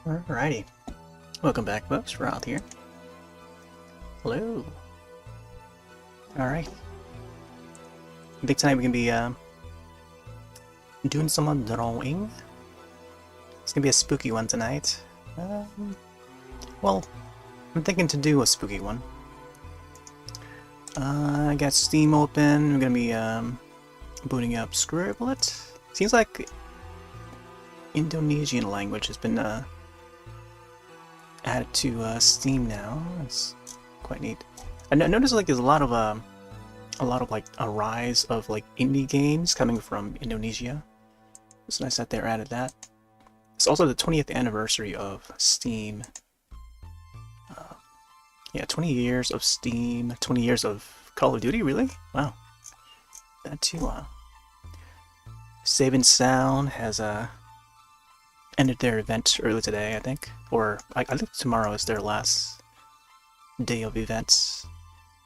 Alrighty. Welcome back, folks. Roth here. Hello. Alright. I think tonight we can be doing some drawing. It's gonna be a spooky one tonight. Well, I'm thinking to do a spooky one. I got Steam open. I'm gonna be booting up Scribblet. Seems like Indonesian language has been added to Steam now. It's quite neat. I noticed like there's a lot of like a rise of like indie games coming from Indonesia. It's nice that they're added that. It's also the 20th anniversary of Steam. Yeah, 20 years of Steam, 20 years of Call of Duty, really? Wow. That too, Save and Sound has ended their event early today, I think. Or I think tomorrow is their last day of events.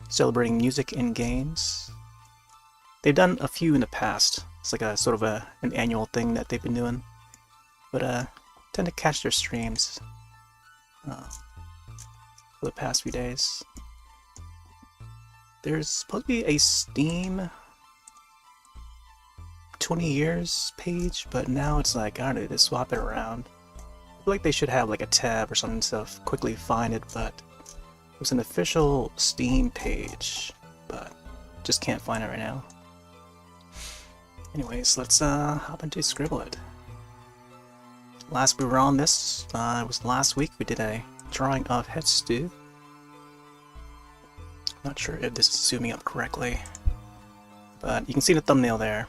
Celebrating music and games. They've done a few in the past. It's like a sort of an annual thing that they've been doing. But tend to catch their streams for the past few days. There's supposed to be a Steam 20 years page, but now it's like, I don't know, they swap it around. I feel like they should have like a tab or something to quickly find it, but it was an official Steam page, but just can't find it right now. Anyways, let's hop into Scribblet. Last we were on this, it was last week, we did a drawing of Hestu. Not sure if this is zooming up correctly, but you can see the thumbnail there.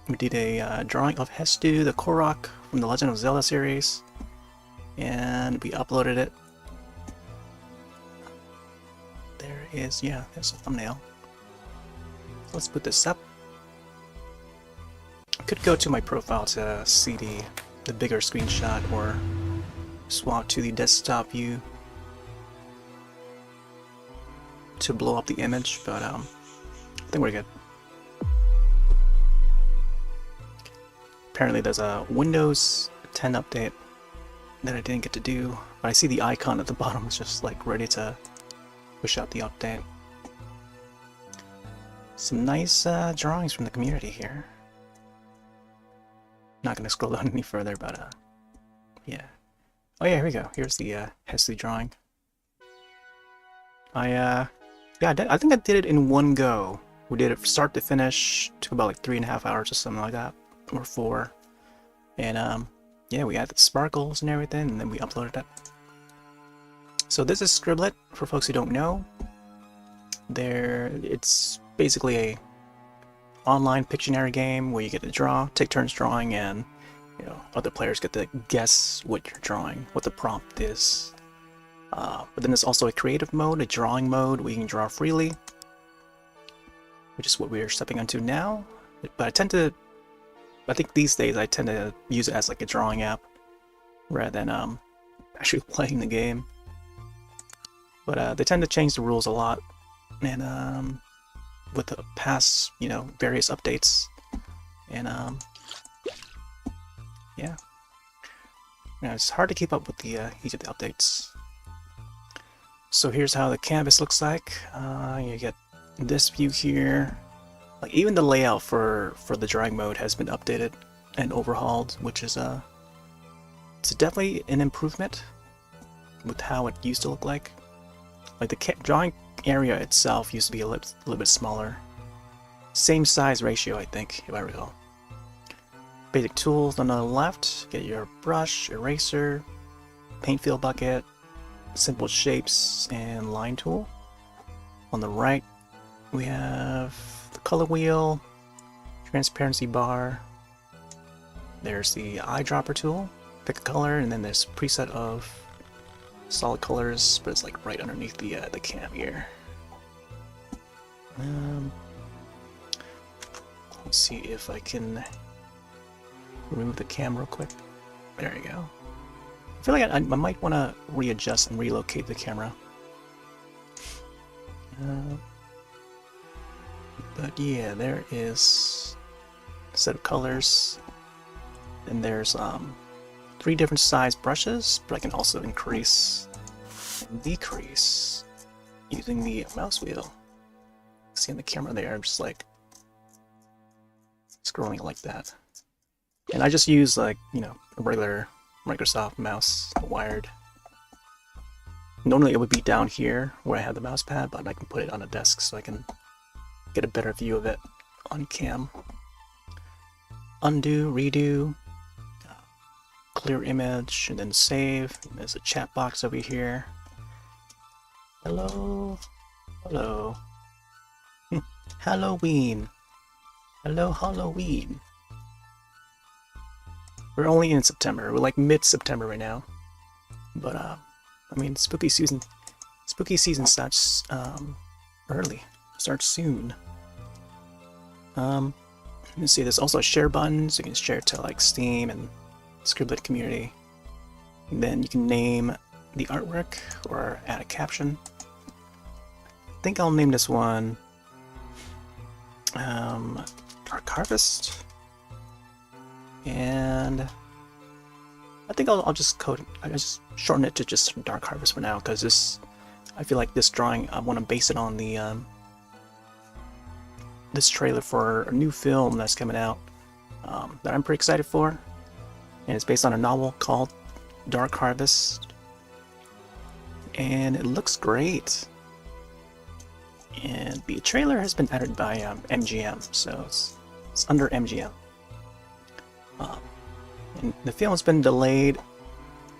We did a drawing of Hestu, the Korok from the Legend of Zelda series, and we uploaded it. There is, yeah, there's a thumbnail. So let's put this up. I could go to my profile to see the bigger screenshot, or swap to the desktop view to blow up the image, but I think we're good. Apparently there's a Windows 10 update that I didn't get to do, but I see the icon at the bottom is just like ready to push out the update. Some nice drawings from the community here. Not gonna scroll down any further, but yeah. Oh yeah, here we go. Here's the Hestu drawing. I think I did it in one go. We did it start to finish. Took about like 3.5 hours or something like that, or 4. And yeah, we added sparkles and everything, and then we uploaded it. So this is Scribblet, for folks who don't know. It's basically a online Pictionary game where you get to draw, take turns drawing, and other players get to guess what you're drawing, what the prompt is. But then there's also a creative mode, a drawing mode, where you can draw freely, which is what we're stepping into now. But I think these days I tend to use it as like a drawing app rather than actually playing the game. But they tend to change the rules a lot, and with the past, various updates, and yeah, it's hard to keep up with each of the updates. So here's how the canvas looks like. You get this view here. Like even the layout for the drawing mode has been updated and overhauled, which is it's definitely an improvement with how it used to look like. Like the drawing area itself used to be a little bit smaller. Same size ratio, I think, if I recall. Basic tools on the left. Get your brush, eraser, paint fill bucket, simple shapes, and line tool. On the right, we have the color wheel, transparency bar. There's the eyedropper tool. Pick a color, and then there's a preset of solid colors, but it's like right underneath the cam here. Let's see if I can remove the cam real quick. There you go. I feel like I might want to readjust and relocate the camera. But yeah, there is a set of colors. And there's 3 different size brushes, but I can also increase and decrease using the mouse wheel. See on the camera there, I'm just like scrolling like that. And I just use like, you know, a regular Microsoft mouse, wired. Normally it would be down here where I have the mouse pad, but I can put it on a desk so I can get a better view of it on cam. Undo, redo, clear image, and then save. There's a chat box over here. Hello, hello. Halloween. Hello, Halloween. We're only in September. We're like mid-September right now. But I mean, spooky season starts early. Starts soon. Let's see. There's also a share button, so you can share to like Steam and Scribblet community. And then you can name the artwork or add a caption. I think I'll name this one Dark Harvest, and I think I'll just shorten it to just Dark Harvest for now, because I feel like this drawing, I want to base it on the this trailer for a new film that's coming out that I'm pretty excited for, and it's based on a novel called Dark Harvest, and it looks great. And the trailer has been edited by MGM, so it's under MGM. And the film has been delayed.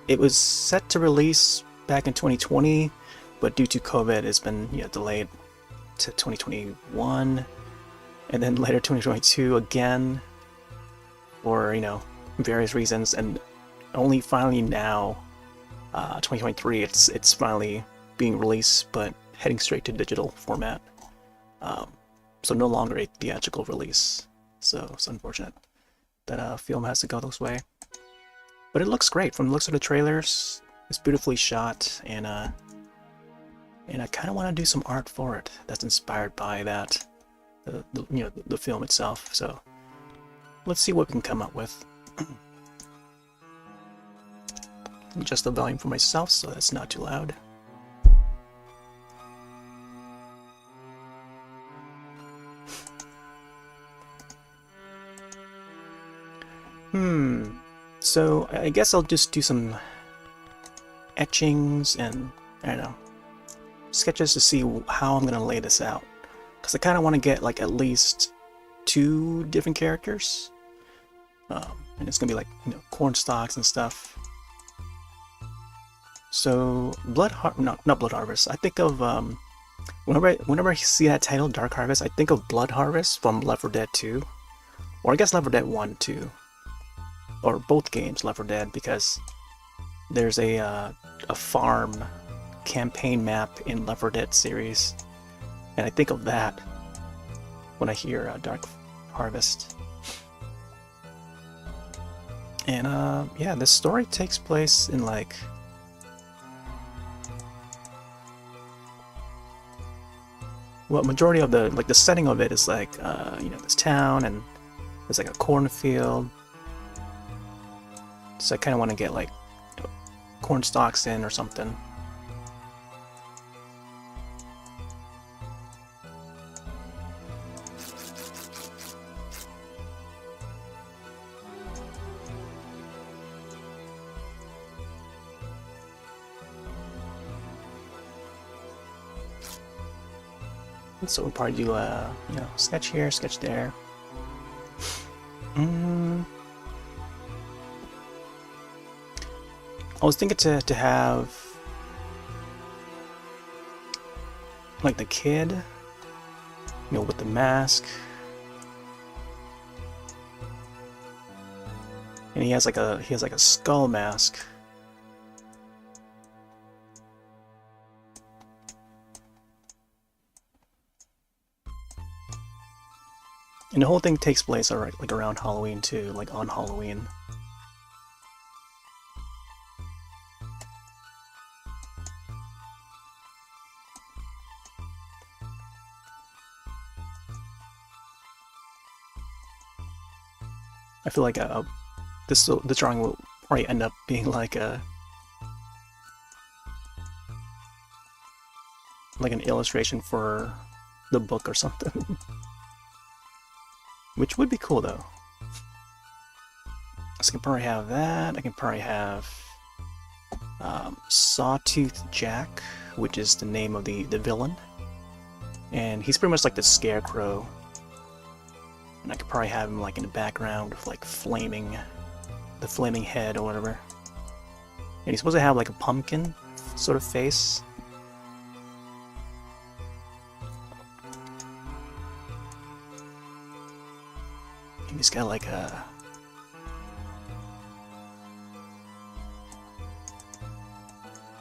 It was set to release back in 2020, but due to COVID, it's been delayed to 2021, and then later 2022 again, for various reasons, and only finally now, 2023, it's finally being released, but heading straight to digital format, so no longer a theatrical release. So it's unfortunate that film has to go this way, but it looks great from the looks of the trailers. It's beautifully shot, and I kind of want to do some art for it that's inspired by that, the film itself. So let's see what we can come up with. Adjust the volume for myself so that's not too loud. So I guess I'll just do some etchings and, I don't know, sketches to see how I'm gonna lay this out, because I kind of want to get like at least 2 different characters, and it's gonna be like corn stalks and stuff. So not Blood Harvest. I think of whenever I see that title, Dark Harvest, I think of Blood Harvest from Left 4 Dead 2, or I guess Left 4 Dead 1 too. Or both games, Left 4 Dead, because there's a farm campaign map in Left 4 Dead series, and I think of that when I hear Dark Harvest. And yeah, this story takes place in like majority of the setting of it is like this town, and there's like a cornfield. So I kind of want to get like corn stalks in or something. So we'll probably do sketch here, sketch there. I was thinking to have like the kid, with the mask, and he has like a skull mask. And the whole thing takes place like around Halloween too, like on Halloween. I feel like this drawing will probably end up being like an illustration for the book or something. Which would be cool though. So I can probably have that. I can probably have Sawtooth Jack, which is the name of the villain. And he's pretty much like the Scarecrow. And I could probably have him like in the background with like the flaming head or whatever. And he's supposed to have like a pumpkin sort of face. And he's got like a...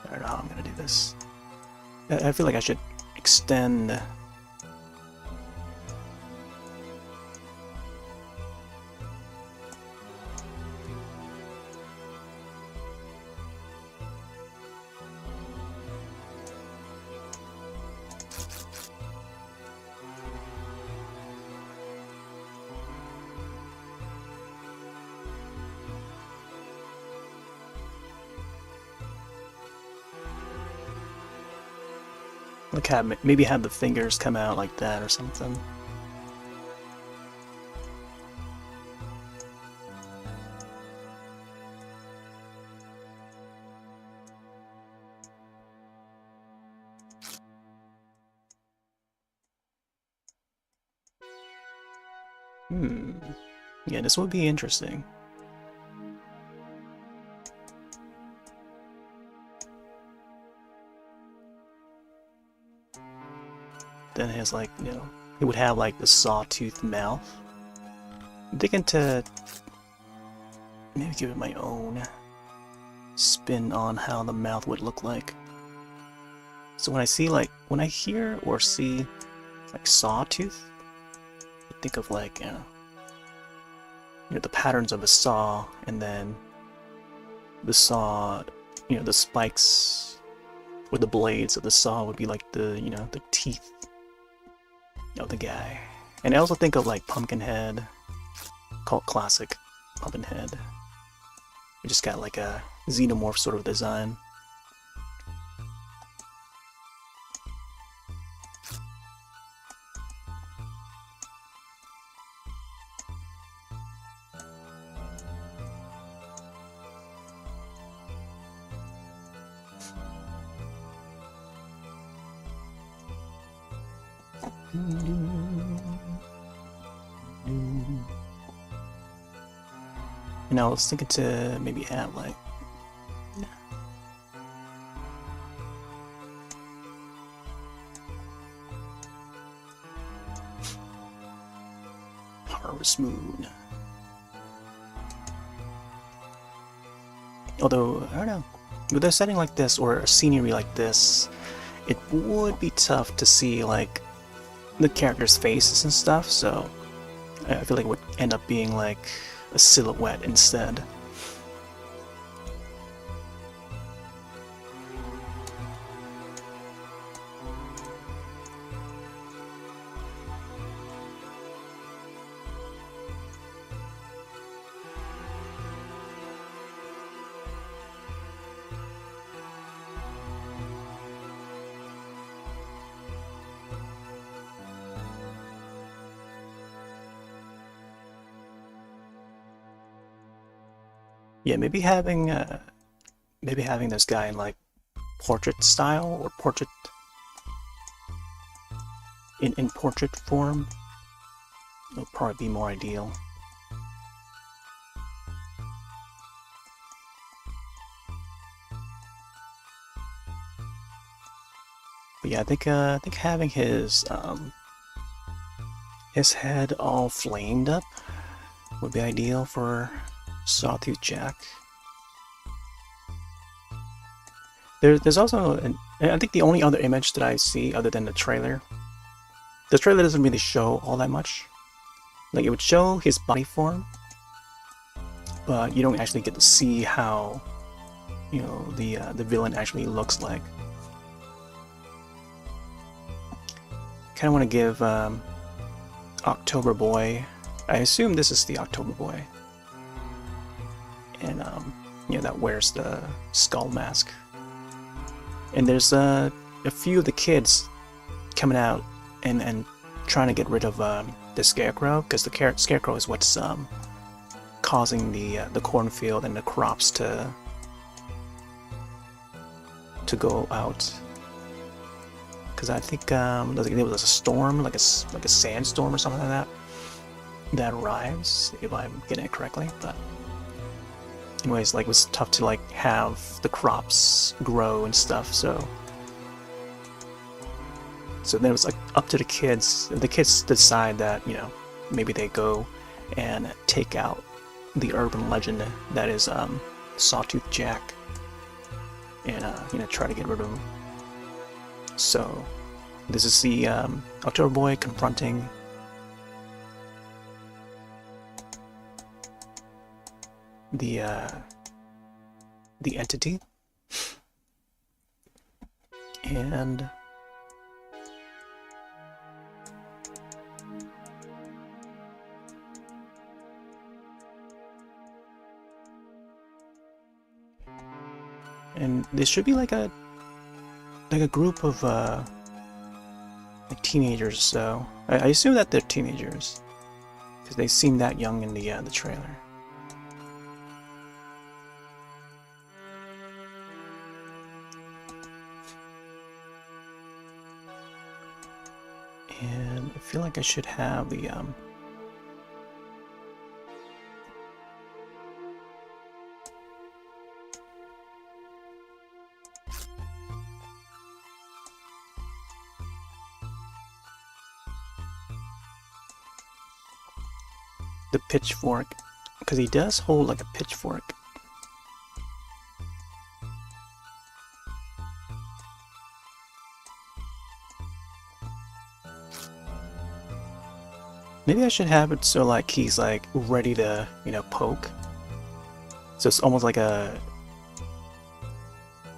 I don't know how I'm gonna do this. I feel like I should extend... Like maybe have the fingers come out like that or something. Yeah, this would be interesting. Then it has like, you know, it would have like the sawtooth mouth. I'm thinking to maybe give it my own spin on how the mouth would look like. So when I see like, when I hear or see like sawtooth, I think of like, you know, the patterns of a saw, and then the saw, you know, the spikes or the blades of the saw would be like the, you know, the teeth of the guy. And I also think of like Pumpkinhead, cult classic Pumpkinhead. We just got like a xenomorph sort of design. You know, I was thinking to maybe have like Harvest Moon. Although, I don't know, with a setting like this or a scenery like this, it would be tough to see like the characters' faces and stuff, so I feel like it would end up being like a silhouette instead. Yeah, maybe having this guy in like portrait style or portrait in portrait form would probably be more ideal. But yeah, I think having his head all flamed up would be ideal for Sawtooth Jack. There's also I think the only other image that I see other than the trailer doesn't really show all that much. Like, it would show his body form, but you don't actually get to see how, you know, the villain actually looks like. Kind of want to give October Boy, I assume this is the October Boy, and that wears the skull mask. And there's a few of the kids coming out and trying to get rid of the scarecrow, because the scarecrow is what's causing the cornfield and the crops to go out. Because I think there was a storm, like a sandstorm or something like that arrives, if I'm getting it correctly. But anyways, like, it was tough to like have the crops grow and stuff. So then it was like up to the kids. The kids decide that, you know, maybe they go and take out the urban legend that is Sawtooth Jack, and you know, try to get rid of him. So this is the October Boy confronting the entity, and this should be like a group of like teenagers. So I assume that they're teenagers because they seem that young in the trailer. And I feel like I should have the pitchfork, because he does hold like a pitchfork. Maybe I should have it so like he's like ready to, you know, poke. So it's almost like it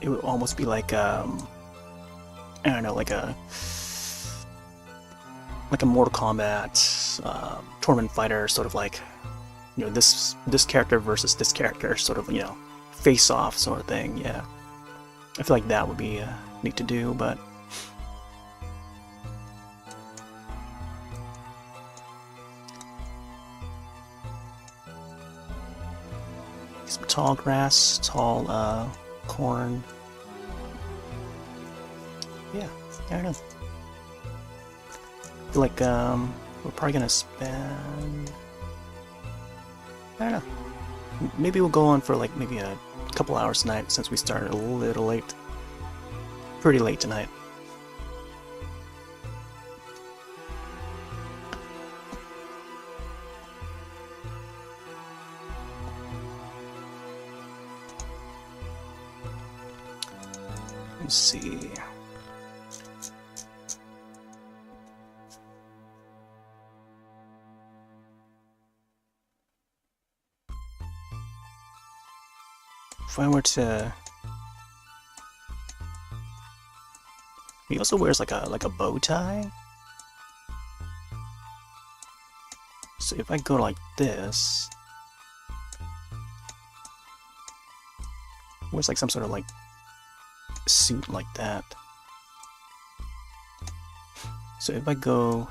would almost be like I don't know, like a Mortal Kombat tournament fighter, sort of like, you know, this character versus this character, sort of, you know, face off sort of thing. Yeah, I feel like that would be neat to do, but some tall grass, tall corn. Yeah, I don't know. I feel like we're probably gonna spend, I don't know, maybe we'll go on for like maybe a couple hours tonight, since we started a little late, pretty late tonight. Let's see. If I were to, he also wears like a bow tie. So if I go like this, wears like some sort of like suit like that. So if I go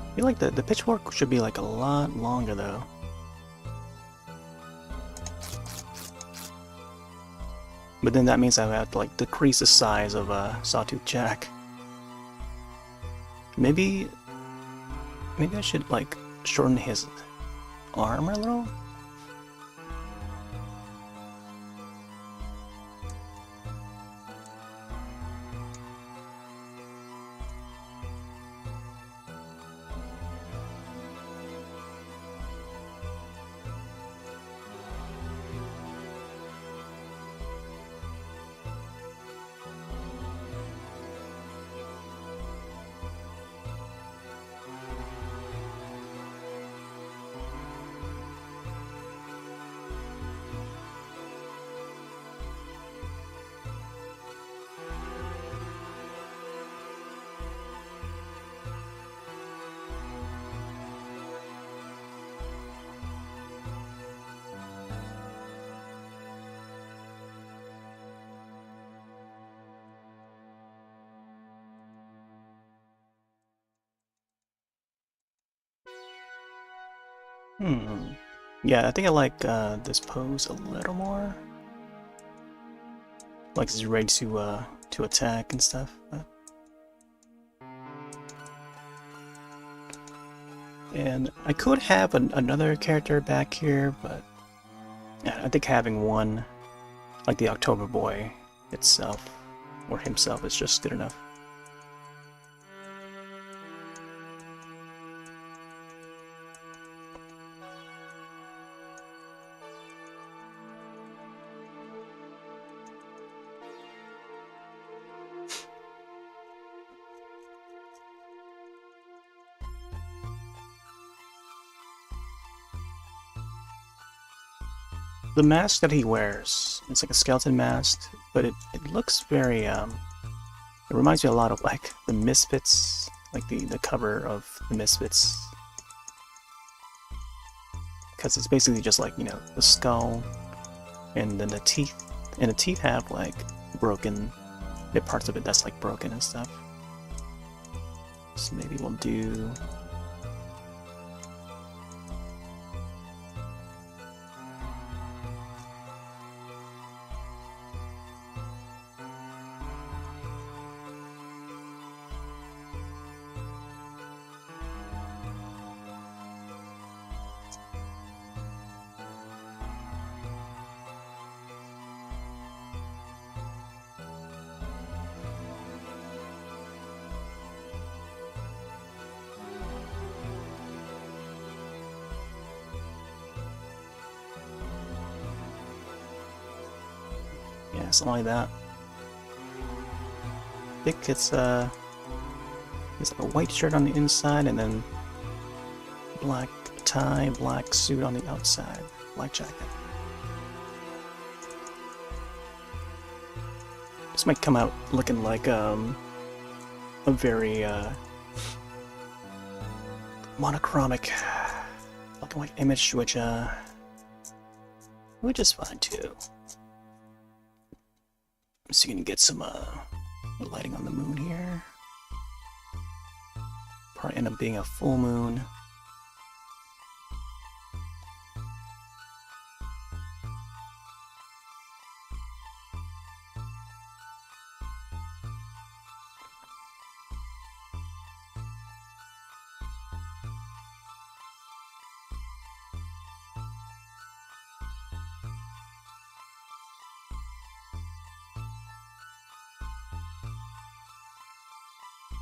I feel like the pitchfork should be like a lot longer though. But then that means I have to like decrease the size of Sawtooth Jack. Maybe I should like shorten his arm a little. Yeah, I think I like this pose a little more. Like he's ready to attack and stuff. And I could have another character back here, but yeah, I think having one, like the October Boy itself, or himself, is just good enough. The mask that he wears, it's like a skeleton mask, but it looks very, it reminds me a lot of like the Misfits, like the cover of the Misfits. Because it's basically just like, you know, the skull, and then the teeth, and the teeth have like broken, the parts of it that's like broken and stuff. So maybe we'll do... yeah, something like that. I think it's like a white shirt on the inside, and then black tie, black suit on the outside, black jacket. This might come out looking like a very monochromic black and white image, which is fine too. So you can get some lighting on the moon here. Probably end up being a full moon.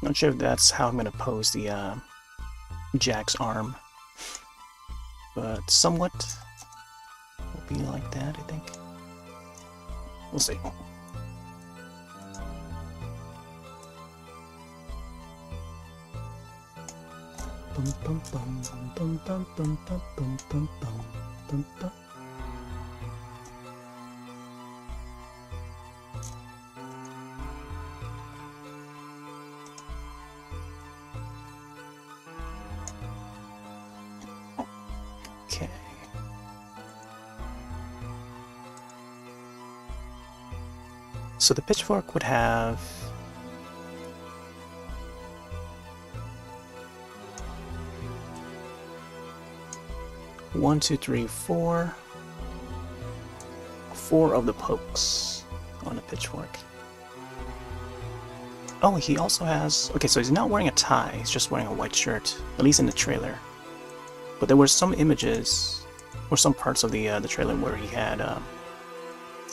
Not sure if that's how I'm going to pose the Jack's arm, but somewhat will be like that, I think. We'll see. Bum, bum, bum, bum, bum, bum, bum, bum, bum, bum, bum. Okay. So the pitchfork would have 1, 2, 3, 4. 4 of the pokes on the pitchfork. Oh, he also has... Okay, so he's not wearing a tie, he's just wearing a white shirt, at least in the trailer. But there were some images, or some parts of the trailer where he had,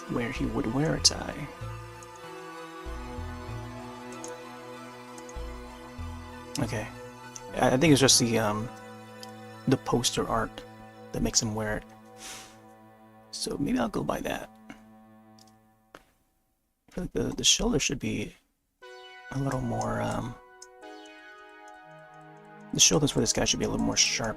where he would wear a tie. Okay, I think it's just the poster art that makes him wear it. So maybe I'll go by that. I feel like the shoulder should be a little more, the shoulders for this guy should be a little more sharp.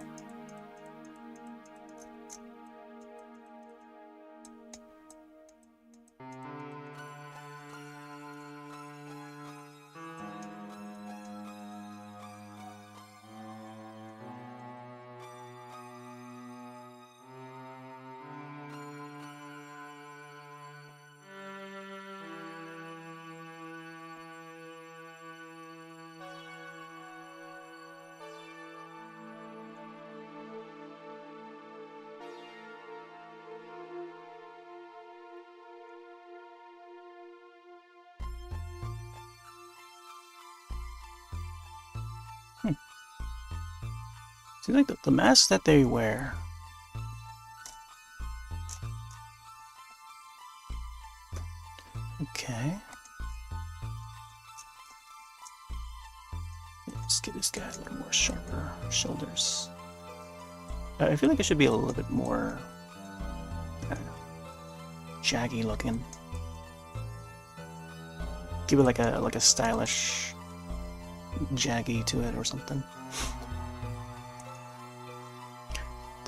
Seems like the mask that they wear. Okay. Let's give this guy a little more sharper shoulders. I feel like it should be a little bit more, I don't know, jaggy looking. Give it like a stylish jaggy to it or something.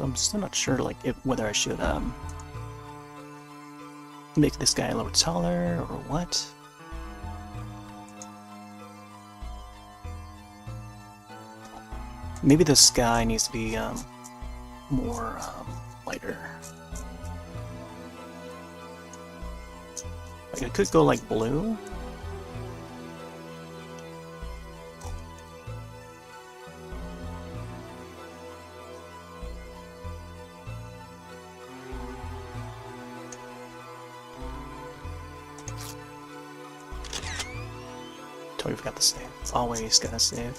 I'm still not sure like whether I should make this guy a little taller or what. Maybe the sky needs to be more lighter. Like it could go like blue. Totally forgot to save. Always gotta save.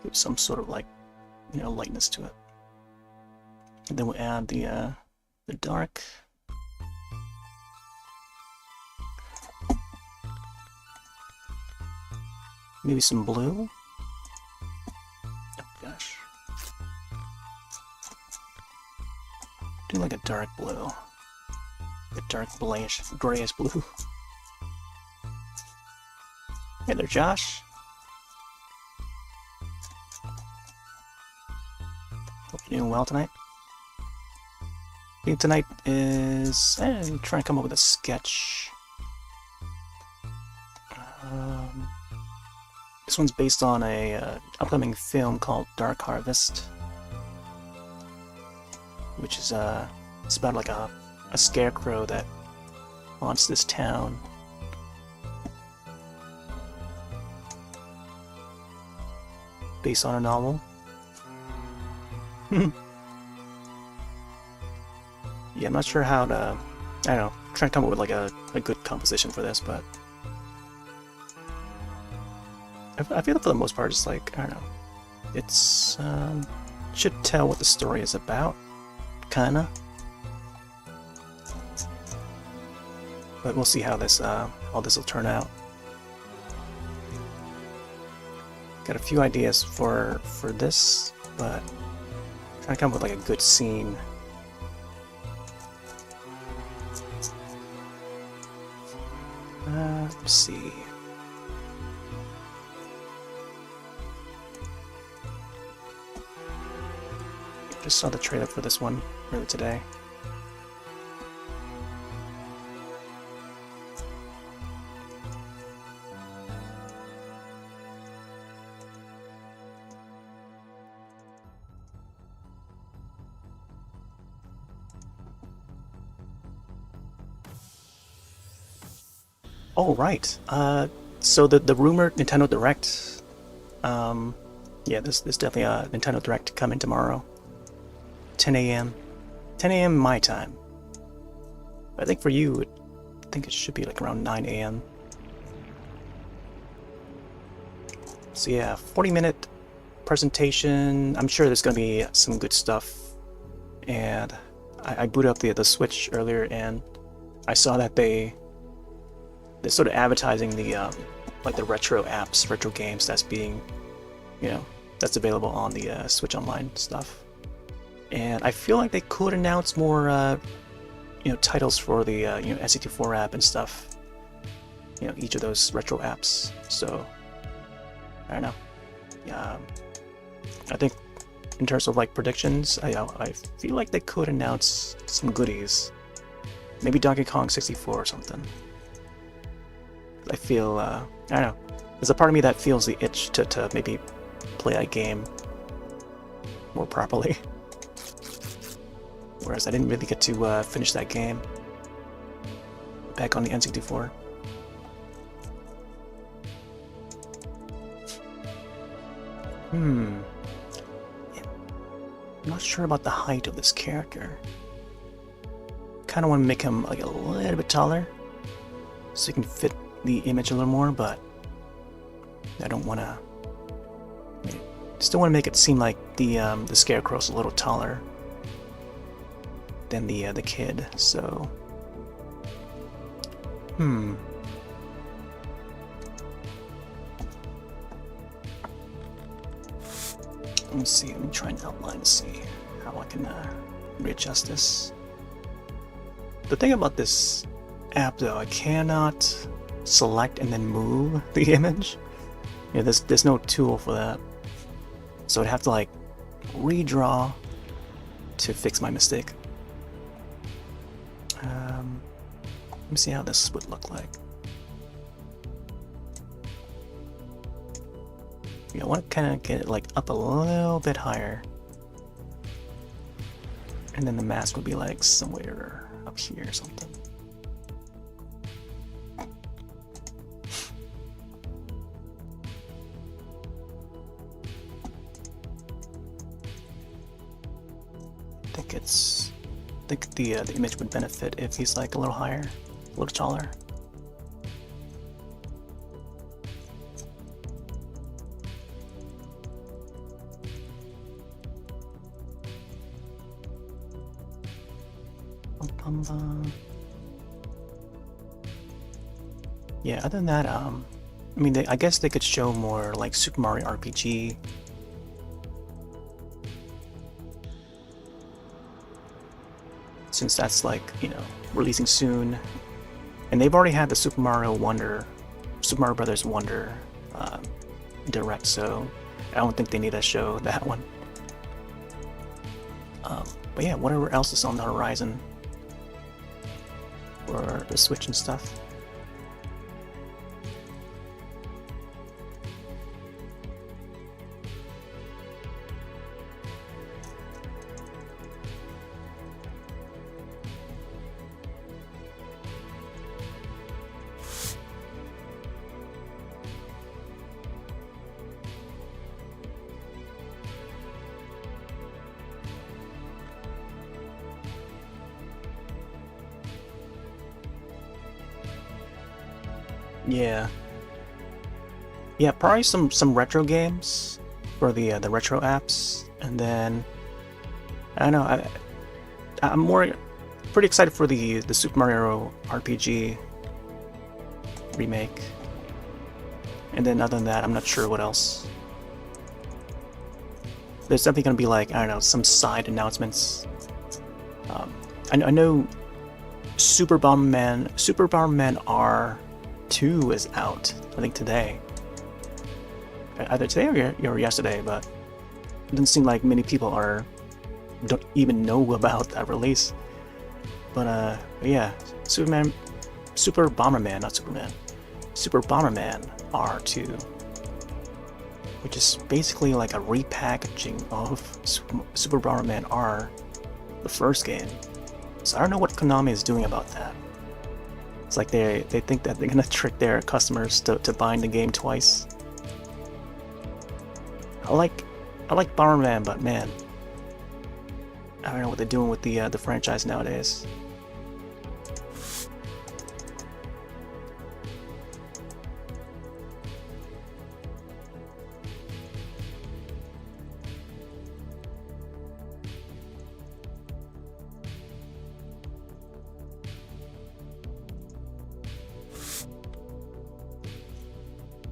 Give some sort of like, you know, lightness to it. And then we'll add the dark. Maybe some blue? Oh gosh. Do like a dark blue. A dark grayish blue. Hey there, Josh. Hope you're doing well tonight. I think tonight is... I'm trying to come up with a sketch. This one's based on a upcoming film called Dark Harvest, which is it's about like a scarecrow that haunts this town. Based on a novel. Yeah, I'm not sure how to, I don't know, try to come up with like a good composition for this, but I feel like for the most part, it's like, I don't know, it's, should tell what the story is about, kinda. But we'll see how this will turn out. Got a few ideas for this, but trying to come up with like a good scene. Let's see. Just saw the trailer for this one earlier today. Oh, right. So the rumored Nintendo Direct, yeah, there's definitely a Nintendo Direct coming tomorrow. 10 a.m. 10 a.m. my time. I think for you, I think it should be like around 9 a.m. So yeah, 40-minute presentation. I'm sure there's gonna be some good stuff. And I booted up the Switch earlier, and I saw that they're sort of advertising the like the retro apps, retro games that's being, you know, that's available on the Switch Online stuff. And I feel like they could announce more, you know, titles for the you know, N64 app and stuff. You know, each of those retro apps. So I don't know. Yeah, I think in terms of like predictions, I feel like they could announce some goodies. Maybe Donkey Kong 64 or something. I feel, I don't know. There's a part of me that feels the itch to maybe play that game more properly. Whereas I didn't really get to finish that game back on the N64. Yeah. I'm not not sure about the height of this character. Kind of want to make him like a little bit taller so he can fit the image a little more, but I don't want to. Still want to make it seem like the Scarecrow's a little taller than the kid. So, Let's see. Let me try an outline to see how I can readjust this. The thing about this app, though, I cannot select and then move the image. Yeah, there's no tool for that. So I'd have to like redraw to fix my mistake. Let me see how this would look like. Yeah, I want to kind of get it like up a little bit higher. And then the mask would be like somewhere up here or something. I think the image would benefit if he's like a little higher, a little taller. Yeah, other than that, I mean, I guess they could show more like Super Mario RPG. Since that's like, you know, releasing soon. And they've already had the Super Mario Brothers Wonder Direct, so I don't think they need to show that one. But yeah, whatever else is on the horizon for the Switch and stuff. Yeah, probably some retro games for the retro apps, and then I don't know. I'm pretty excited for the Super Mario RPG remake, and then other than that, I'm not sure what else. There's definitely gonna be like, I don't know, some side announcements. I know Super Bomberman R2 is out, I think today. Either today or yesterday, but it doesn't seem like many people don't even know about that release. But yeah, Super Bomberman R2, which is basically like a repackaging of Super Bomberman R, the first game. So I don't know what Konami is doing about that. It's like they think that they're gonna trick their customers to buying the game twice. I like Bomberman, but man, I don't know what they're doing with the franchise nowadays.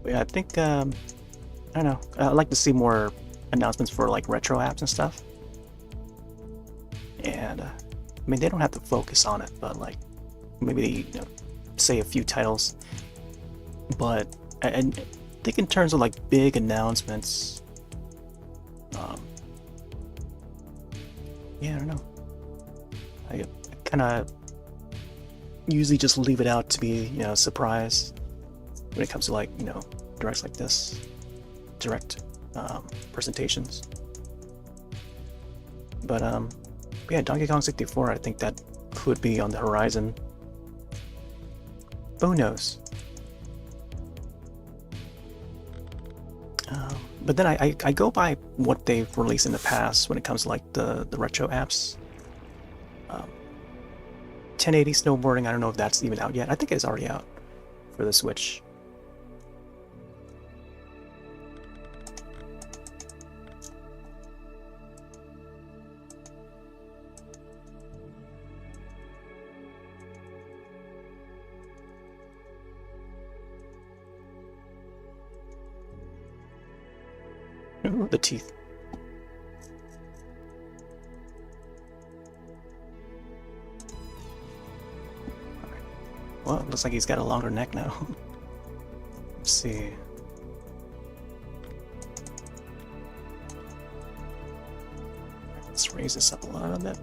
Yeah, I think I don't know. I'd like to see more announcements for like retro apps and stuff. And I mean, they don't have to focus on it, but like maybe say a few titles. But I think in terms of like big announcements, yeah, I don't know. I kind of usually just leave it out to be surprise when it comes to like directs like this. Direct presentations, but yeah, Donkey Kong 64, I think that could be on the horizon. Who knows? But then I go by what they've released in the past when it comes to like the retro apps. 1080 snowboarding, I don't know if that's even out yet. I think it's already out for the Switch. Ooh, the teeth. Well, it looks like he's got a longer neck now. Let's see. Let's raise this up a little bit.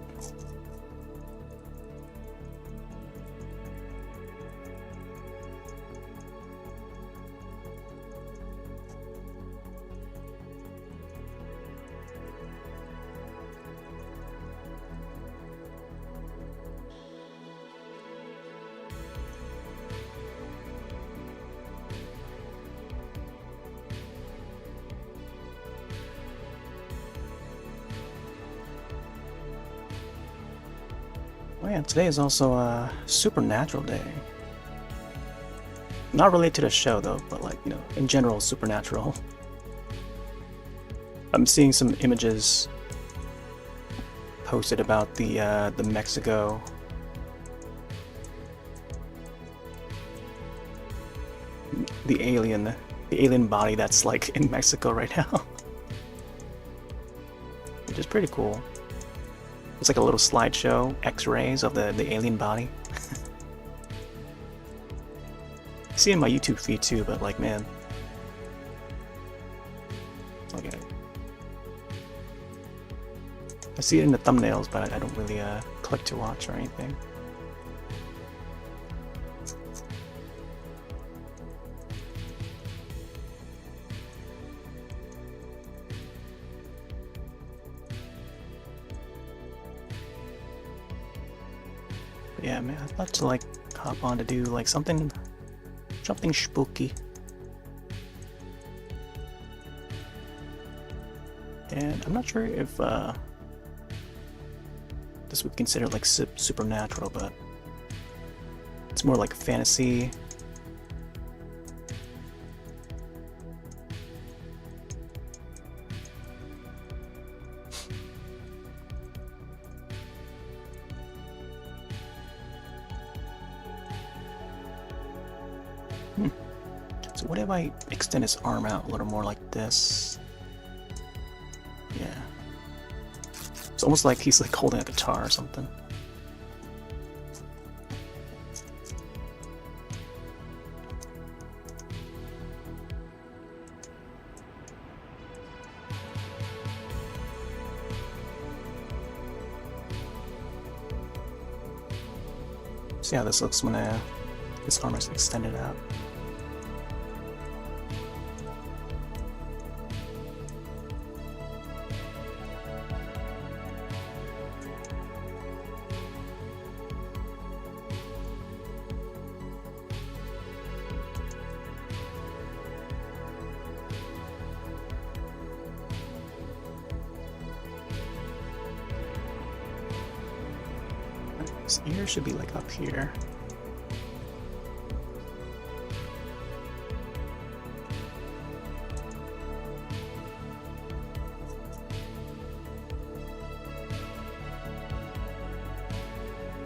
Oh yeah, today is also a Supernatural Day. Not related to the show though, but like, you know, in general, Supernatural. I'm seeing some images posted about the Mexico the alien body that's like in Mexico right now. Which is pretty cool. It's like a little slideshow, X-rays of the alien body. I see it in my YouTube feed too, but like, man. Okay. I see it in the thumbnails, but I don't really click to watch or anything. Yeah, man, I'd love to like hop on to do like something spooky. And I'm not sure if this would be considered like supernatural, but it's more like fantasy. So what if I extend his arm out a little more like this? Yeah. It's almost like he's like holding a guitar or something. See how this looks when his arm is extended out. His ear should be like up here.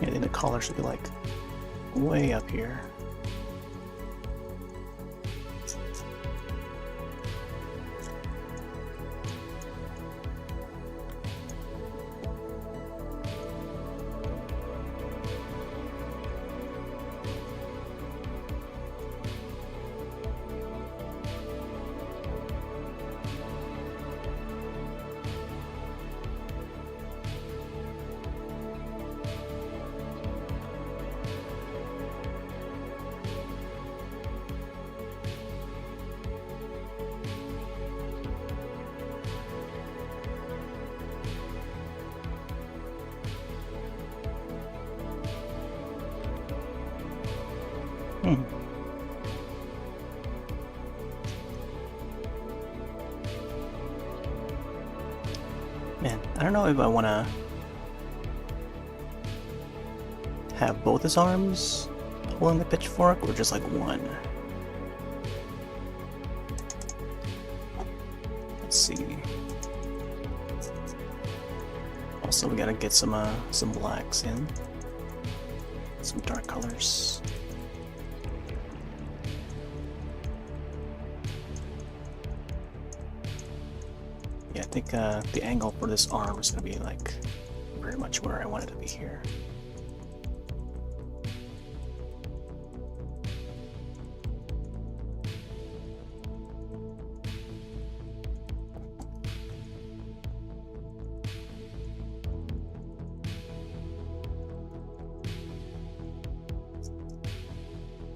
And then the collar should be like way up here. Man, I don't know if I want to have both his arms holding the pitchfork or just like one. Let's see. Also, we gotta get some blacks in, some dark colors. Yeah, I think the angle for this arm is gonna be like very much where I want it to be here.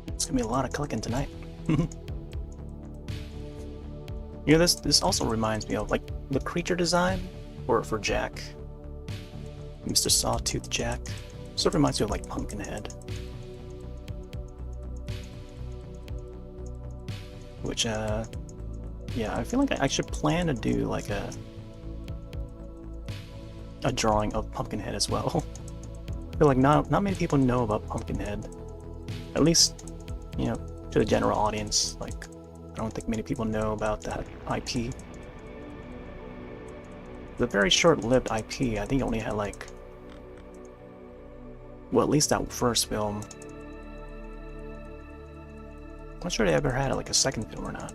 It's gonna be a lot of clicking tonight. You know, this also reminds me of like the creature design for Jack, Mr. Sawtooth Jack. Sort of reminds me of like Pumpkinhead, which yeah, I feel like I should plan to do like a drawing of Pumpkinhead as well. I feel like not many people know about Pumpkinhead, at least, you know, to the general audience. Like, I don't think many people know about that IP. It's a very short-lived IP. I think it only had like, well, at least that first film. I'm not sure they ever had like a second film or not.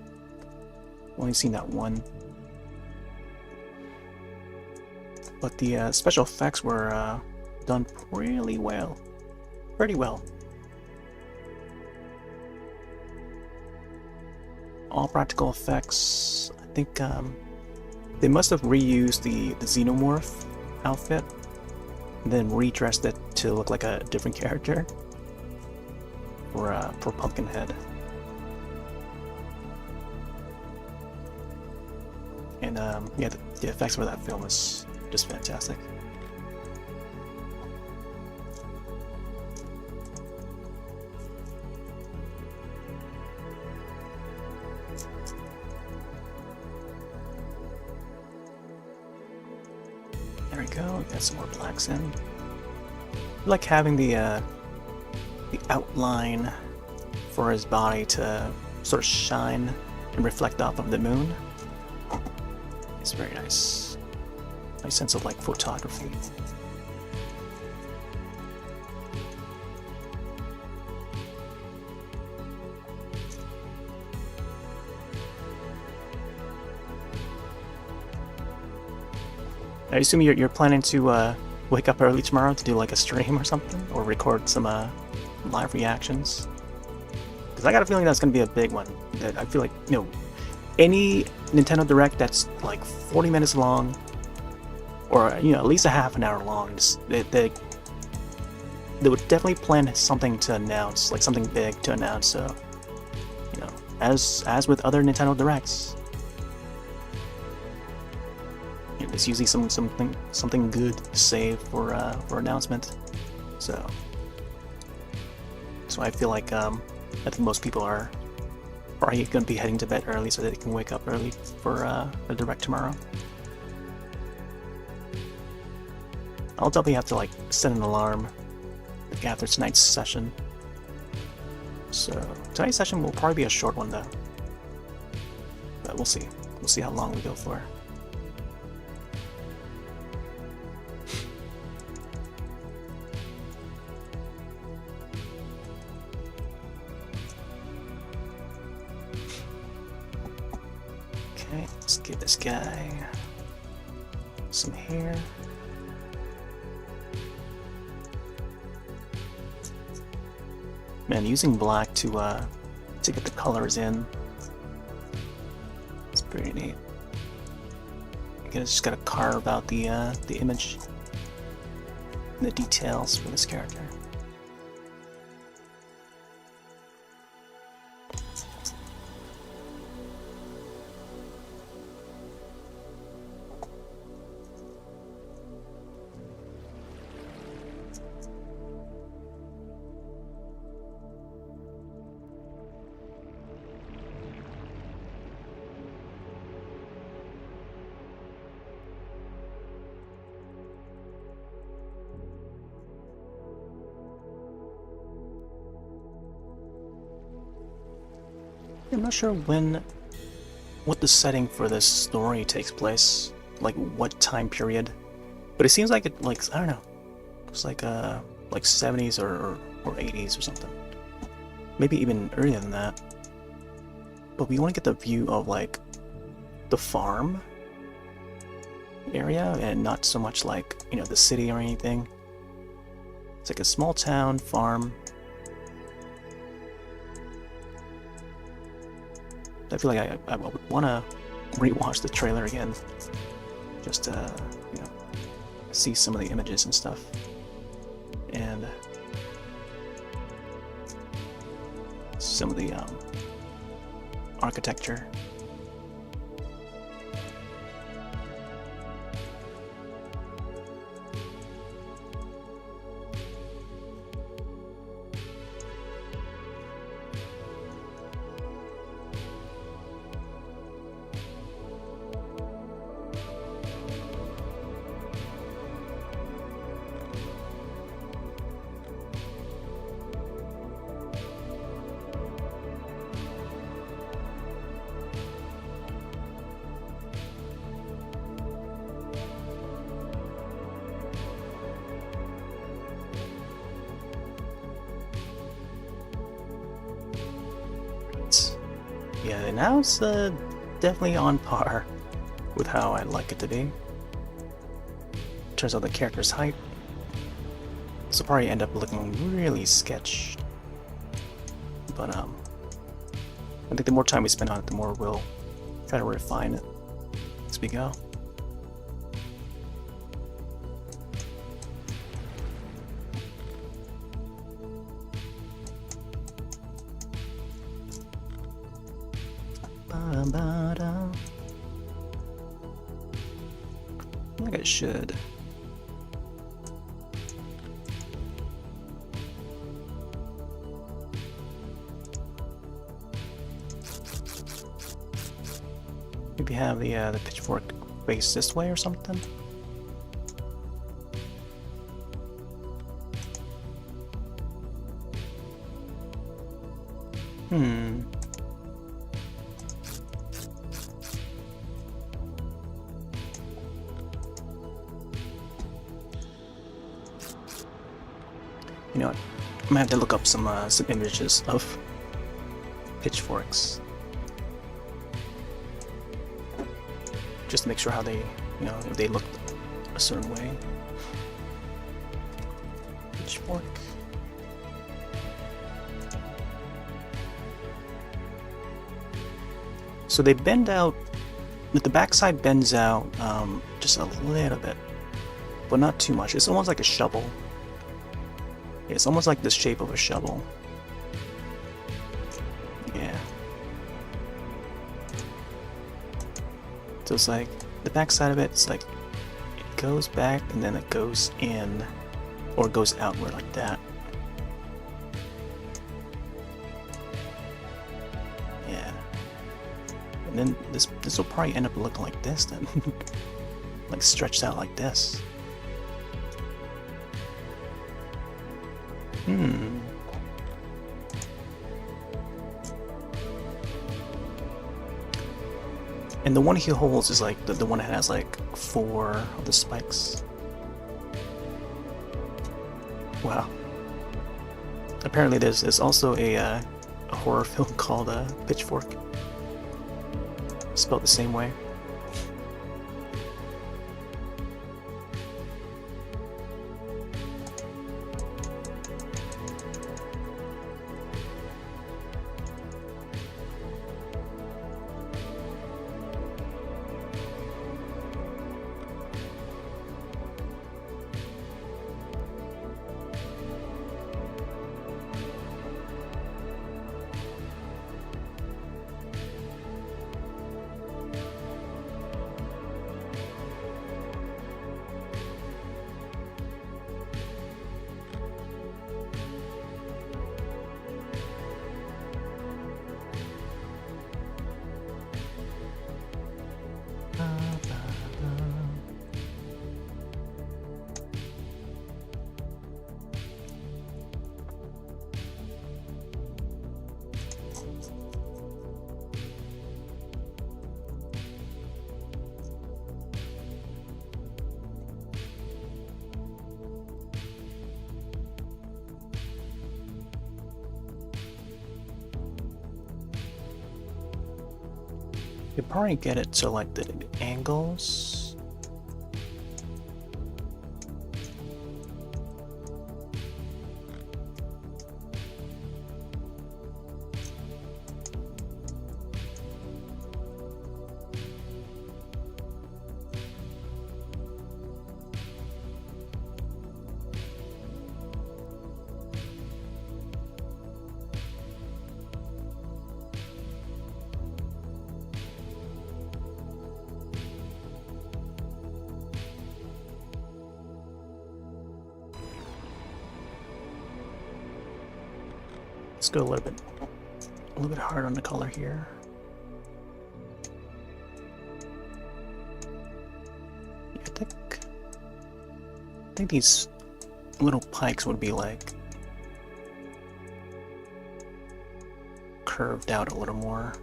Only seen that one. But the special effects were done really well. Pretty well. All practical effects. I think they must have reused the Xenomorph outfit and then redressed it to look like a different character for Pumpkinhead. And yeah, the effects for that film is just fantastic. There we go, got some more blacks in. I like having the outline for his body to sort of shine and reflect off of the moon. It's very nice. Nice sense of like photography. I assume you're planning to wake up early tomorrow to do like a stream or something, or record some live reactions. Because I got a feeling that's going to be a big one. I feel like, you know, any Nintendo Direct that's like 40 minutes long, or you know, at least a half an hour long, they would definitely plan something to announce, like something big to announce. So, you know, as with other Nintendo Directs, you know, there's usually something good to save for announcement. So I feel like I think most people are probably going to be heading to bed early so that they can wake up early for the Direct tomorrow. I'll definitely have to like set an alarm like after tonight's session. So tonight's session will probably be a short one though. But we'll see. We'll see how long we go for. Okay, let's give this guy some hair. Man, using black to get the colors in, it's pretty neat. I just gotta carve out the image, and the details for this character. I'm not sure what the setting for this story takes place, like what time period, but it seems like it, like, I don't know, it's like 70s or 80s or something, maybe even earlier than that. But we want to get the view of like the farm area and not so much like, you know, the city or anything. It's like a small town farm. I feel like I would want to rewatch the trailer again, just to, you know, see some of the images and stuff, and some of the architecture. Yeah, now it's definitely on par with how I'd like it to be. Turns out the character's height, so probably end up looking really sketched. But I think the more time we spend on it, the more we'll try to refine it as we go. I think I should. Maybe have the pitchfork face this way or something. You know what? I'm gonna have to look up some images of pitchforks, just to make sure how they, you know, if they look a certain way. Pitchfork. So they bend out, the backside bends out just a little bit, but not too much. It's almost like a shovel. It's almost like the shape of a shovel. Yeah. So it's like the back side of it, it's like it goes back and then it goes in, or it goes outward like that. Yeah. And then this will probably end up looking like this then. Like stretched out like this. And the one he holds is like the one that has like 4 of the spikes. Wow. Apparently there's also a horror film called Pitchfork. Spelled the same way. could probably get it to like the angles. Let's go a little bit hard on the color here. I think these little pikes would be like curved out a little more.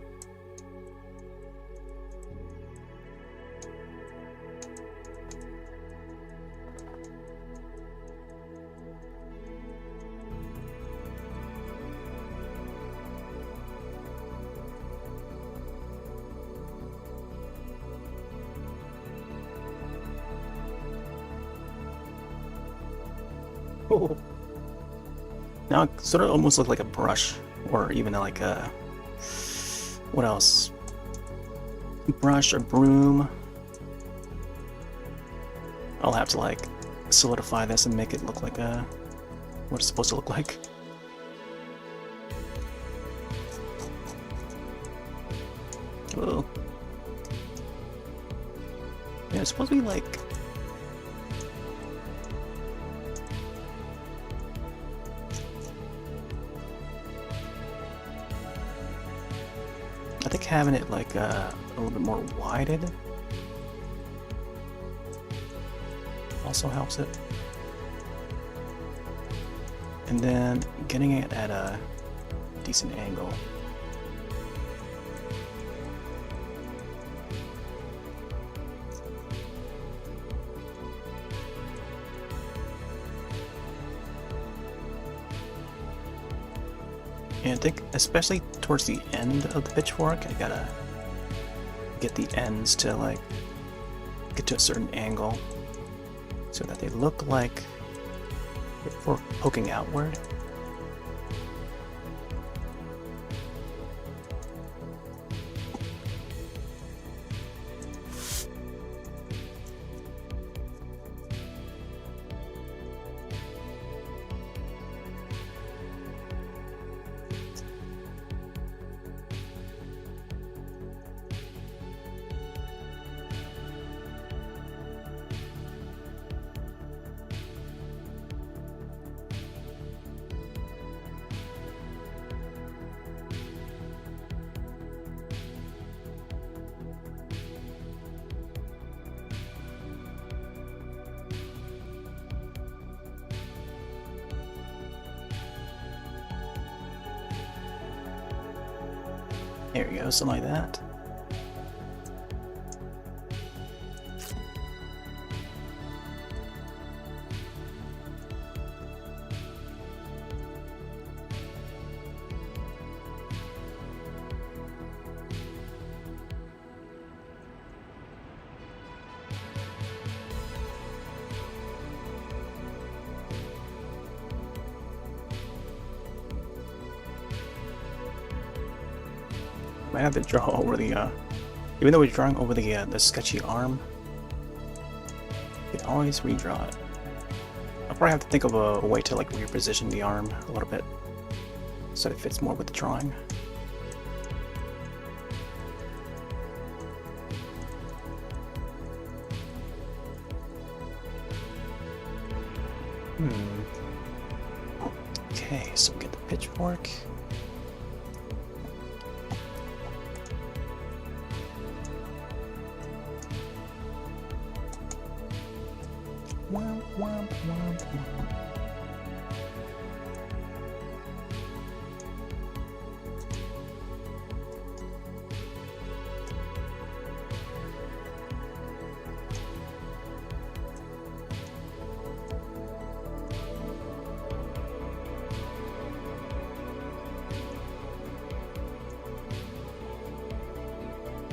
Now it sort of almost looked like a brush, or even like a, what else? Brush or broom. I'll have to like solidify this and make it look like a, what it's supposed to look like. Whoa. Yeah, it's supposed to be like, I think having it like a little bit more widened also helps it. And then getting it at a decent angle. And I think especially towards the end of the pitchfork, I gotta get the ends to like get to a certain angle so that they look like they're poking outward. There we go, something like that. I have to draw over the, even though we're drawing over the sketchy arm, you can always redraw it. I'll probably have to think of a way to like reposition the arm a little bit so it fits more with the drawing. Okay, so we get the pitchfork. Womp, womp, womp, womp.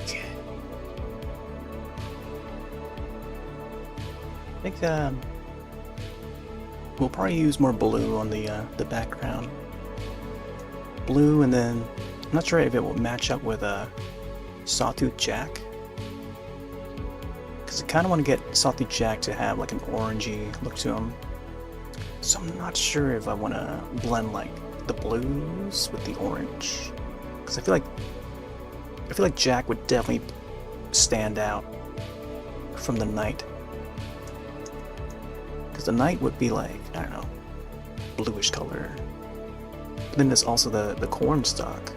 Okay. think we'll probably use more blue on the background. Blue, and then I'm not sure if it will match up with a Sawtooth Jack, because I kind of want to get Sawtooth Jack to have like an orangey look to him. So I'm not sure if I want to blend like the blues with the orange, because I feel like Jack would definitely stand out from the knight. Because the knight would be like, I don't know, bluish color. But then there's also the cornstalk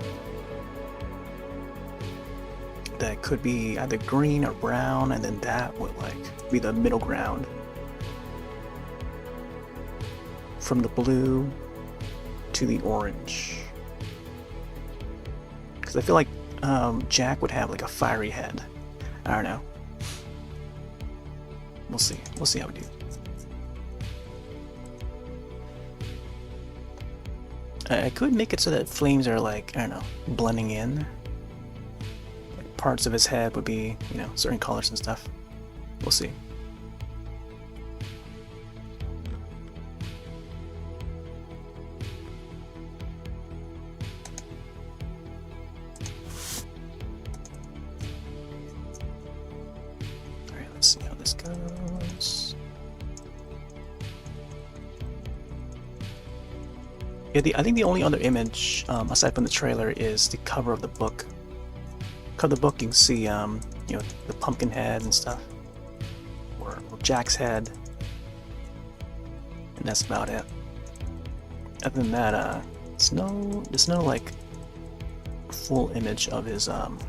that could be either green or brown, and then that would like be the middle ground from the blue to the orange. Because I feel like Jack would have like a fiery head. I don't know. We'll see. We'll see how we do. I could make it so that flames are like, I don't know, blending in. Like parts of his head would be, you know, certain colors and stuff. We'll see. Alright, let's see how this goes. Yeah, I think the only other image, aside from the trailer, is the cover of the book. Cover of the book, you can see, you know, the pumpkin head and stuff, or Jack's head, and that's about it. Other than that, there's no like full image of his of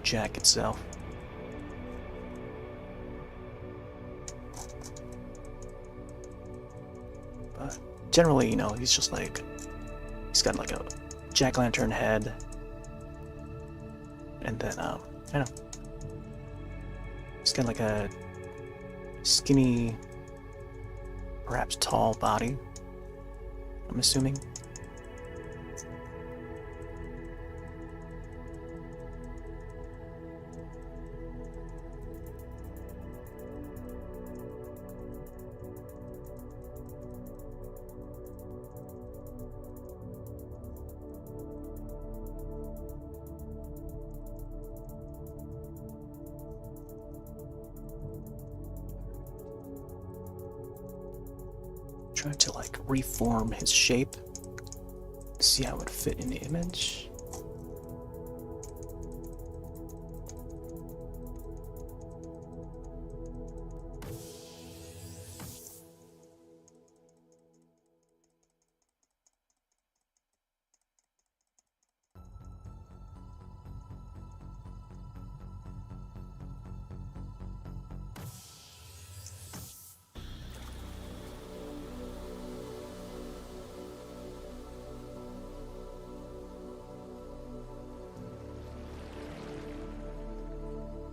Jack itself. But generally, you know, he's just like, he's got like a jack-o'-lantern head, and then I don't know, he's got like a skinny, perhaps tall body, I'm assuming. Try to like reform his shape, see how it would fit in the image.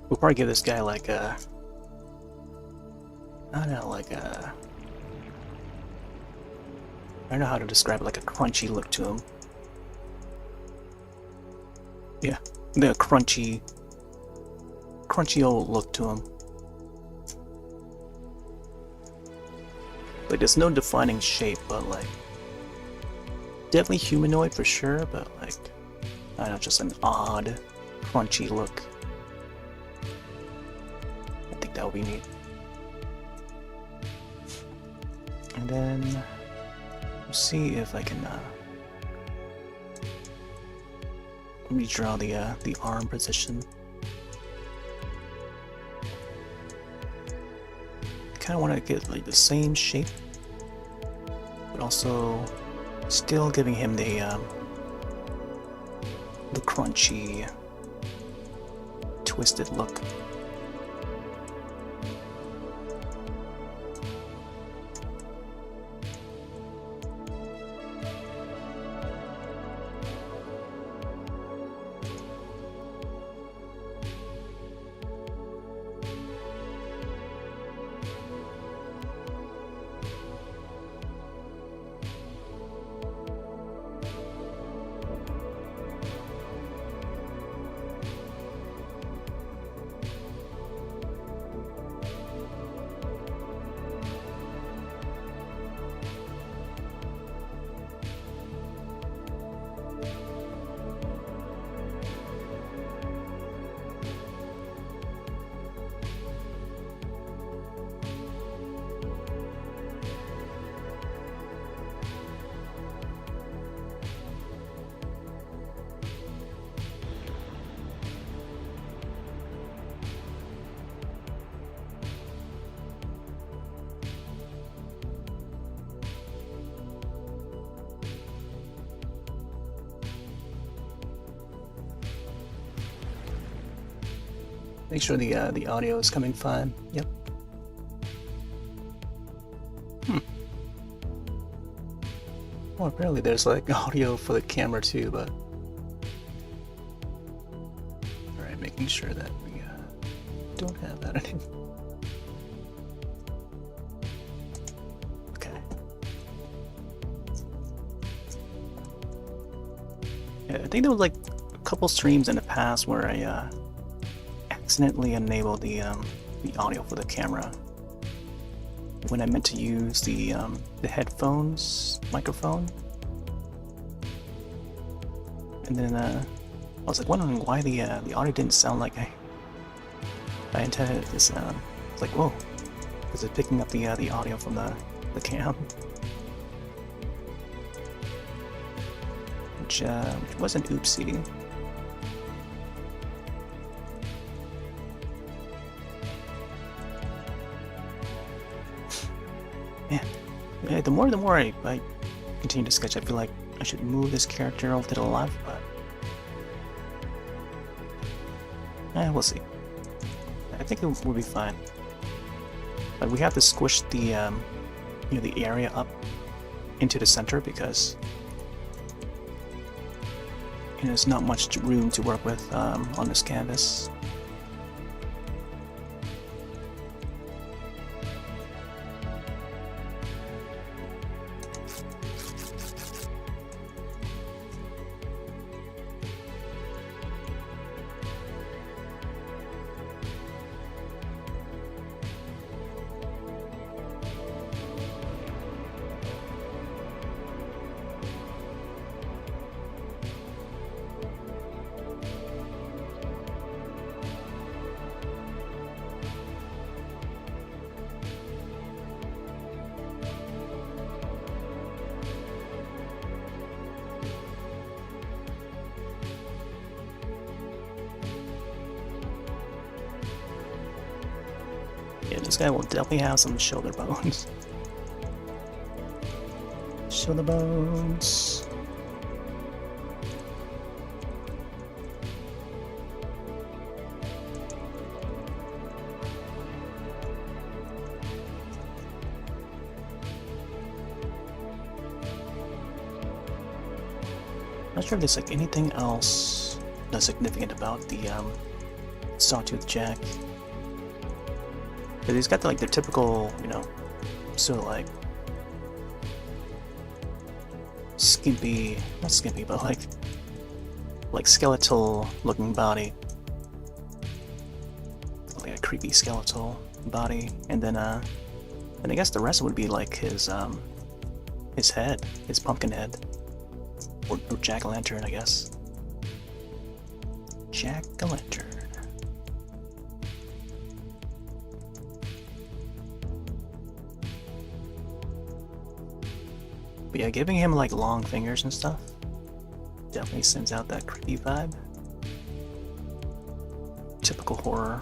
We'll probably give this guy like a, I don't know, like a, I don't know how to describe it, like a crunchy look to him. Yeah, the crunchy old look to him. Like there's no defining shape, but like definitely humanoid for sure, but like, I don't know, just an odd crunchy look. That would be neat. And then we'll see if I can redraw the arm position. Kind of want to get like the same shape, but also still giving him the crunchy, twisted look. Make sure the audio is coming fine. Yep. Well, apparently there's like audio for the camera too, but alright, making sure that we don't have that anymore. Okay. Yeah, I think there was like a couple streams in the past where I accidentally enabled the audio for the camera when I meant to use the headphones microphone, and then I was like wondering why the audio didn't sound like I intended it to sound. It's like, whoa, is it picking up the audio from the cam? Which was an oopsie. Man, the more I continue to sketch, I feel like I should move this character over to the left, but we'll see. I think it will be fine. But we have to squish the the area up into the center because there's not much room to work with on this canvas. Yeah, this guy will definitely have some shoulder bones. Shoulder bones. Not sure if there's like anything else that's significant about the Sawtooth Jack. But he's got the, like the typical, sort of like skimpy, not skimpy, but like skeletal looking body. Like a creepy skeletal body. And then I guess the rest would be like his head, his pumpkin head. Or jack-o'-lantern, I guess. Jack-o'-lantern. But yeah, giving him like long fingers and stuff definitely sends out that creepy vibe. Typical horror.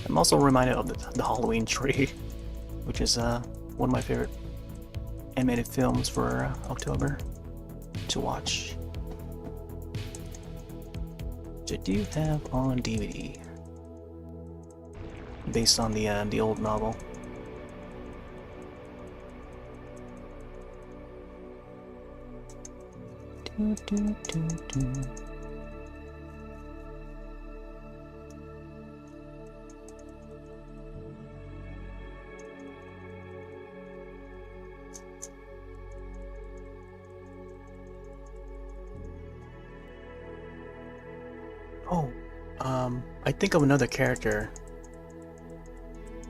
I'm also reminded of the Halloween tree, which is one of my favorite animated films for October to watch. Which I do have on DVD, based on the old novel. Oh, I think of another character,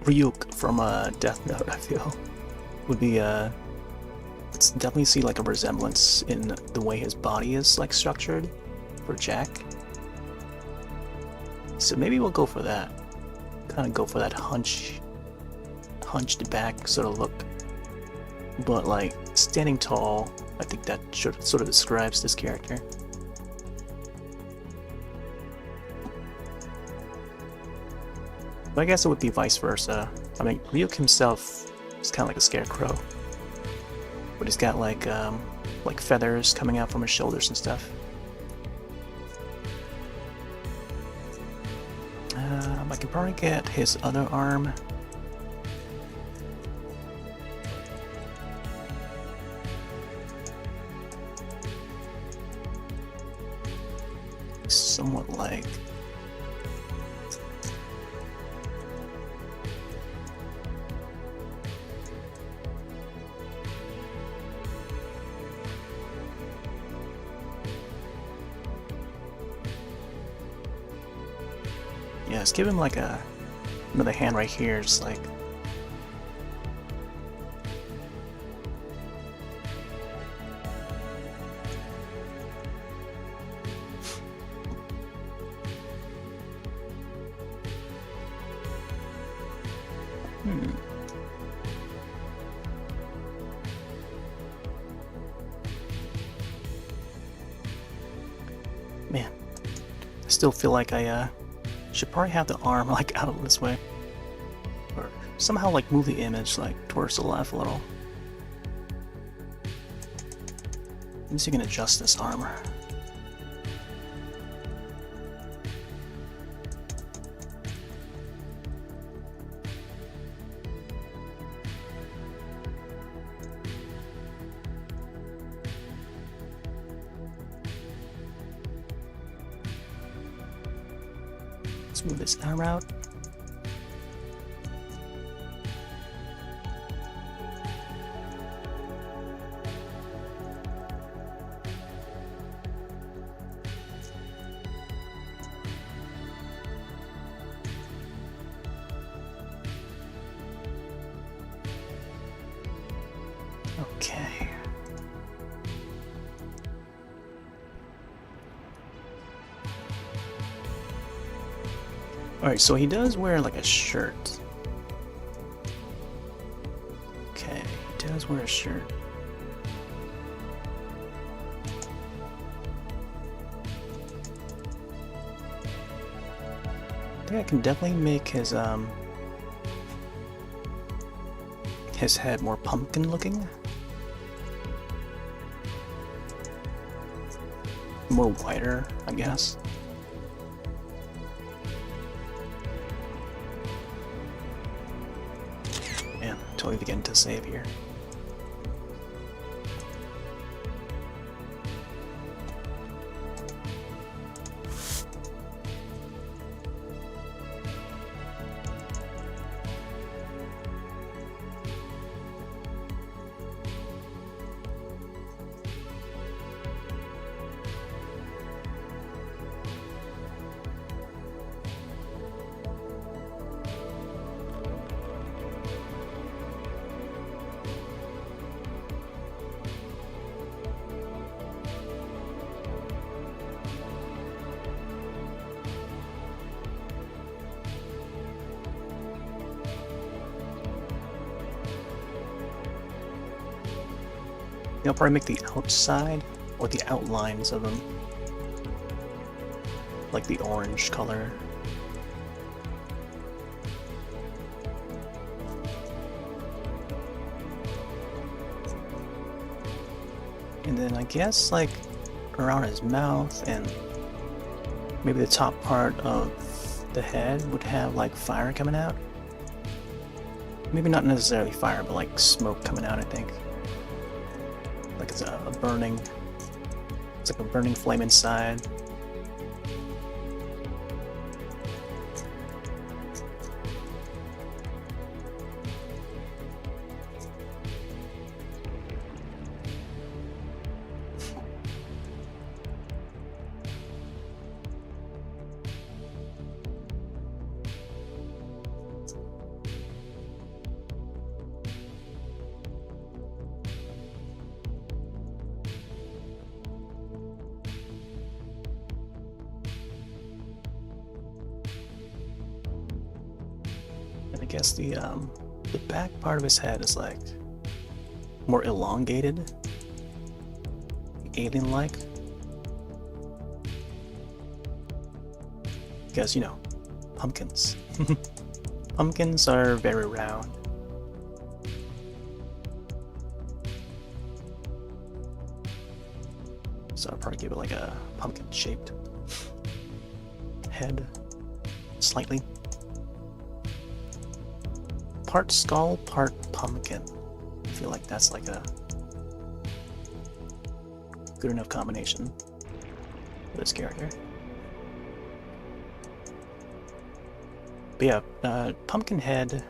Ryuk from Death Note. I feel would be let's definitely see like a resemblance in the way his body is like structured for Jack. So maybe we'll go for that. Kind of go for that hunched back sort of look, but like standing tall. I think that sort of describes this character. But I guess it would be vice versa. I mean, Ryuk himself is kind of like a scarecrow, but he's got like feathers coming out from his shoulders and stuff. I can probably get his other arm. Somewhat like... Yeah, let's give him like another hand right here, just like... Man, I still feel like I should probably have the arm like out this way, or somehow like move the image like towards the left a little. Let me see if you can adjust this armor. Let's move this arm out. Okay. Alright, so he does wear like a shirt. Okay, he does wear a shirt. I think I can definitely make his head more pumpkin looking. More wider, I guess. Man, totally beginning to save here. I'll probably make the outside or the outlines of them like the orange color. And then I guess like around his mouth and maybe the top part of the head would have like fire coming out. Maybe not necessarily fire, but like smoke coming out, I think. Like it's a burning, it's like a burning flame inside. I guess the back part of his head is like more elongated, alien-like. Because, you know, pumpkins. Pumpkins are very round. So I'll probably give it like a pumpkin-shaped head, slightly. Part skull, part pumpkin. I feel like that's like a good enough combination for this character. But yeah, Pumpkinhead,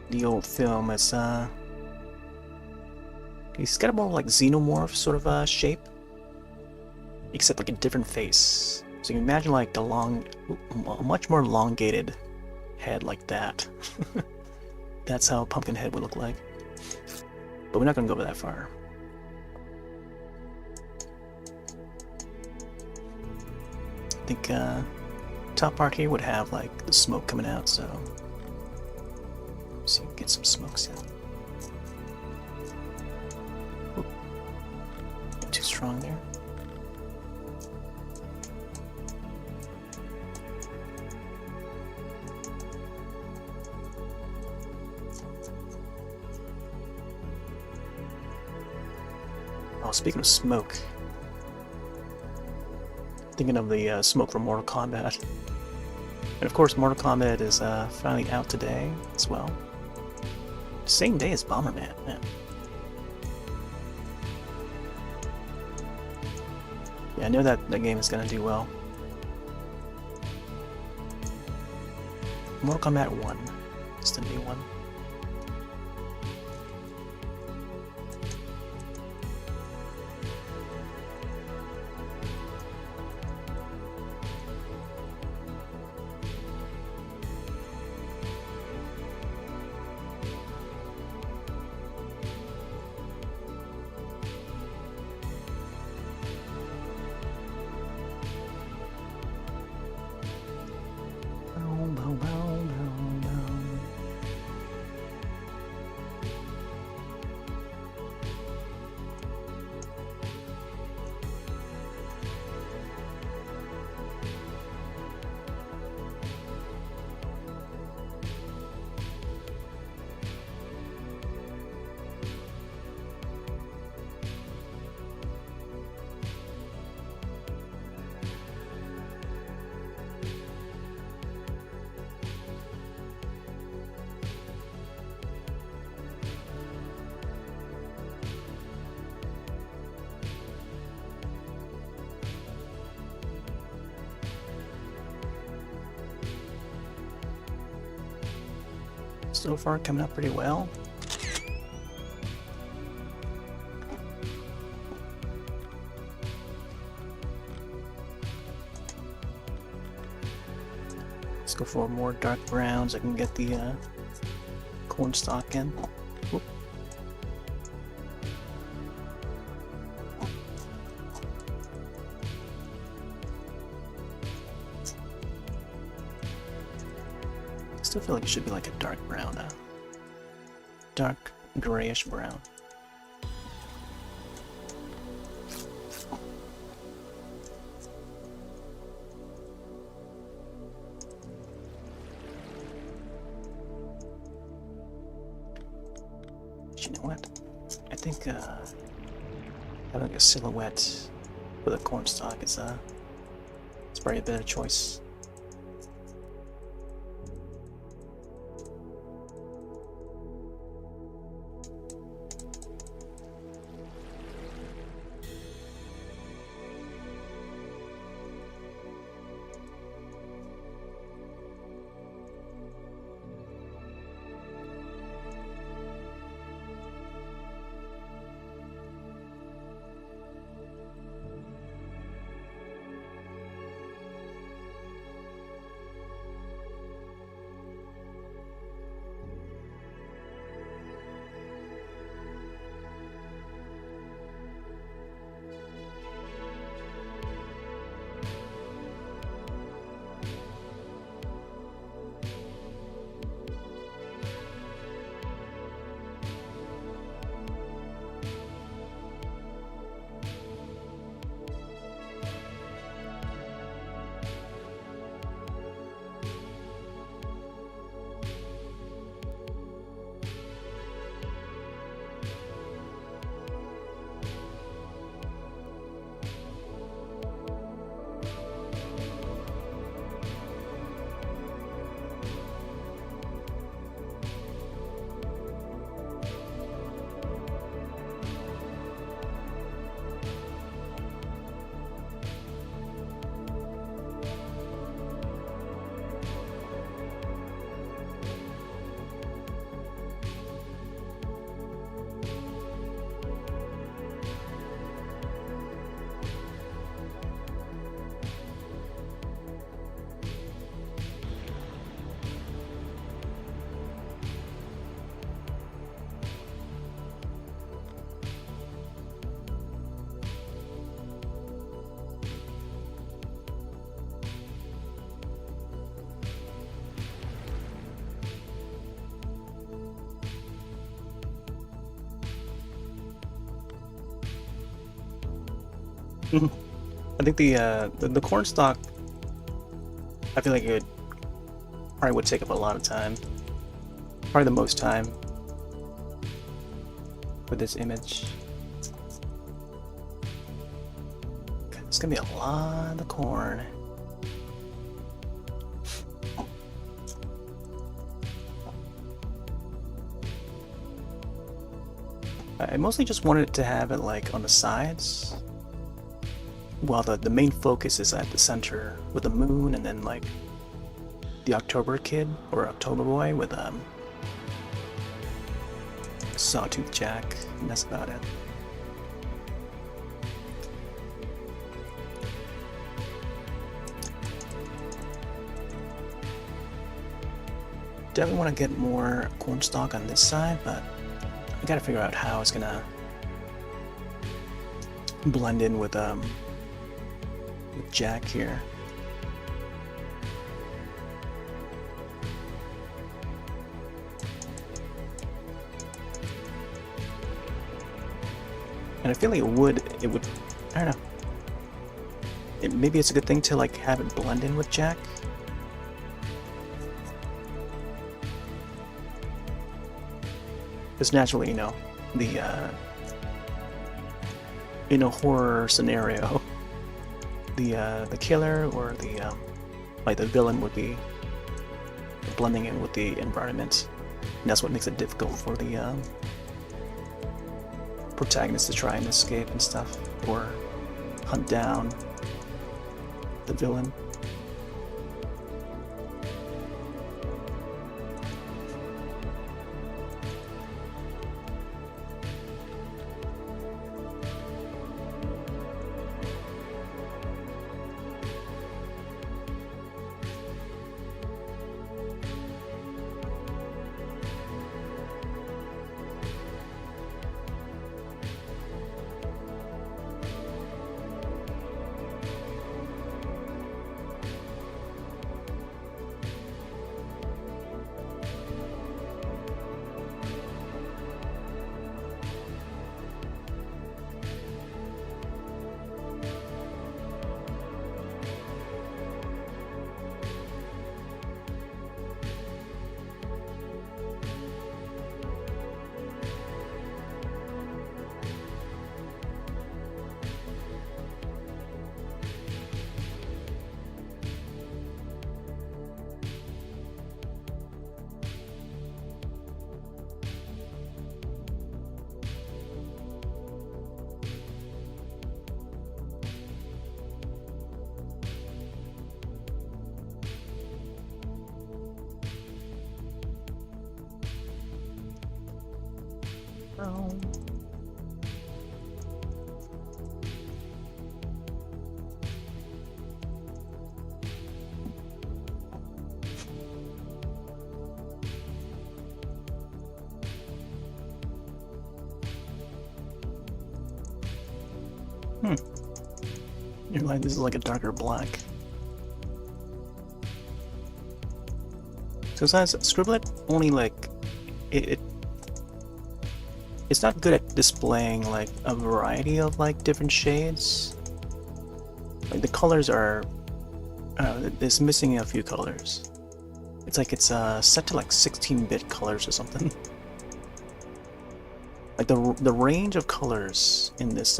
the old film, is he's got a more like xenomorph sort of shape, except like a different face. So you can imagine like the a much more elongated head like that. That's how Pumpkinhead would look like. But we're not gonna go that far. I think top part here would have like the smoke coming out, so see if we can get some smokes out. Oop. Too strong there. Oh, speaking of smoke, thinking of the smoke from Mortal Kombat. And of course, Mortal Kombat is finally out today as well. Same day as Bomberman, man. Yeah, I know that game is gonna do well. Mortal Kombat 1 is the new one. So far, coming up pretty well. Let's go for more dark browns. I can get the cornstalk in. Whoop. Still feel like it should be like a dark brown, dark grayish brown. You know what? I think having a silhouette with a cornstalk is it's probably a better choice. I think the corn stalk, I feel like it probably would take up a lot of time. Probably the most time for this image. It's gonna be a lot of corn. I mostly just wanted to have it like on the sides, while the main focus is at the center with the moon, and then like the October kid or October boy with Sawtooth Jack, and that's about it. Definitely want to get more cornstalk on this side, but I gotta figure out how it's gonna blend in with Jack here. And I feel like it would, I don't know. Maybe it's a good thing to like have it blend in with Jack. Because naturally, you know, in a horror scenario, the killer or the like the villain would be blending in with the environment, and that's what makes it difficult for the protagonist to try and escape and stuff, or hunt down the villain. Oh. You're like, this is like a darker black. So besides Scribblet, only like it's not good at displaying like a variety of like different shades. Like the colors are, it's missing a few colors. It's like it's set to like 16-bit colors or something. Like the range of colors in this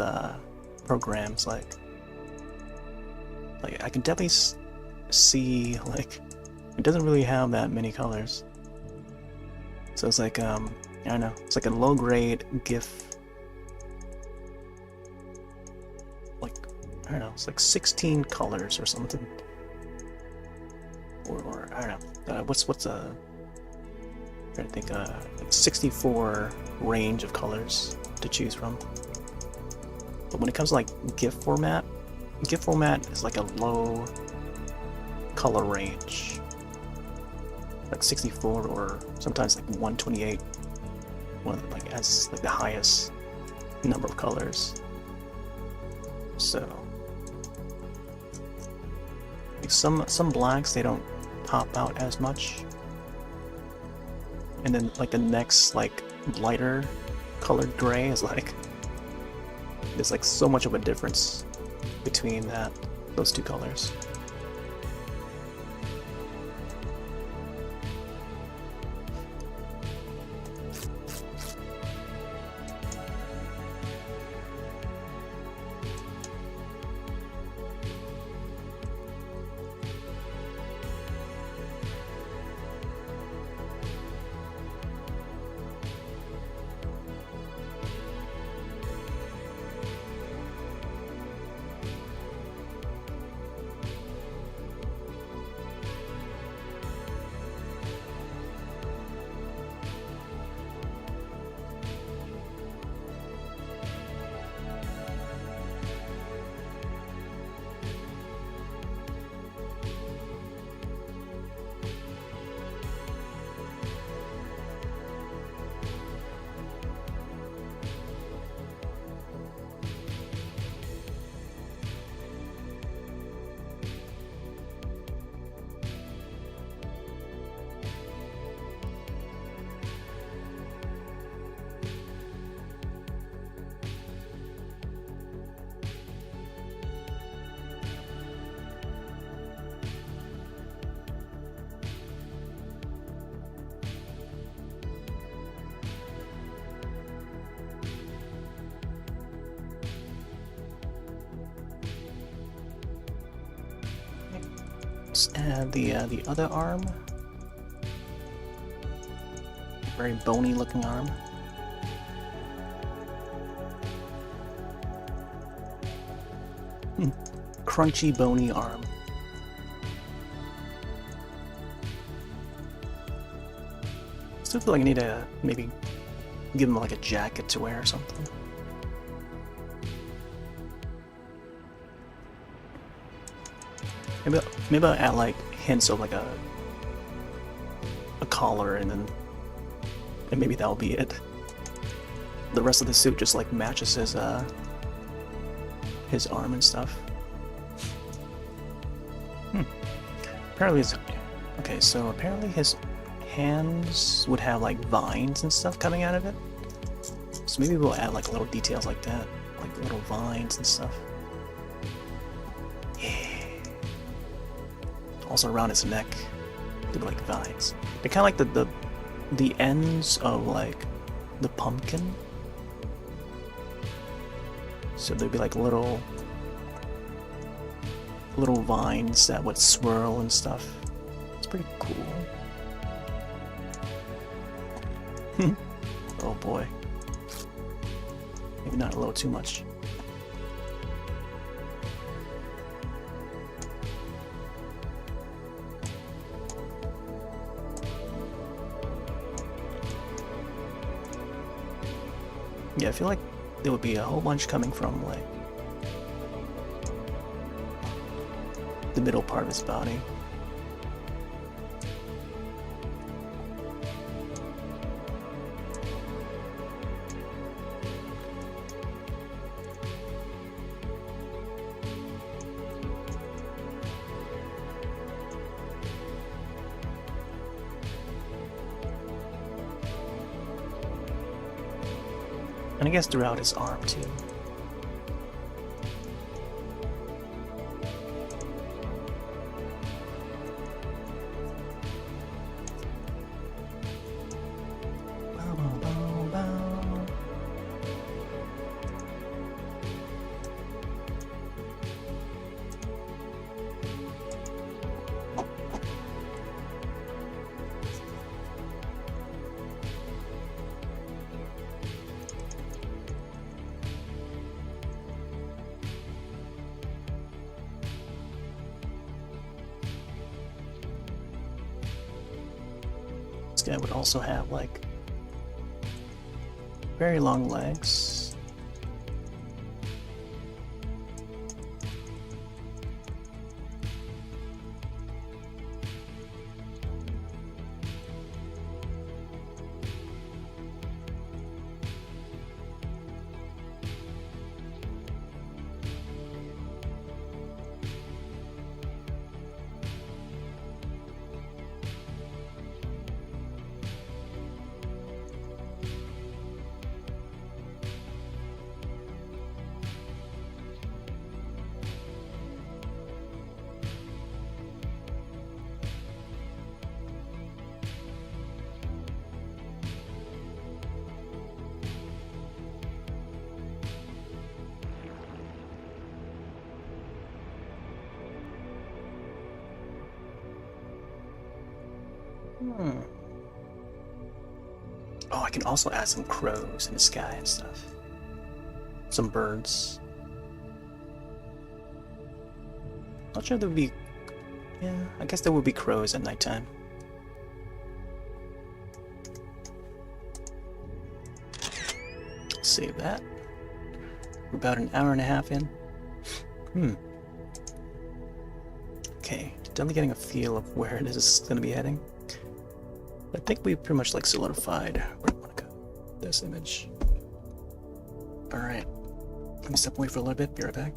program's like I can definitely see like it doesn't really have that many colors. So it's like I don't know, it's like a low-grade GIF. Like, I don't know, it's like 16 colors or something. Or I don't know, what's I'm trying to think, like 64 range of colors to choose from. But when it comes to like GIF format is like a low color range. Like 64 or sometimes like 128. One like has like the highest number of colors. So like some blacks, they don't pop out as much, and then like the next like lighter colored gray is like there's like so much of a difference between those two colors. Let's add the other arm. Very bony looking arm. Crunchy bony arm. Still feel like I need to maybe give him like a jacket to wear or something. Maybe I'll add like hints of like a collar, and maybe that'll be it. The rest of the suit just like matches his arm and stuff. Apparently his hands would have like vines and stuff coming out of it. So maybe we'll add like little details like that, like little vines and stuff. Also around his neck, there'd be like vines. They're kind of like the ends of like the pumpkin. So there'd be like little vines that would swirl and stuff. It's pretty cool. Oh boy. Maybe not a little too much. Yeah, I feel like there would be a whole bunch coming from like the middle part of his body. And I guess throughout his arm too. This guy would also have like very long legs. Hmm. Oh, I can also add some crows in the sky and stuff. Some birds. Not sure there would be... Yeah, I guess there would be crows at nighttime. Save that. We're about an hour and a half in. Okay, definitely getting a feel of where this is going to be heading. I think we pretty much like solidified where we want to go. This image. Alright. Let me step away for a little bit, be right back.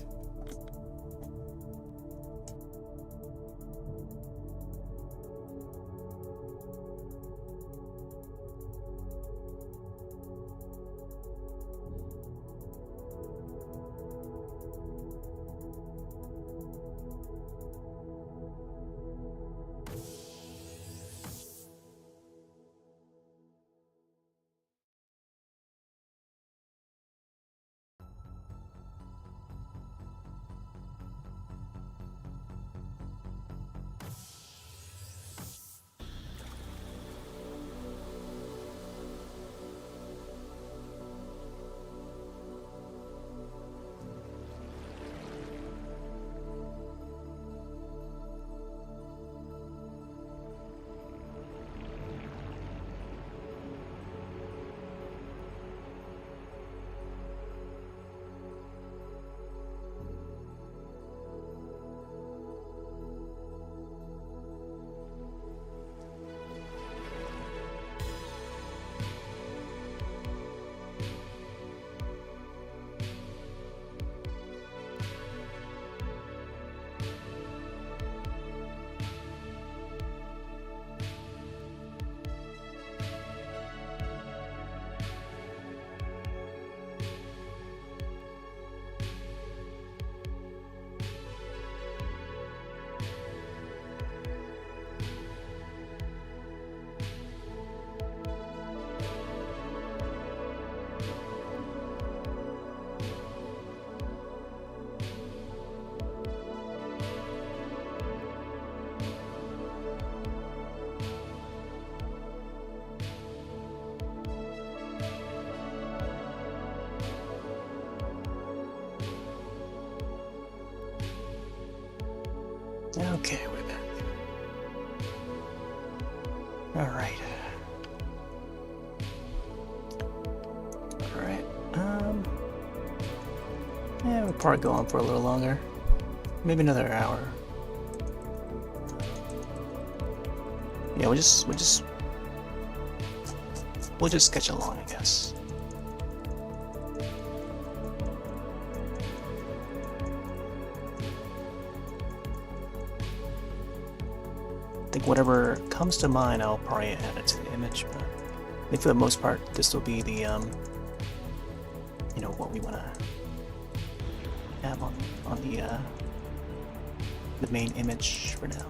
Okay, we're back. Alright. Alright, yeah, we'll probably go on for a little longer. Maybe another hour. Yeah, we'll just sketch along, I guess. I think whatever comes to mind, I'll probably add it to the image. But I think for the most part, this will be the, you know, what we want to have on the main image for now.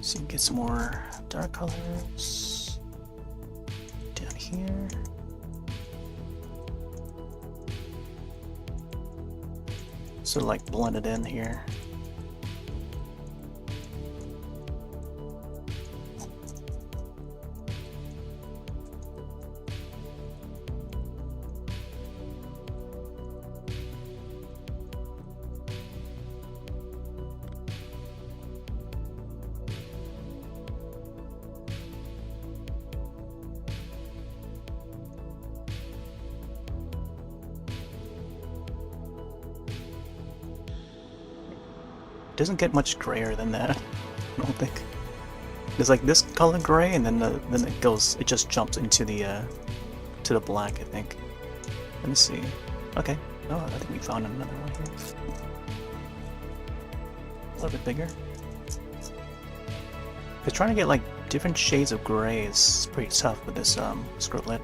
So you can get some more dark colors down here. Sort of like blended in here. Doesn't get much grayer than that, I don't think. There's like this color gray, and then it just jumps into the to the black, I think. Let me see. Okay. Oh, I think we found another one here. A little bit bigger. Because trying to get like different shades of gray is pretty tough with this scriptlet.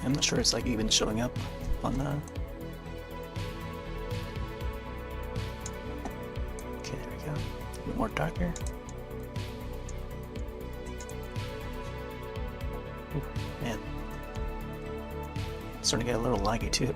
I'm not sure it's like even showing up on the... A bit more darker. Ooh, man. It's starting to get a little laggy too.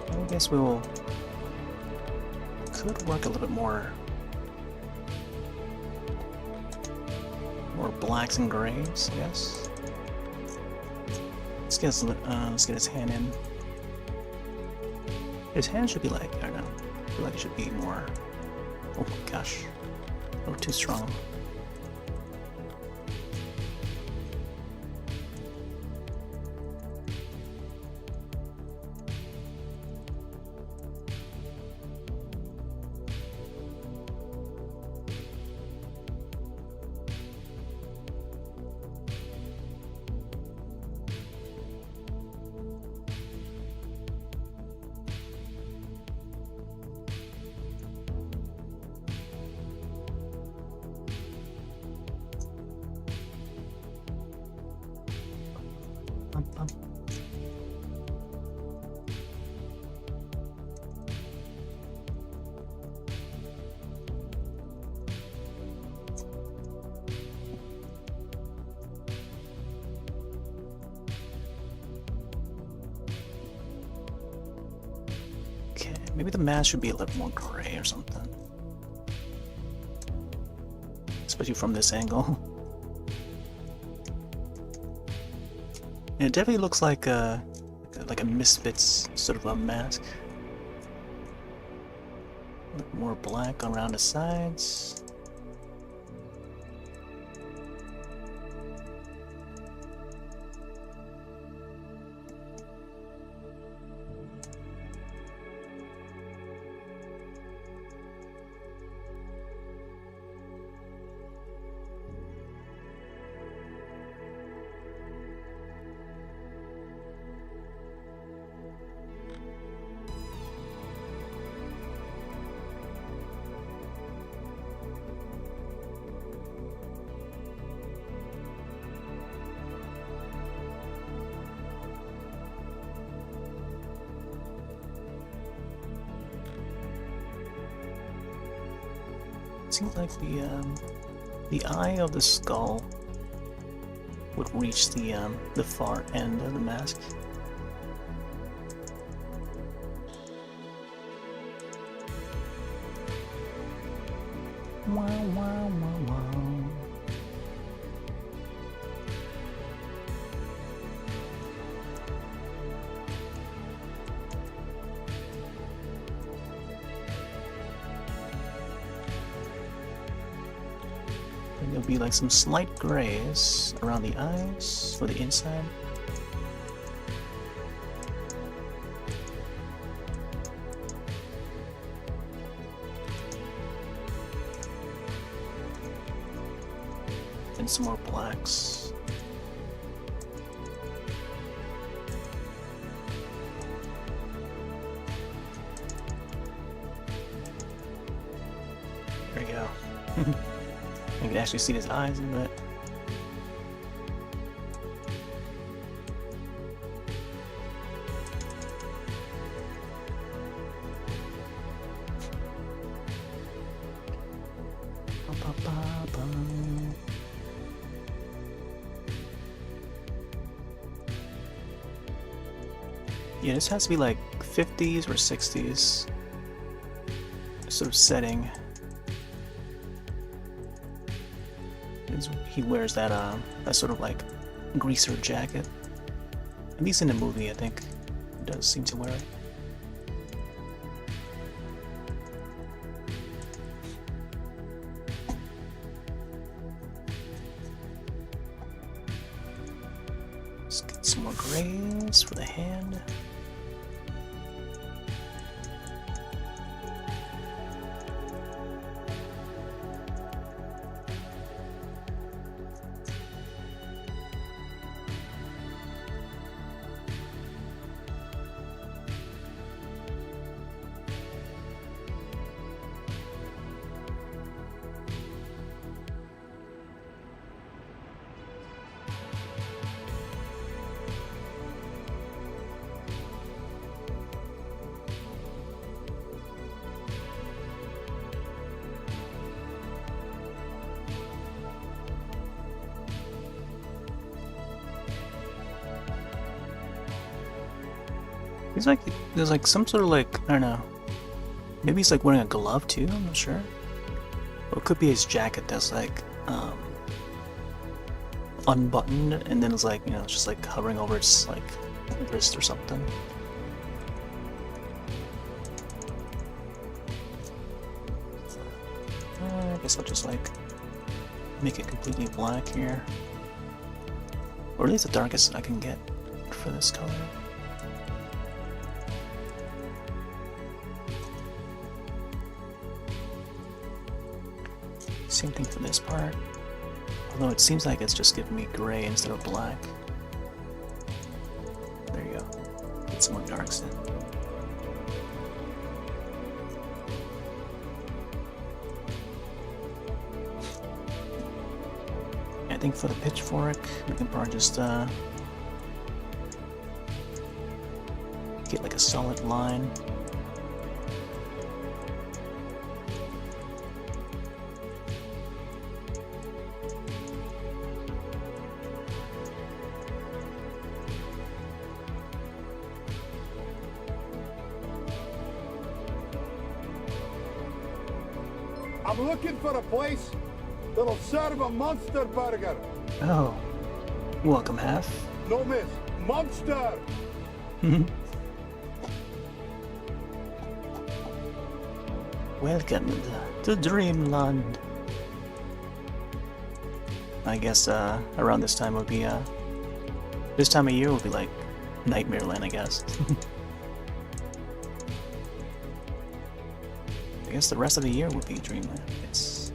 I guess we'll could work a little bit more blacks and grays, I guess. Let's get his hand in. His hand should be like, I don't know, I feel like it should be more, oh my gosh, a little too strong. Okay, maybe the mask should be a little more gray or something. Especially from this angle. And it definitely looks like a Misfits sort of a mask. A little more black around the sides. Seems like the eye of the skull would reach the far end of the mask. Wow, wow, wow, wow. There'll be like some slight grays around the eyes for the inside. And some more blacks. There you go. You can actually see his eyes in that. Yeah, this has to be like 50s or 60s sort of setting. he wears that that sort of like greaser jacket. At least in the movie, I think he does seem to wear it. Let's get some more grays for the hand. He's like, there's like some sort of like, I don't know. Maybe he's like wearing a glove too, I'm not sure. Or it could be his jacket that's like, unbuttoned and then it's like, you know, it's just like hovering over its like wrist or something. I guess I'll just like make it completely black here. Or at least the darkest I can get for this color. Same thing for this part. Although it seems like it's just giving me gray instead of black. There you go. Get some more darks in. I think for the pitchfork, we can probably just get like a solid line. I'm looking for a place that'll serve a monster burger. Oh, welcome, Half. No miss, monster! Welcome to Dreamland. I guess around this time would be this time of year would be like Nightmare Land, I guess. I guess the rest of the year would be Dreamland. It's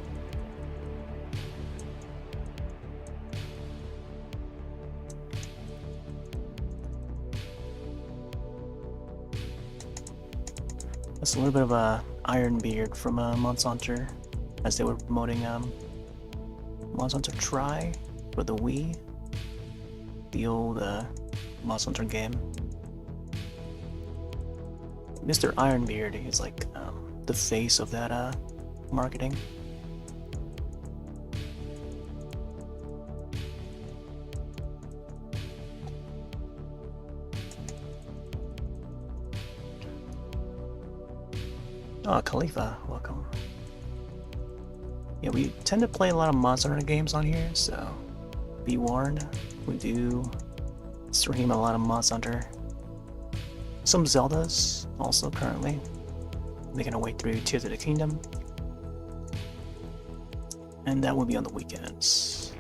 that's a little bit of a Ironbeard from Monster Hunter, as they were promoting Monster Hunter Tri for the Wii, the old Monster Hunter game. Mr. Ironbeard is like the face of that marketing. Oh, Khalifa, welcome. Yeah, we tend to play a lot of Monster Hunter games on here, so be warned. We do stream a lot of Monster Hunter. Some Zeldas also currently. Making our way through Tears of the Kingdom. And that will be on the weekends.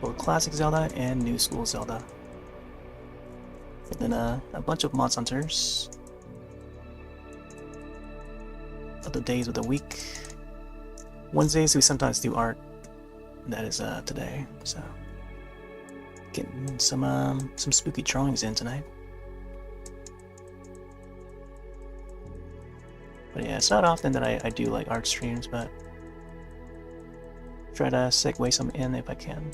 Both Classic Zelda and New School Zelda. And then a bunch of Monster Hunters. Other days of the week. Wednesdays we sometimes do art. And that is today. So getting some spooky drawings in tonight. But yeah, it's not often that I do like art streams, but try to segue some in if I can.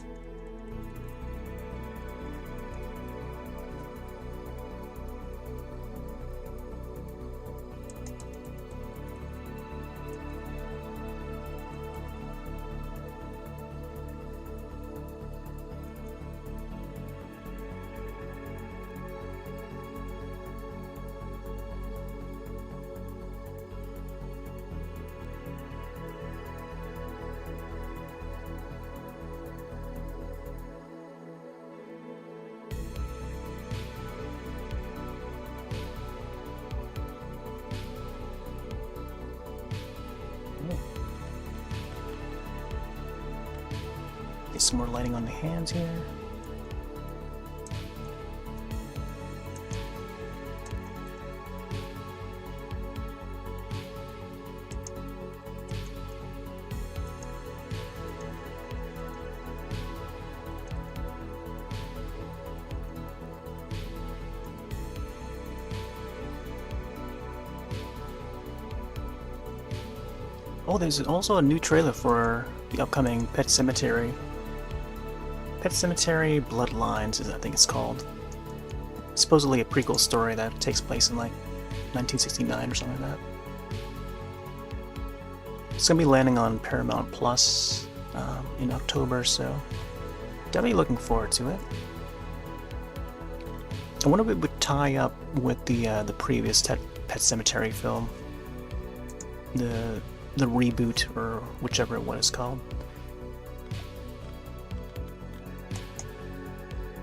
Get some more lighting on the hands here. Oh, there's also a new trailer for the upcoming Pet Sematary. Pet Sematary Bloodlines, I think it's called. Supposedly a prequel story that takes place in like 1969 or something like that. It's gonna be landing on Paramount Plus in October, so definitely looking forward to it. I wonder if it would tie up with the previous Pet Sematary film. The reboot, or whichever one it's called.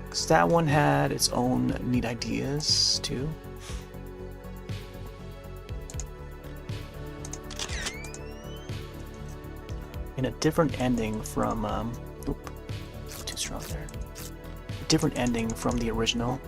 Because that one had its own neat ideas, too. And a different ending from, oop, too strong there. A different ending from the original.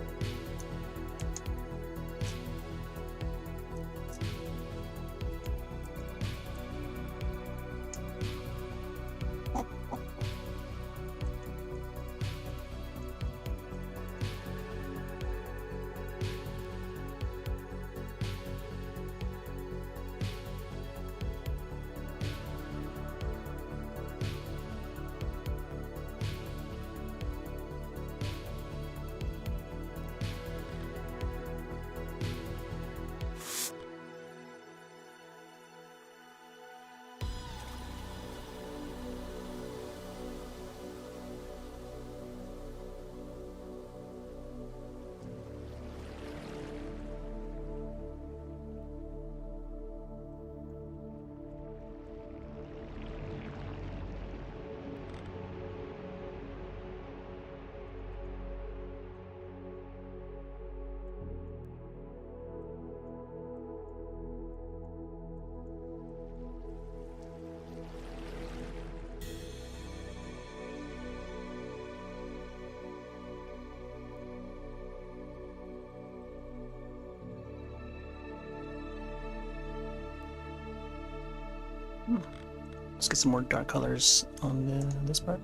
Let's get some more dark colors on this part.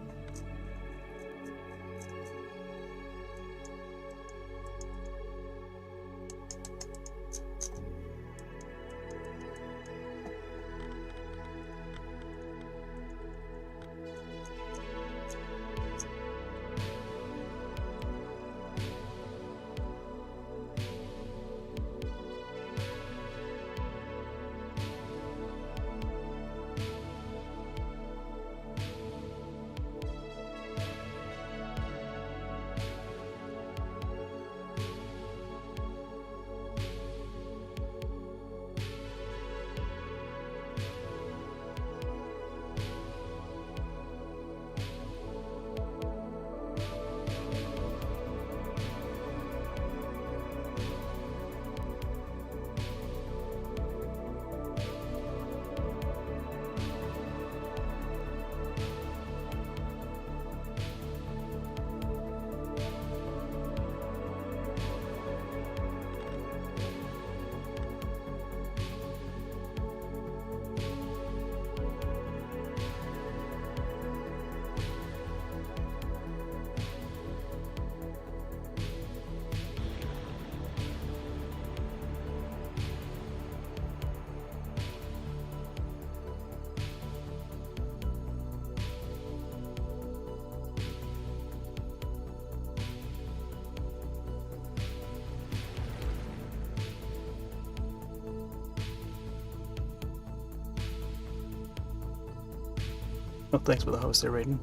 Oh, thanks for the host there, Raiden.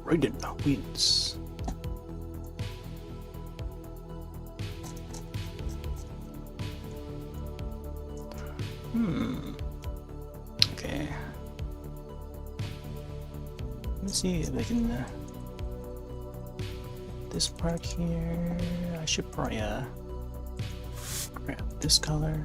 Raiden wins. Okay. Let's see if I can. This part here, I should probably grab this color.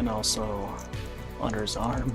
and also under his arm.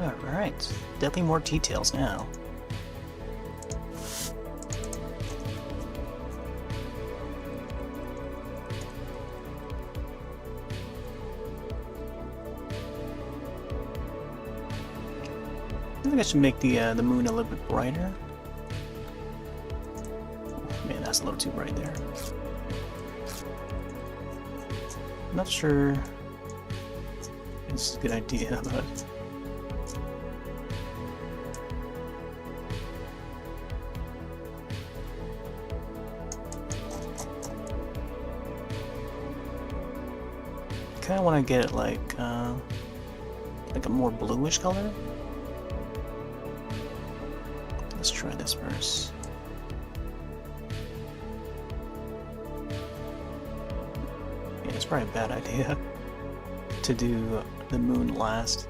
Alright, definitely more details now. I think I should make the moon a little bit brighter. Man, that's a little too bright there. I'm not sure it's a good idea, but I kind of want to get it like a more bluish color. Let's try this first. Yeah, it's probably a bad idea to do the moon last.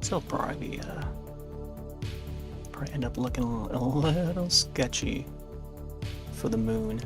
It'll probably end up looking a little sketchy for the moon.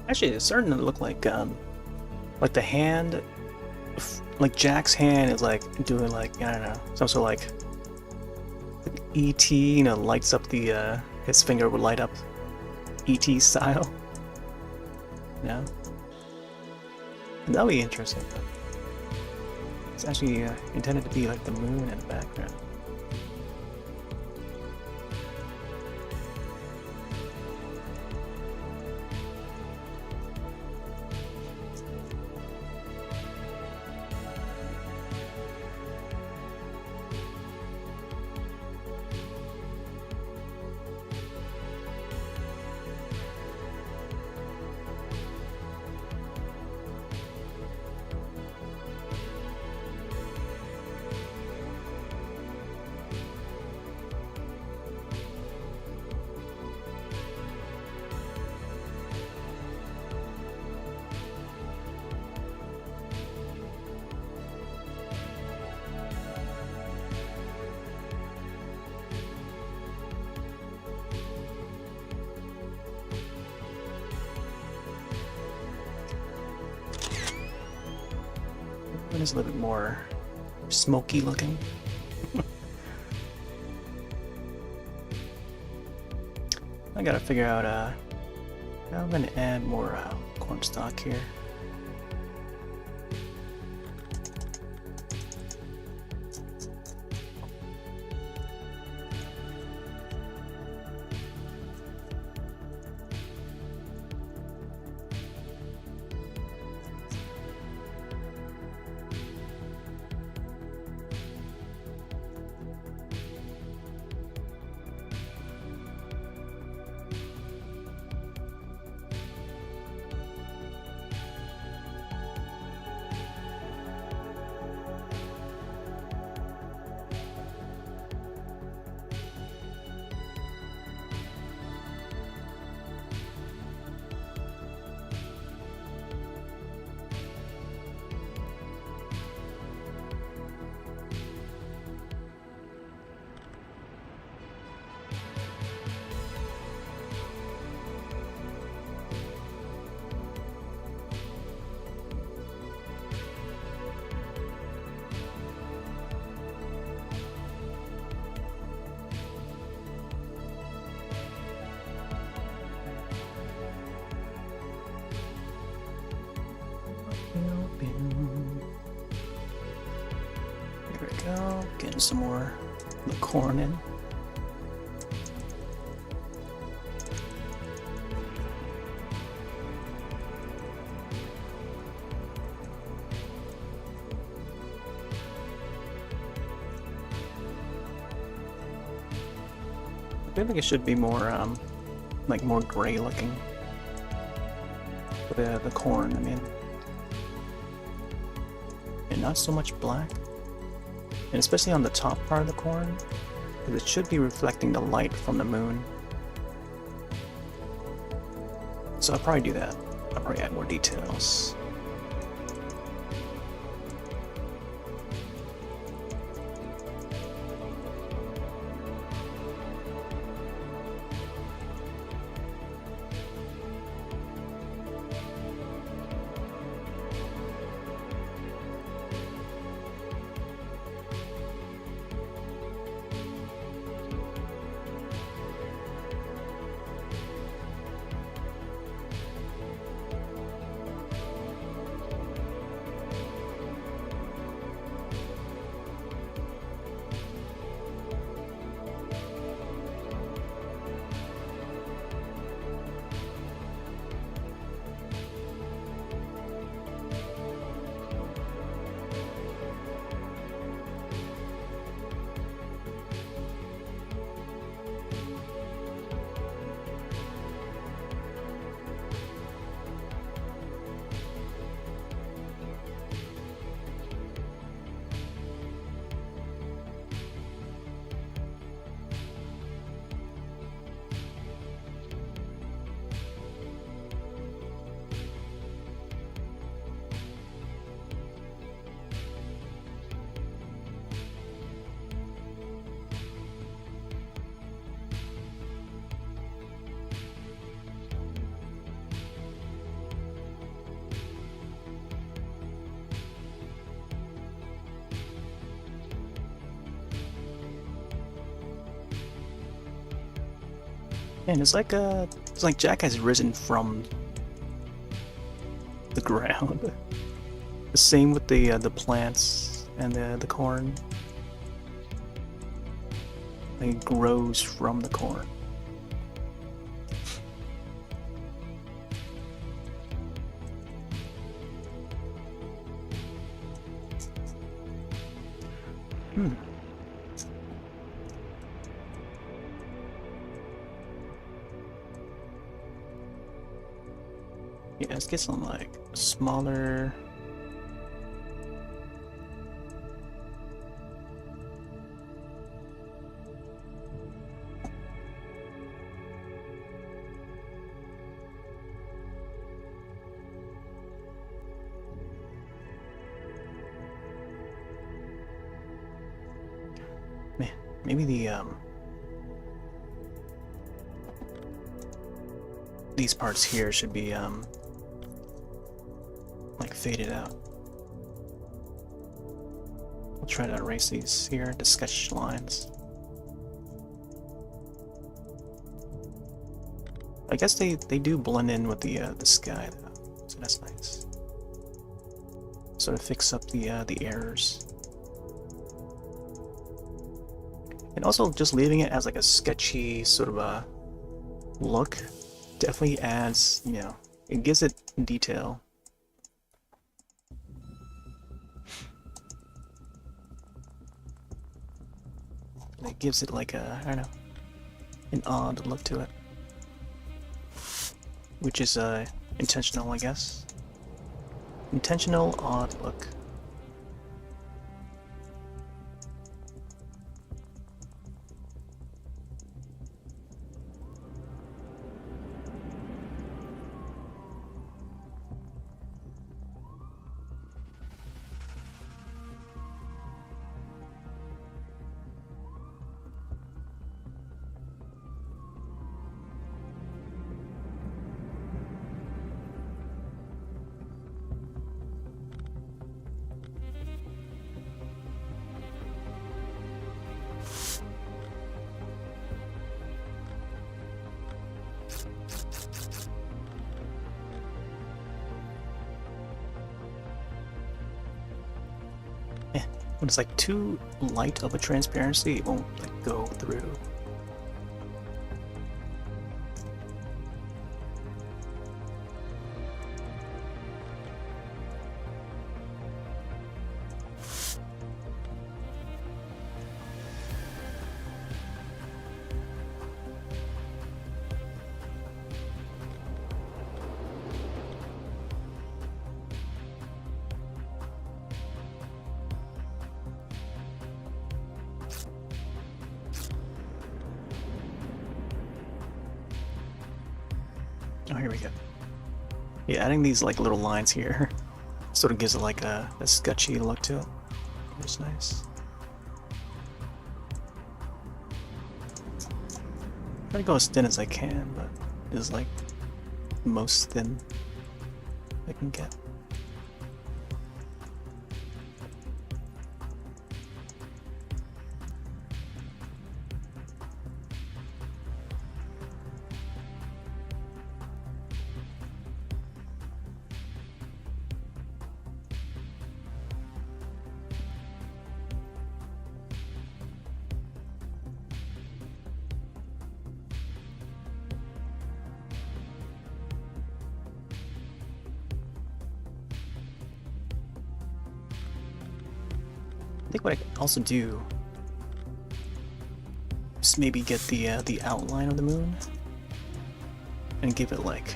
Actually, it's starting to look like the hand, like Jack's hand is like doing like, I don't know, some sort of like ET, you know, lights up the his finger would light up ET style. Yeah, and that'll be interesting. It's actually intended to be like the moon in the background. one is a little bit more smoky looking. I gotta figure out, I'm gonna add more corn stalk here. Here we go, getting some more of the corn in. I feel like it should be more, like more gray looking. The corn, I mean. And not so much black. And especially on the top part of the corn, because it should be reflecting the light from the moon. So I'll probably do that. I'll probably add more details. And it's like Jack has risen from the ground. The same with the plants and the corn. Like it grows from the corn. Yeah, let's get some like smaller. Man, maybe these parts here should be like faded out. try to erase these here, the sketch lines. I guess they do blend in with the sky though, so that's nice. Sort of fix up the errors. And also just leaving it as like a sketchy sort of a look definitely adds, you know, it gives it detail. It gives it like a, I don't know, an odd look to it. Which is intentional, I guess. Intentional odd look. When it's like too light of a transparency, it won't like go through. Oh, here we go. Yeah, adding these like little lines here sort of gives it like a sketchy look to it. It's nice. Try to go as thin as I can, but this is like most thin I can get. I think what I can also do is maybe get the outline of the moon and give it like,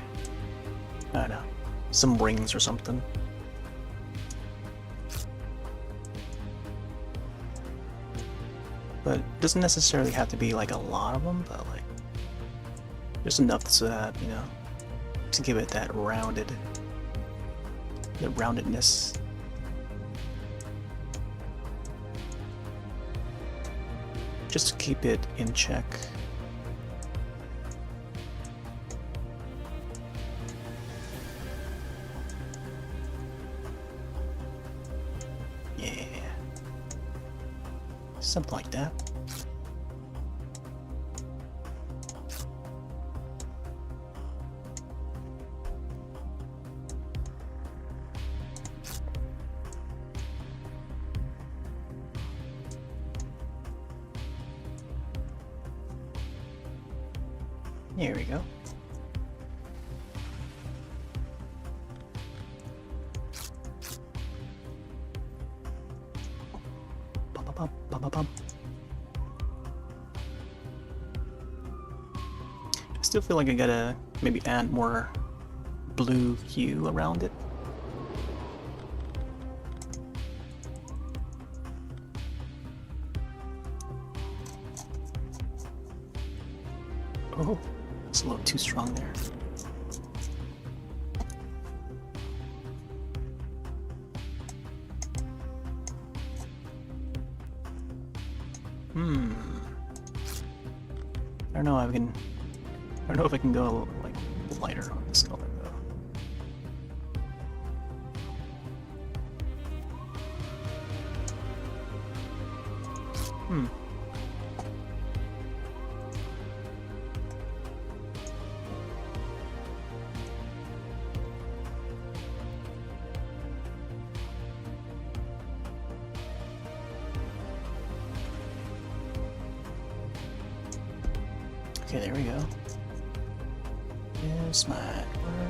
I don't know, some rings or something. But it doesn't necessarily have to be like a lot of them, but like just enough so that, you know, to give it that roundedness. Just to keep it in check. Yeah. Something like that. Here we go. Bum, bum, bum, bum, bum, bum. I still feel like I gotta maybe add more blue hue around it. Oh. It's a little too strong there. I don't know if I can go like lighter on this color though. Okay, there we go. This might work.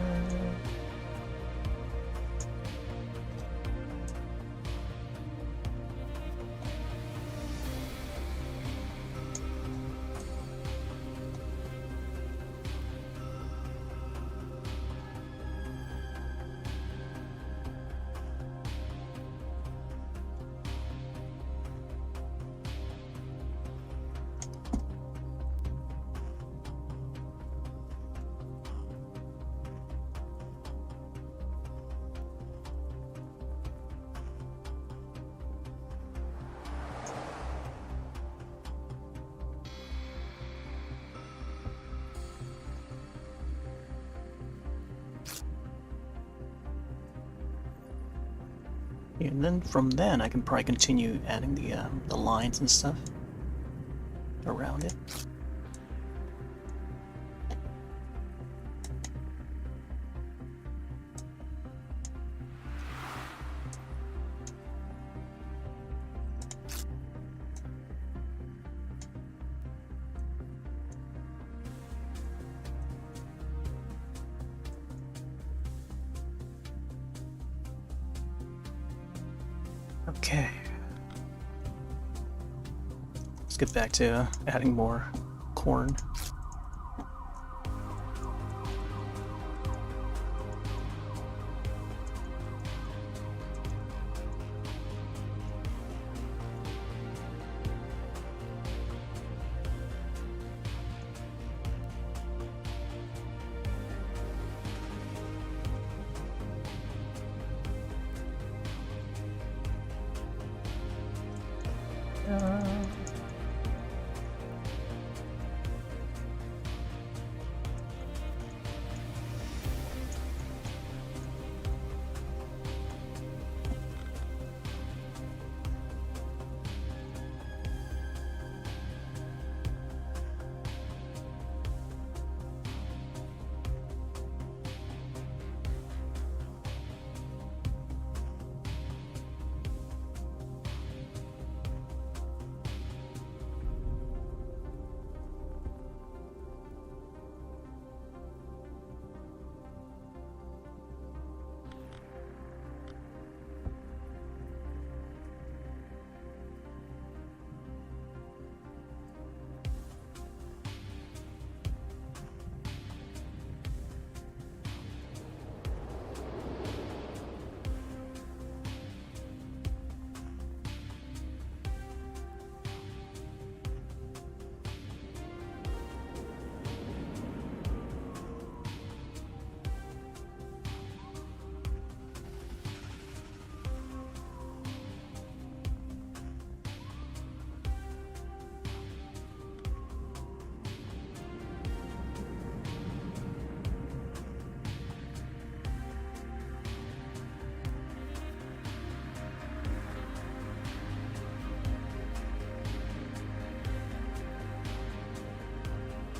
And then from then, I can probably continue adding the lines and stuff around it. Okay. Let's get back to adding more corn.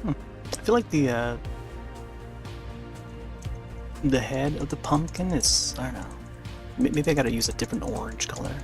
I feel like the head of the pumpkin is, I don't know, maybe I gotta use a different orange color.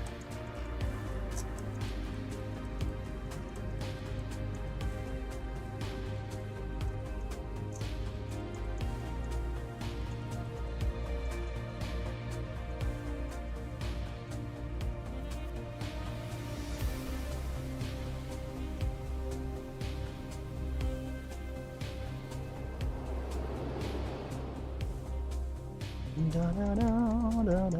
Da, da, da, da, da.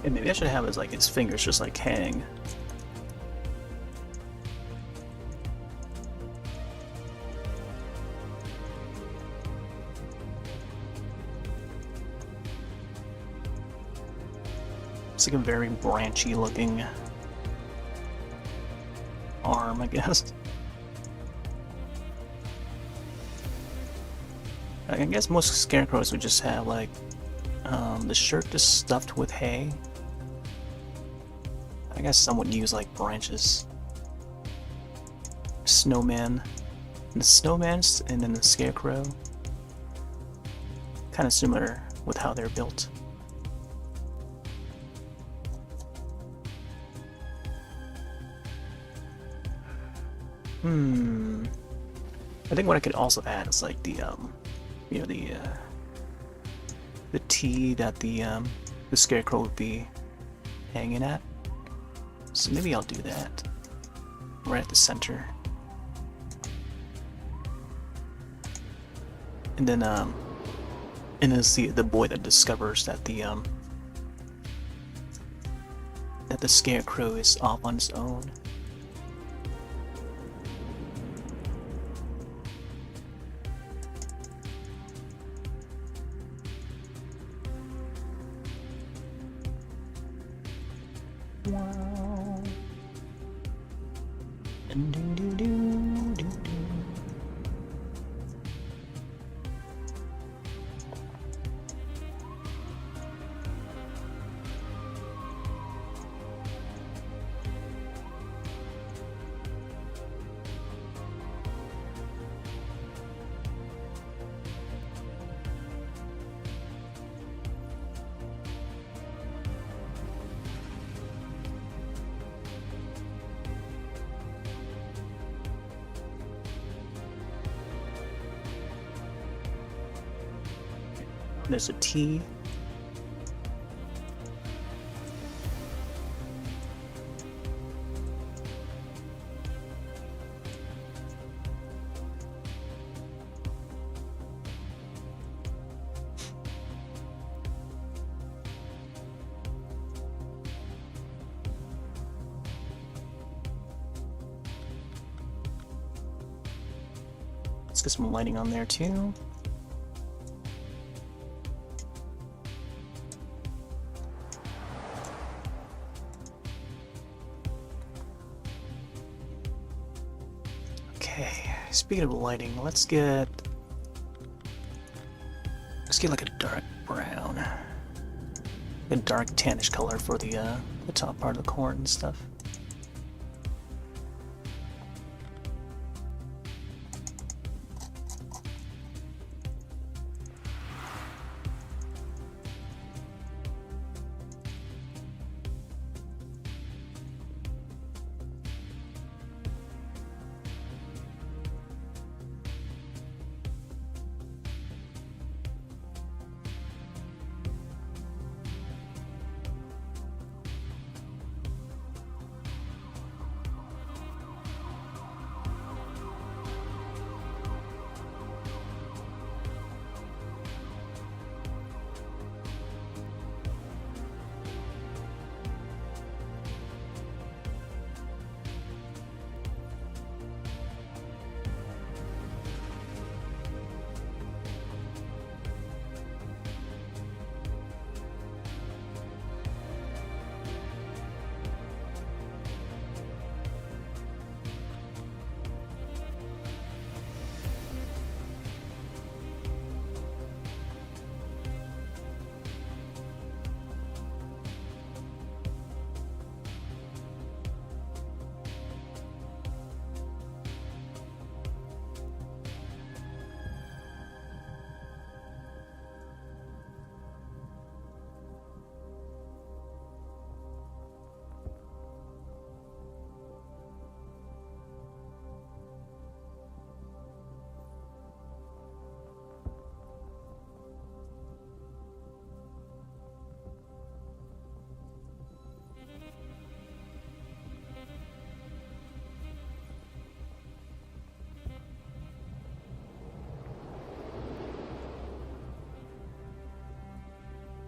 And maybe I should have his like his fingers just like hang. It's like a very branchy looking arm, I guess. I guess most scarecrows would just have like the shirt just stuffed with hay. I guess some would use like branches. Snowman. And the snowman and then the scarecrow. Kind of similar with how they're built. I think what I could also add is like the you know, the T that the scarecrow would be hanging at. So maybe I'll do that right at the center. And then it's the boy that discovers that the scarecrow is off on his own. Wow. There's a T. Let's get some lighting on there too. Speaking of lighting, let's get like a dark brown, a dark tannish color for the top part of the corn and stuff.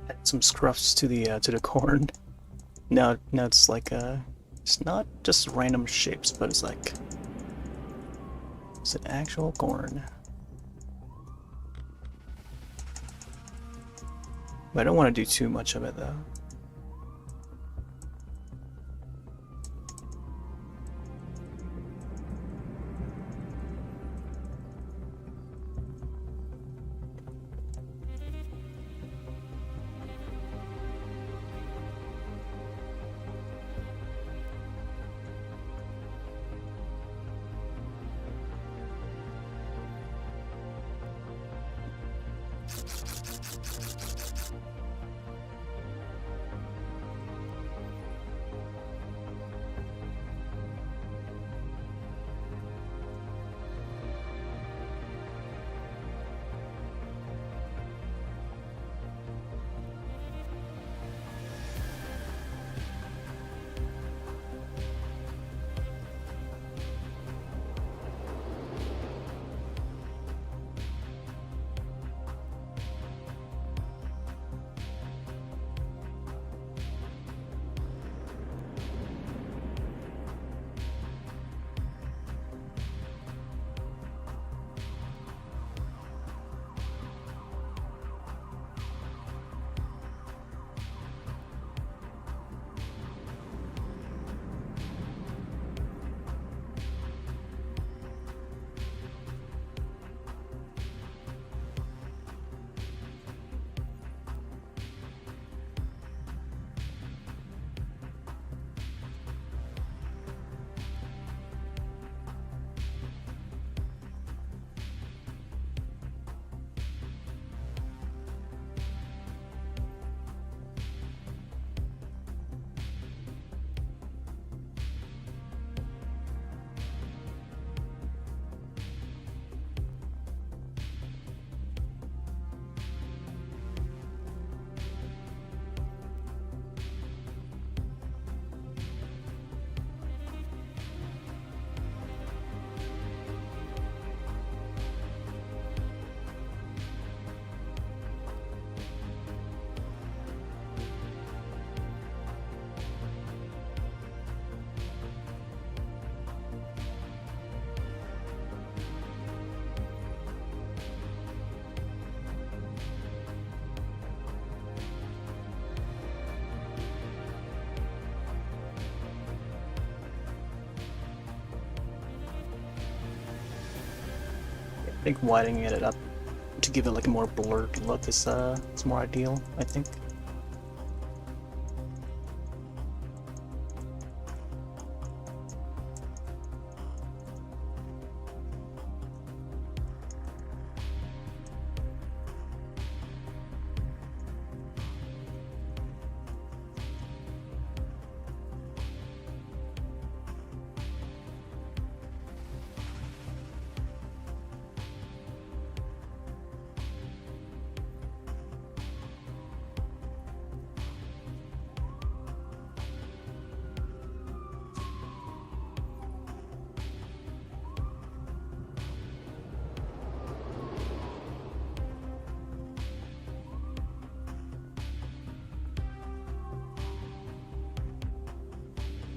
Add some scruffs to the corn. Now it's like it's not just random shapes, but it's like it's an actual corn. But I don't want to do too much of it though. I think widening it up to give it like a more blurred look is it's more ideal, I think.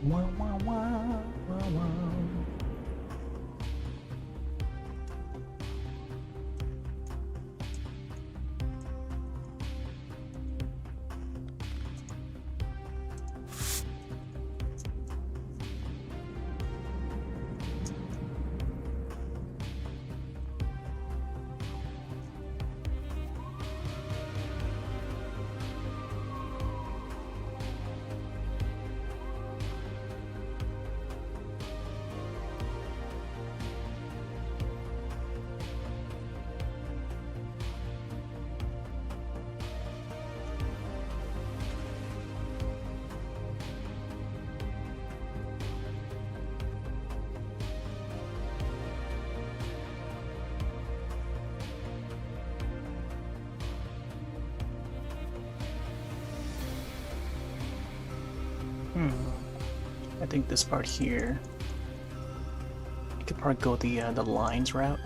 Wah, wah, wah, wah, wah. I think this part here, you could probably go the lines route.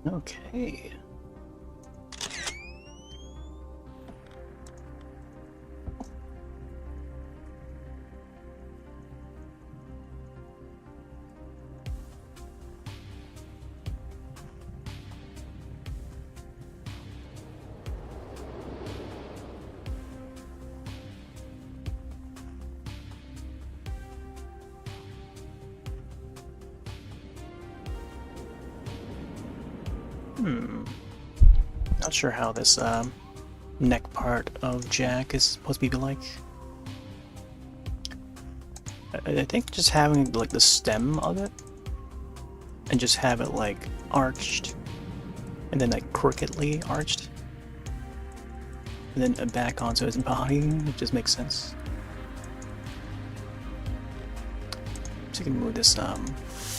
Okay. Not sure how this neck part of Jack is supposed to be like. I think just having like the stem of it and just have it like arched and then like crookedly arched and then back onto his body, it just makes sense. So you can move this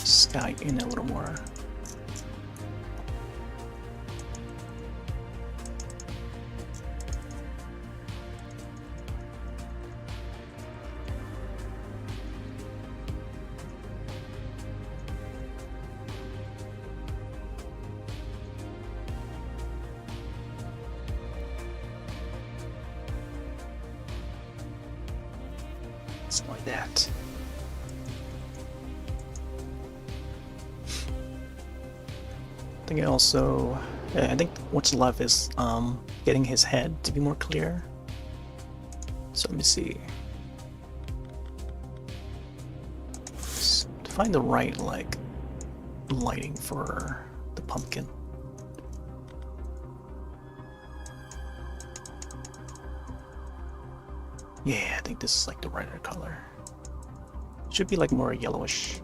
sky in a little more. Something like that. I think what's left is getting his head to be more clear. So let me see. To find the right like lighting for the pumpkin. Yeah, I think this is like the right color. Should be like more yellowish.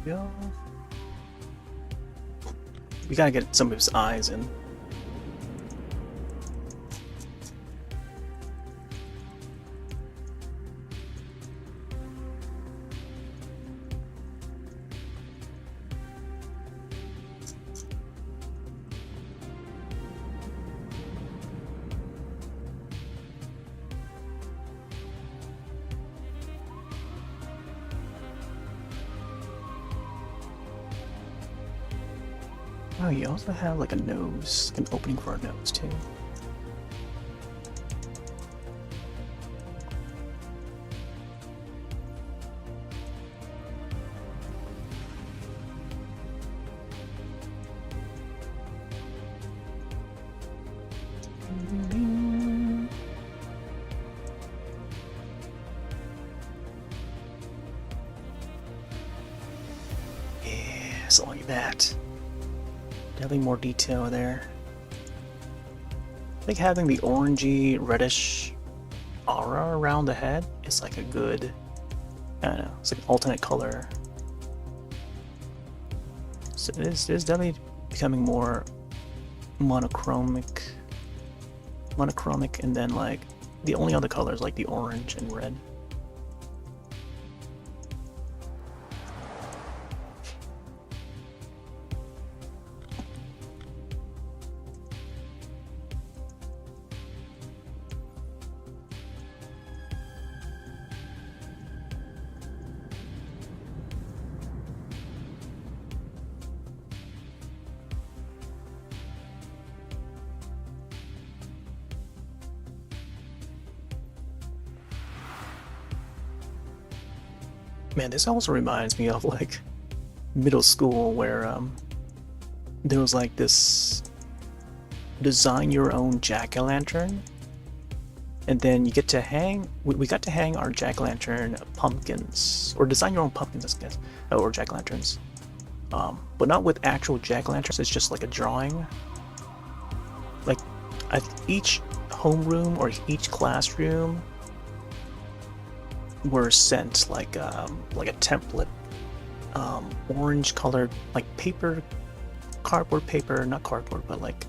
Go. We gotta get some of his eyes in. Oh, you also have like a nose, an opening for a nose too. that. Definitely more detail there. I think having the orangey, reddish aura around the head is like a good, I don't know, it's like an alternate color. So it is definitely becoming more monochromic, and then like the only other colors like the orange and red. Man, this also reminds me of like middle school where there was like this design your own jack-o'-lantern, and then you get to hang, we got to hang our jack-o'-lantern pumpkins, or design your own pumpkins, I guess, or jack-o'-lanterns, but not with actual jack-o'-lanterns. It's just like a drawing. Like at each homeroom or each classroom were sent like a template, orange colored like paper, cardboard paper, not cardboard, but like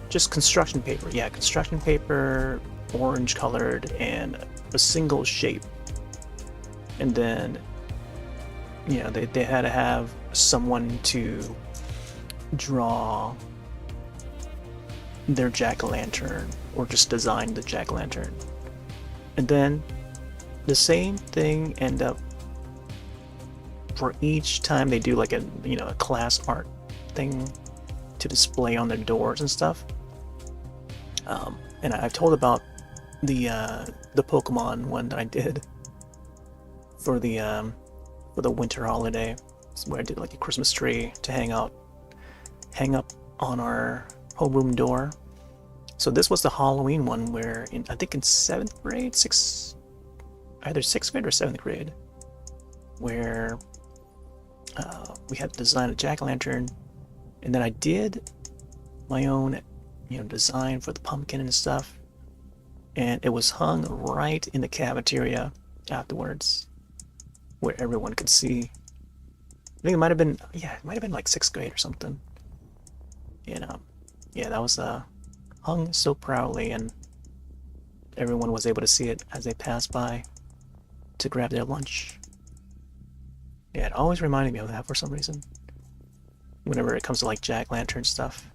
just construction paper. Yeah, construction paper, orange colored, and a single shape. And then, you know, they had to have someone to draw their jack-o'-lantern or just design the jack-o'-lantern. And then the same thing end up for each time they do like a, you know, a class art thing to display on their doors and stuff. And I've told about the Pokemon one that I did for the winter holiday, where I did like a Christmas tree to hang up on our homeroom door. So this was the Halloween one where I think in 7th grade, either 6th grade or 7th grade, where we had to design a jack-o'-lantern, and then I did my own, you know, design for the pumpkin and stuff, and it was hung right in the cafeteria afterwards, where everyone could see. I think it might have been, yeah, it might have been like 6th grade or something. You know, yeah, that was hung so proudly, and everyone was able to see it as they passed by to grab their lunch. Yeah, it always reminded me of that for some reason, whenever it comes to like jack-lantern stuff.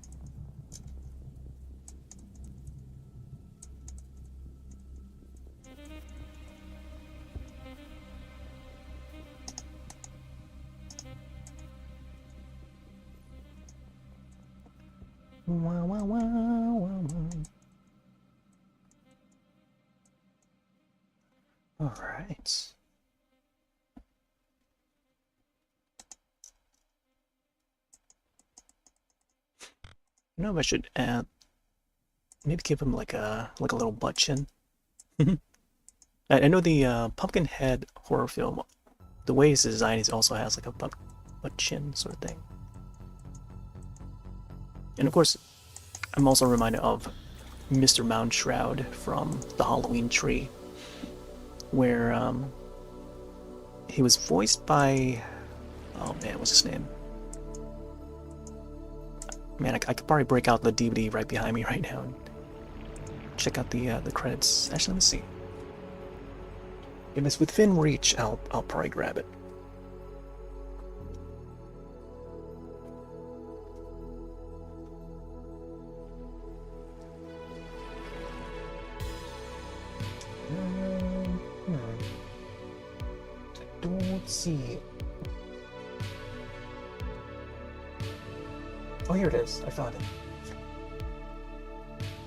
Wow, wow, wow, wow, wow. All right. I know if I should add, maybe give him like a little butt chin. I know the Pumpkinhead horror film, the way it's designed, he also has like a butt chin sort of thing. And of course, I'm also reminded of Mr. Moundshroud from the Halloween Tree, where he was voiced by, oh man, what's his name? Man, I could probably break out the DVD right behind me right now and check out the credits. Actually, let me see. If it's within reach, I'll probably grab it. I don't see it. Oh, here it is. I found it.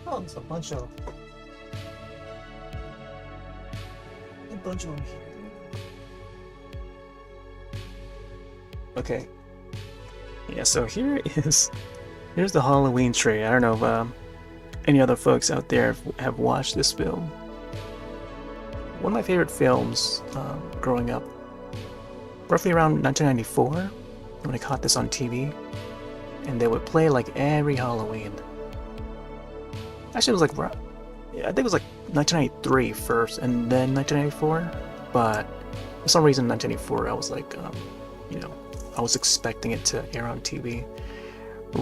Oh, there's a bunch of them here. Okay. Yeah, so here's the Halloween tree. I don't know if any other folks out there have watched this film. One of my favorite films growing up, roughly around 1994, when I caught this on TV, and they would play like every Halloween. Actually, it was like, I think it was like 1993 first, and then 1994. But for some reason, 1994, I was like, you know, I was expecting it to air on TV.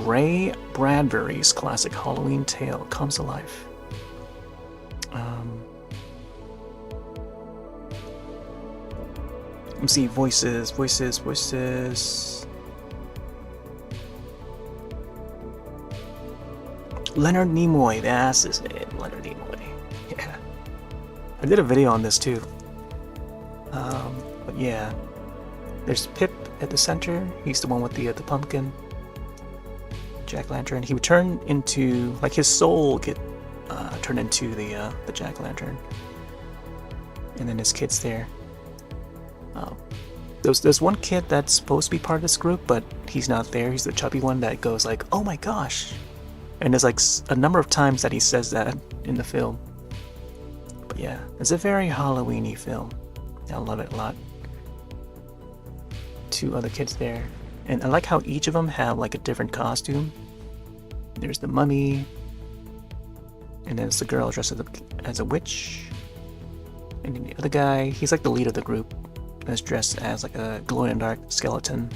Ray Bradbury's classic Halloween tale comes to life. Let me see, voices. Leonard Nimoy, that's his name, Leonard Nimoy. Yeah. I did a video on this too. But yeah. There's Pip at the center. He's the one with the pumpkin. Jack-o'-lantern. He would turn into, like, his soul get turned into the jack-o'-lantern. And then his kid's there. There's one kid that's supposed to be part of this group, but he's not there. He's the chubby one that goes like, "Oh my gosh!" And there's like a number of times that he says that in the film. But yeah, it's a very Halloween-y film. I love it a lot. Two other kids there, and I like how each of them have like a different costume. There's the mummy, and then it's the girl dressed as a witch, and then the other guy, he's like the lead of the group, that's dressed as like a glow-in-the-dark skeleton,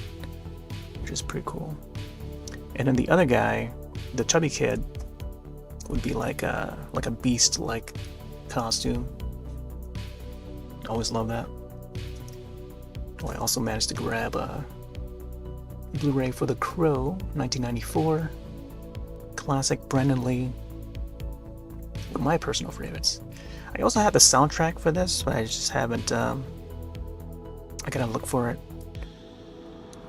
which is pretty cool. And then the other guy, the chubby kid, would be like a beast-like costume. Always love that. Oh, I also managed to grab a Blu-ray for The Crow, 1994. Classic Brendan Lee. One of my personal favorites. I also have the soundtrack for this, but I just haven't. I gotta look for it.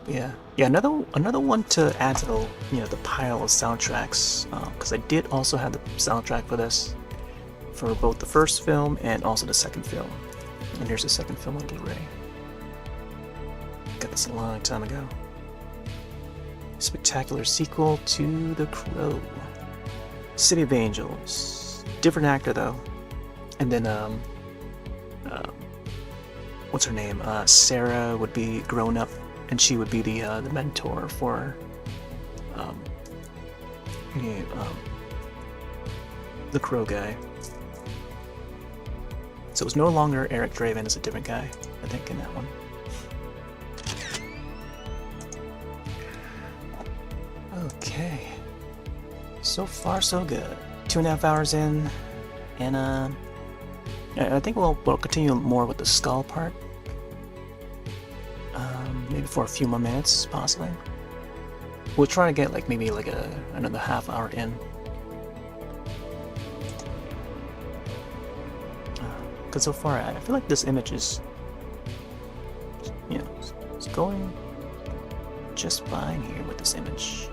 But yeah, another one to add to the pile of soundtracks, because I did also have the soundtrack for this, for both the first film and also the second film. And here's the second film on Blu-ray. Got this a long time ago. Spectacular sequel to The Crow. City of Angels. Different actor though. And then what's her name? Sarah would be grown up, and she would be the mentor for the Crow guy. So it's no longer Eric Draven, it's a different guy, I think, in that one. Okay. So far, so good. 2.5 hours in, and I think we'll continue more with the skull part. Maybe for a few more minutes, possibly. We'll try to get like maybe like another half hour in. Because so far, I feel like this image is, it's going just fine here with this image.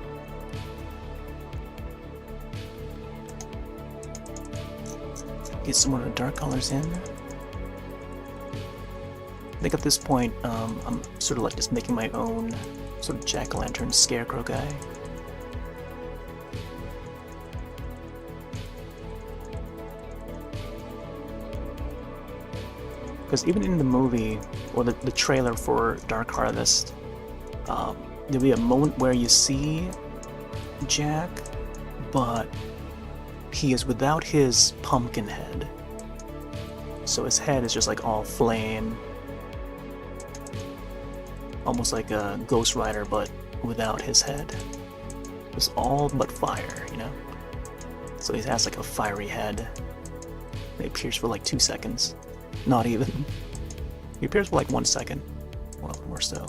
Get some more of the dark colors in. I think at this point, I'm sort of like just making my own sort of jack-o'-lantern scarecrow guy. Because even in the movie, or the trailer for Dark Harvest, there'll be a moment where you see Jack, but he is without his pumpkin head. So his head is just like all flame. Almost like a Ghost Rider, but without his head. It's all but fire, So he has like a fiery head. It appears for like 2 seconds. Not even. He appears for like 1 second. Well, more so.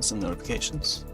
getting some notifications.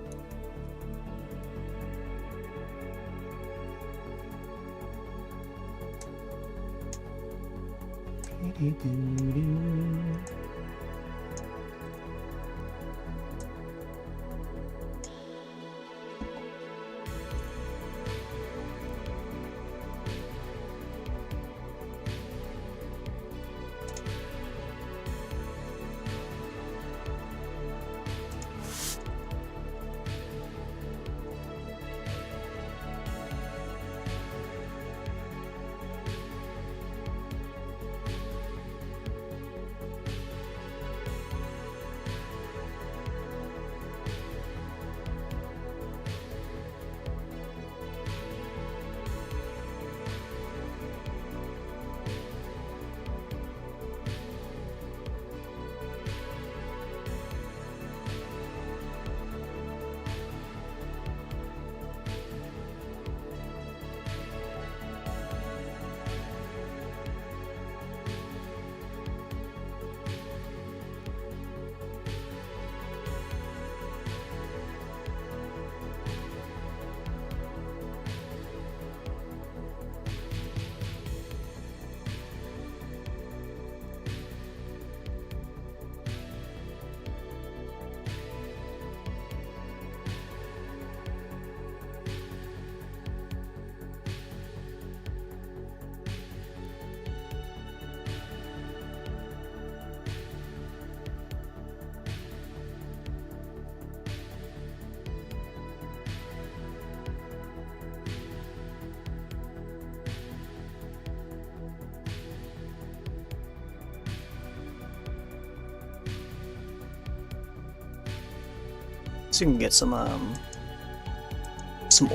So you can get some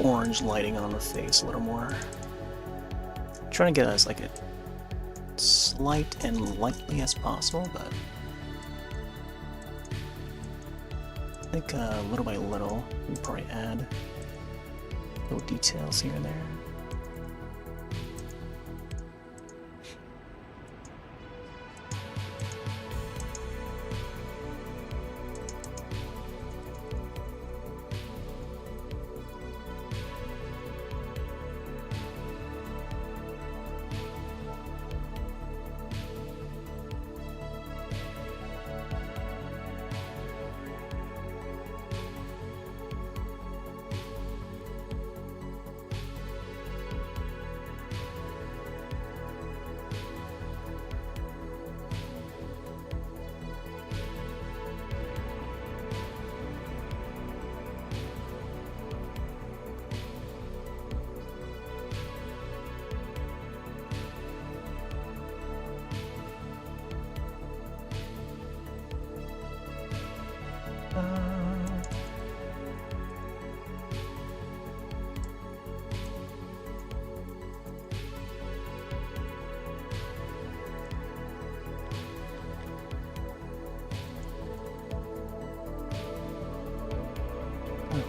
orange lighting on the face a little more. I'm trying to get as like a slight and lightly as possible, but I think little by little we probably add little details here and there.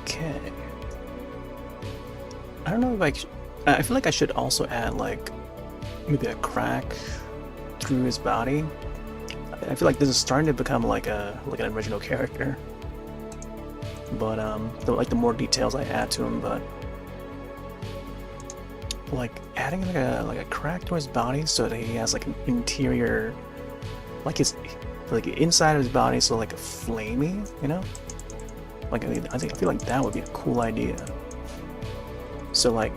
Okay. I don't know if I feel like I should also add like maybe a crack through his body. I feel like this is starting to become like an original character. But the more details I add to him, but like adding like a crack to his body so that he has like an interior, like his inside of his body, so like a flamey, you know? Like I feel like that would be a cool idea. So like,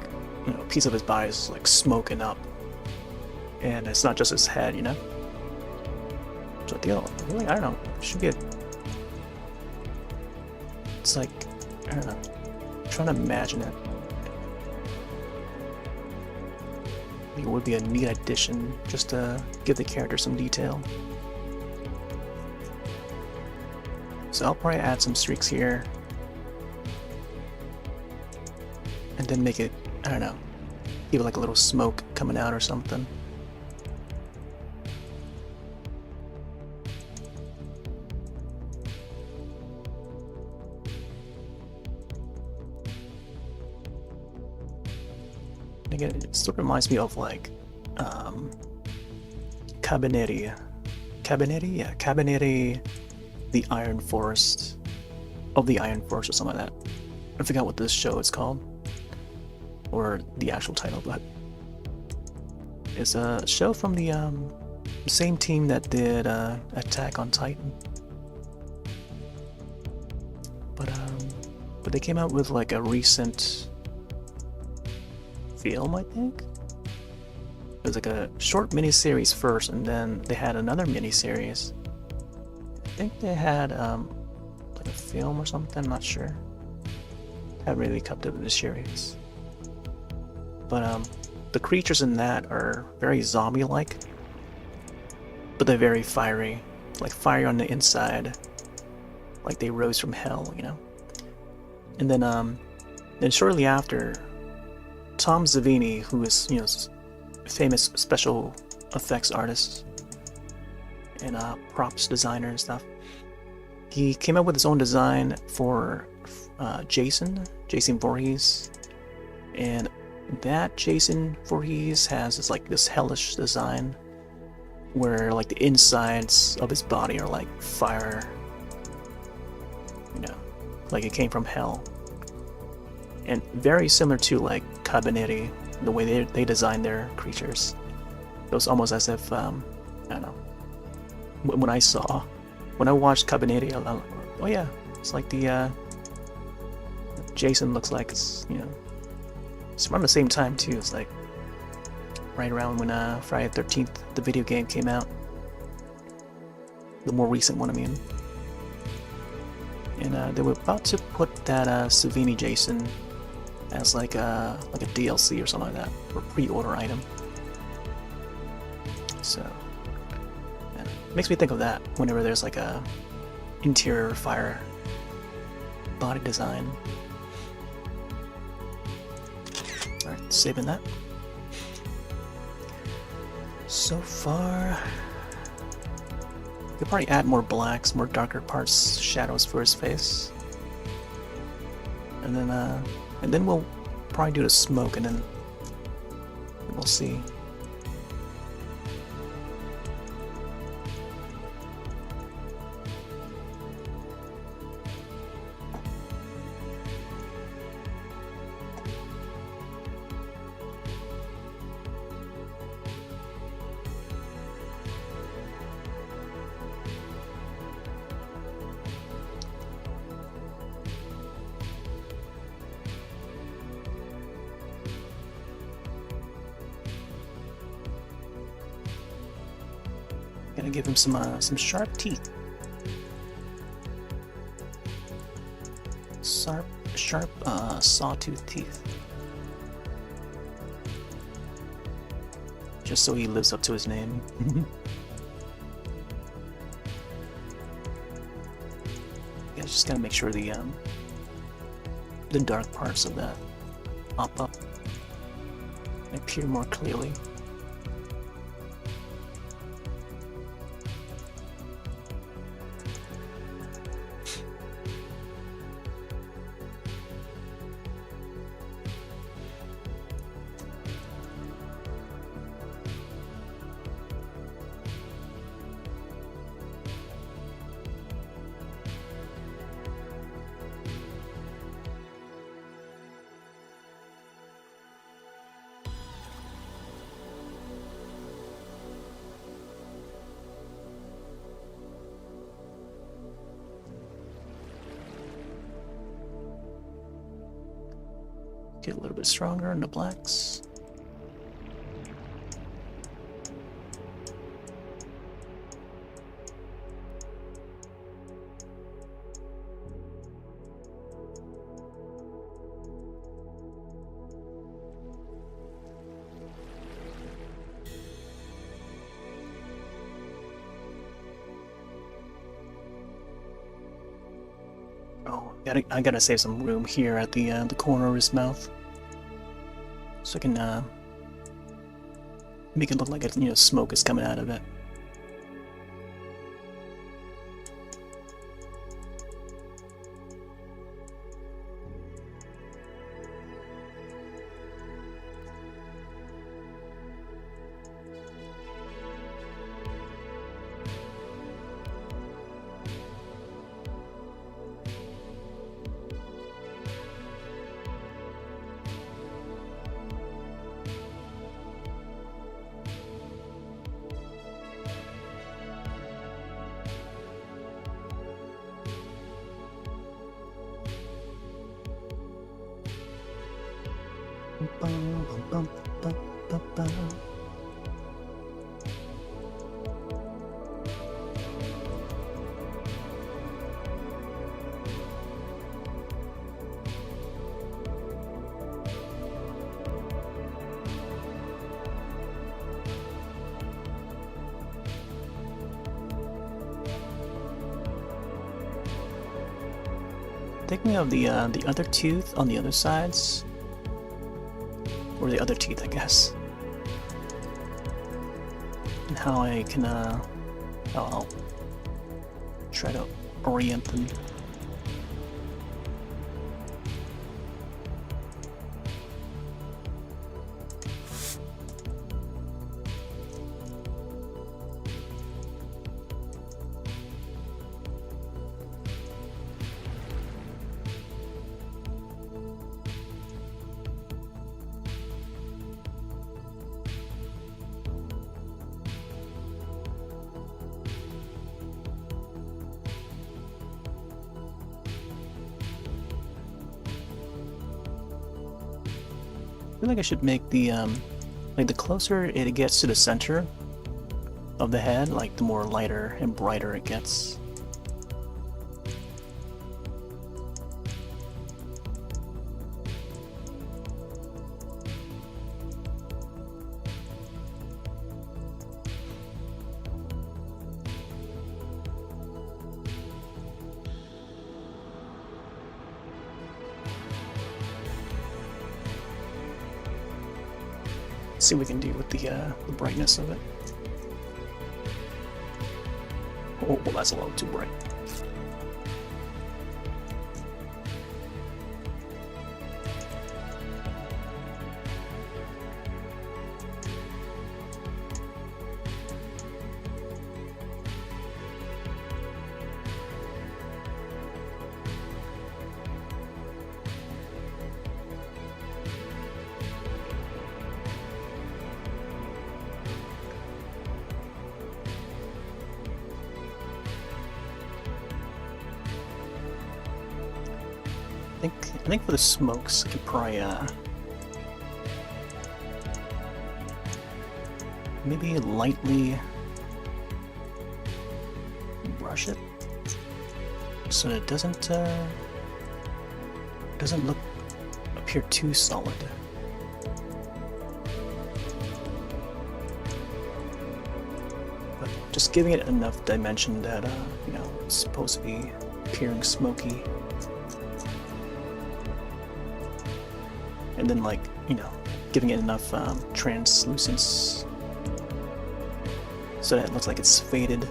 you know, a piece of his body is like smoking up, and it's not just his head, you know. So I don't know. It should be it's like, I don't know. I'm trying to imagine it. I think it would be a neat addition just to give the character some detail. So I'll probably add some streaks here. And then make it, I don't know, give it like a little smoke coming out or something. And again, it sort of reminds me of like Cabinetti, the Iron Forest of the Iron Force or something like that. I forgot what this show is called, or the actual title, but it's a show from the same team that did Attack on Titan. But they came out with like a recent film, I think. It was like a short miniseries first, and then they had another miniseries. I think they had like a film or something. I'm not sure. Haven't really kept up with the series. But the creatures in that are very zombie-like, but they're very fiery, like fire on the inside, like they rose from hell, you know. And then shortly after, Tom Savini, who is, you know, famous special effects artist and props designer and stuff, he came up with his own design for Jason Voorhees, and that Jason Voorhees has this hellish design where like the insides of his body are like fire, you know, like it came from hell. And very similar to like Cabinetti, the way they design their creatures. It was almost as if, I don't know, when I watched Cabinetti, I'm like, oh yeah, it's like the, Jason looks like it's, you know, it's around the same time too. It's like right around when Friday the 13th, the video game came out. The more recent one, I mean. And they were about to put that Savini Jason as like a DLC or something like that, or pre-order item. So yeah, it makes me think of that whenever there's like a interior fire body design. Alright, saving that. So far, could probably add more blacks, more darker parts, shadows for his face, and then we'll probably do the smoke, and then we'll see. Gonna give him some sharp teeth. Sharp sawtooth teeth. Just so he lives up to his name. Yeah, just gotta make sure the dark parts of that pop up and appear more clearly. Get a little bit stronger in the blacks. Oh, I gotta save some room here at the corner of his mouth, so I can make it look like it, you know, smoke is coming out of it. Bum, bum, bum, bum. Thinking of the other tooth on the other sides, or the other teeth, I guess, and how I can I'll try to orient them. I feel like I should make the like the closer it gets to the center of the head, like the more lighter and brighter it gets. See what we can do with the brightness of it. Oh, well, that's a little too bright. I think for the smokes, I could probably maybe lightly brush it so that it doesn't appear too solid. But just giving it enough dimension that you know, it's supposed to be appearing smoky. And then, like, you know, giving it enough translucence so that it looks like it's faded.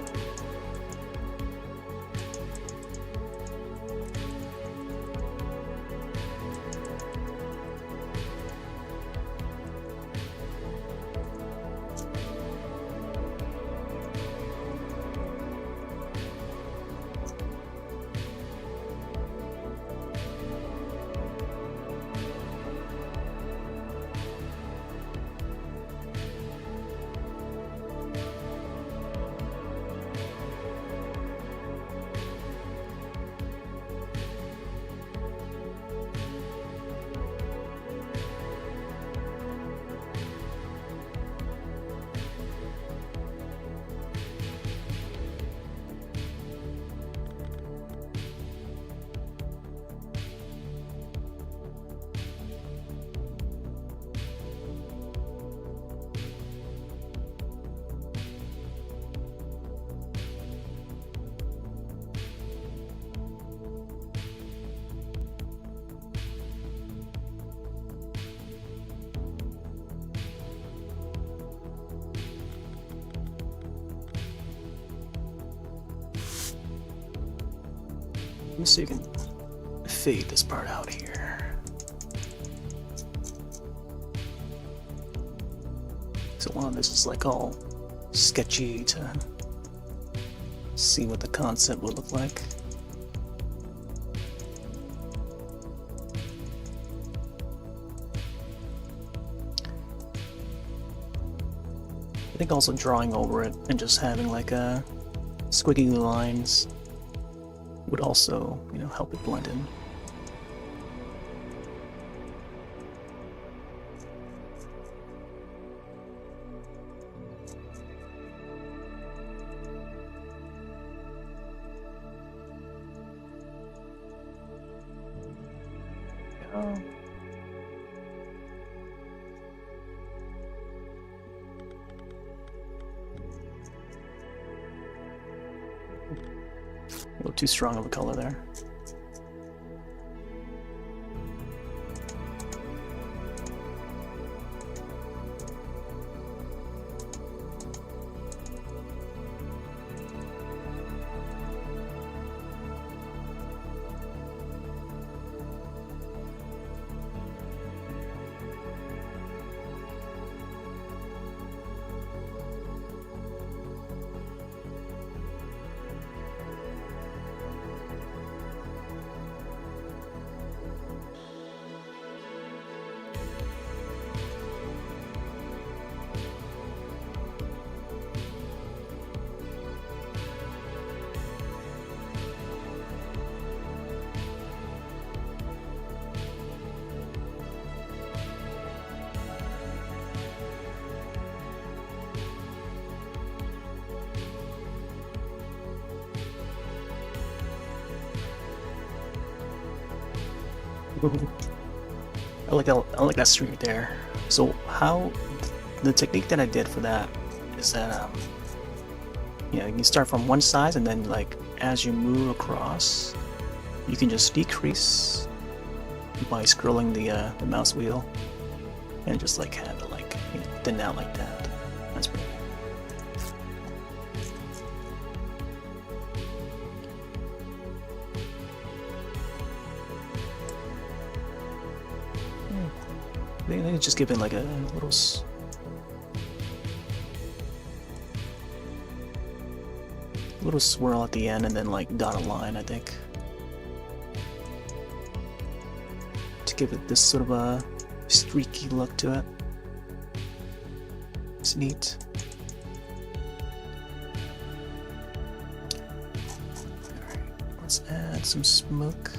Let me see if you can fade this part out here. So a lot of this is like all sketchy to see what the concept would look like. I think also drawing over it and just having like a squiggly lines would also, you know, help it blend in. Oh. A little too strong of a color there. I like that streak there. So how the technique that I did for that is that you know, you start from one size and then like as you move across, you can just decrease by scrolling the mouse wheel and just like kind of like, you know, thin out like that. That's pretty cool. They just give it like a little swirl at the end and then like dot a line, I think, to give it this sort of a streaky look to it. It's neat. Alright, let's add some smoke.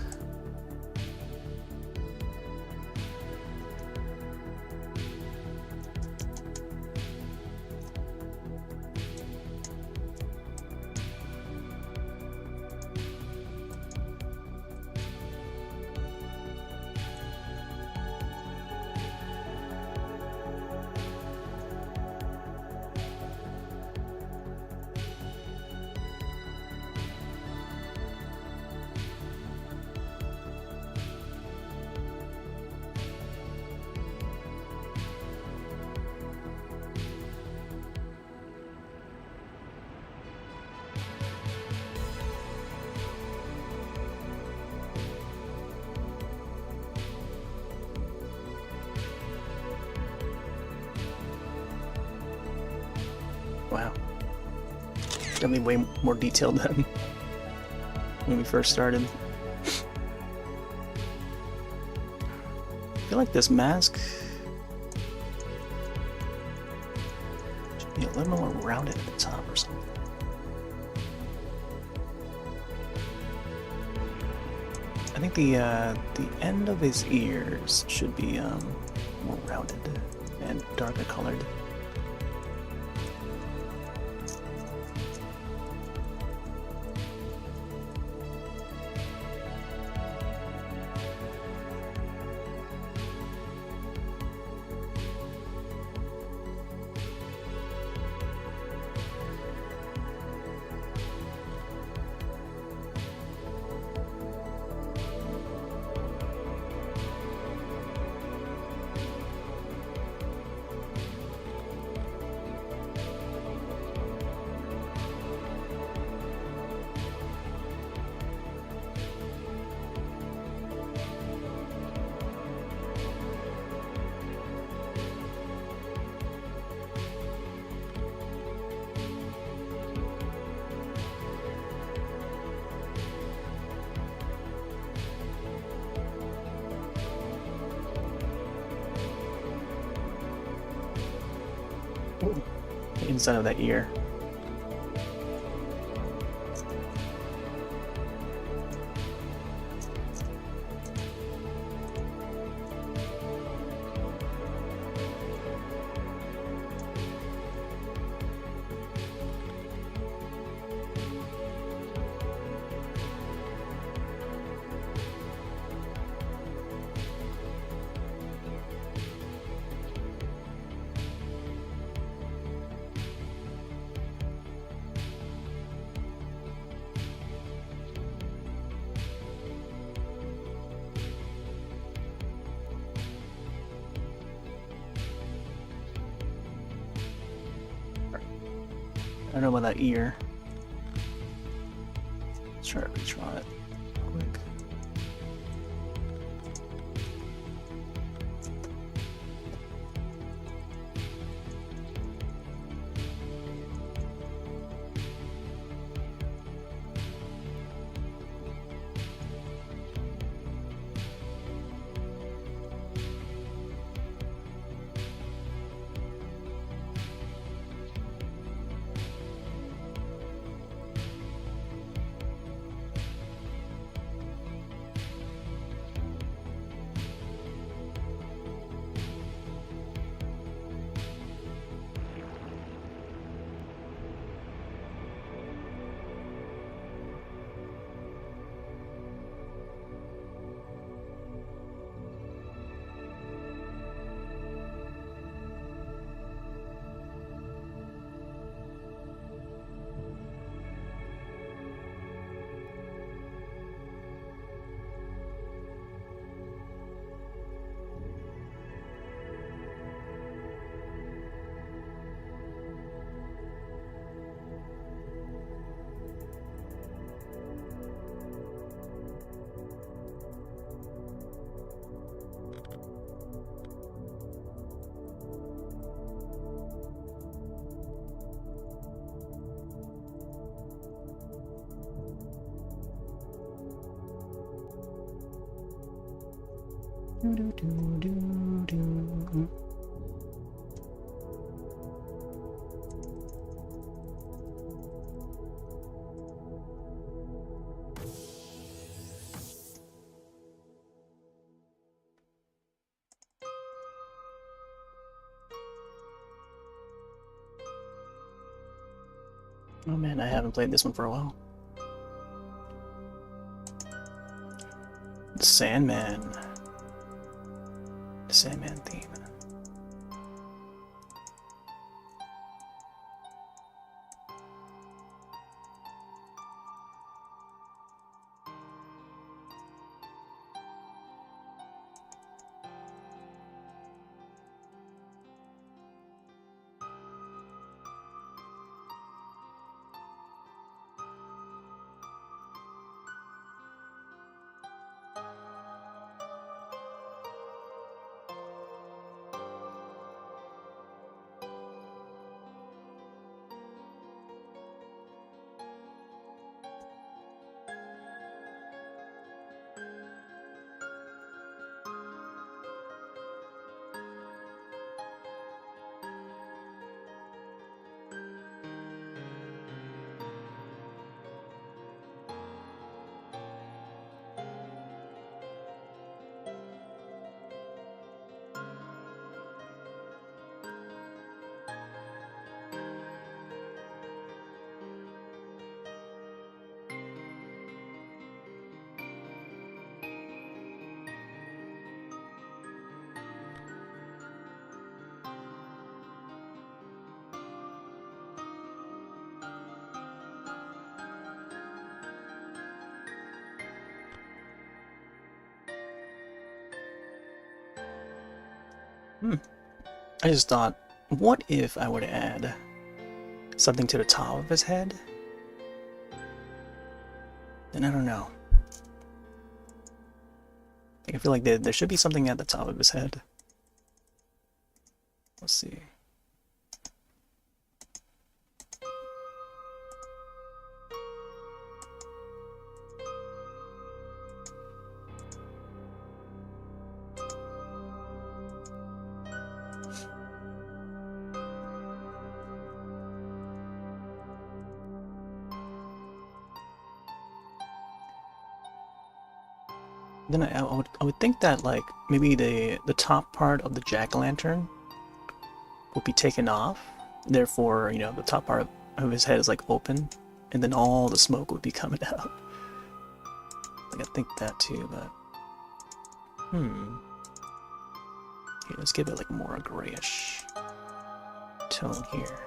Wow. Definitely way more detailed than when we first started. I feel like this mask should be a little more rounded at the top or something. I think the end of his ears should be more rounded and darker colored. The inside of that ear. don't know about that ear. Let's try to redraw it quick. Oh man, I haven't played this one for a while. The Sandman. The Sandman theme. I just thought, what if I were to add something to the top of his head? Then I don't know. I feel like there should be something at the top of his head. Let's see. Then I would think that like maybe the top part of the jack-o'-lantern would be taken off. Therefore, you know, the top part of his head is like open, and then all the smoke would be coming out. Like I think that too, but okay, let's give it like more a grayish tone here.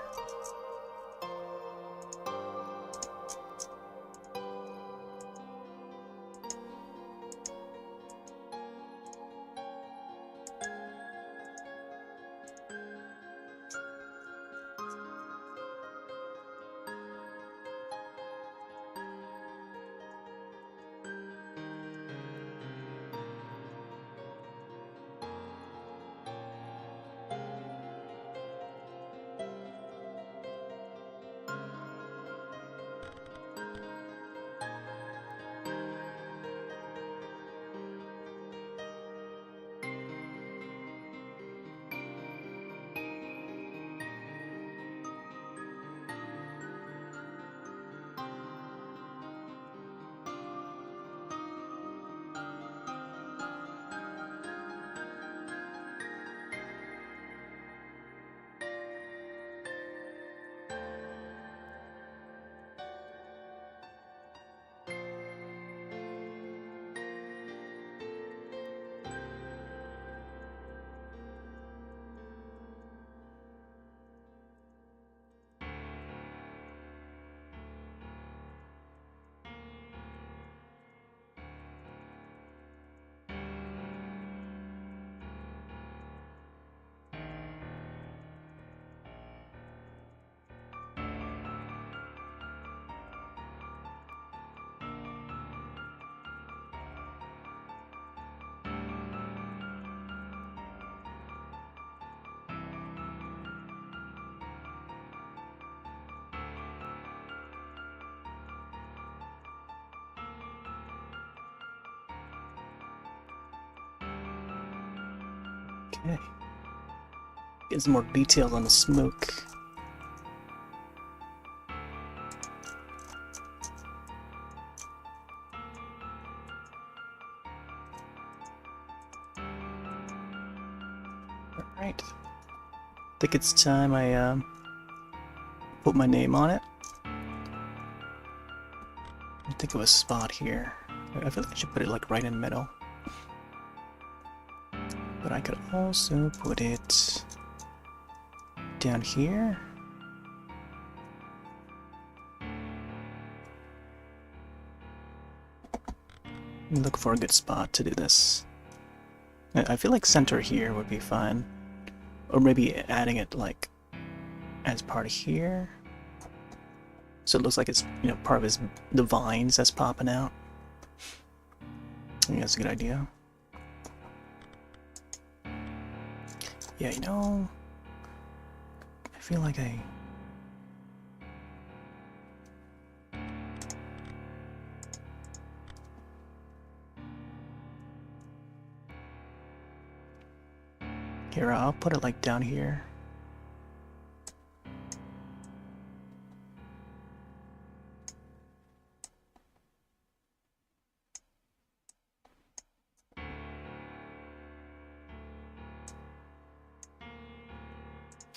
Okay. Get some more details on the smoke. Alright. I think it's time I put my name on it. I think of a spot here. I feel like I should put it like right in the middle. But I could also put it down here. Look for a good spot to do this. I feel like center here would be fine. Or maybe adding it like as part of here. So it looks like it's, you know, part of the vines that's popping out. I think that's a good idea. Yeah, you know, I feel like here, I'll put it like down here.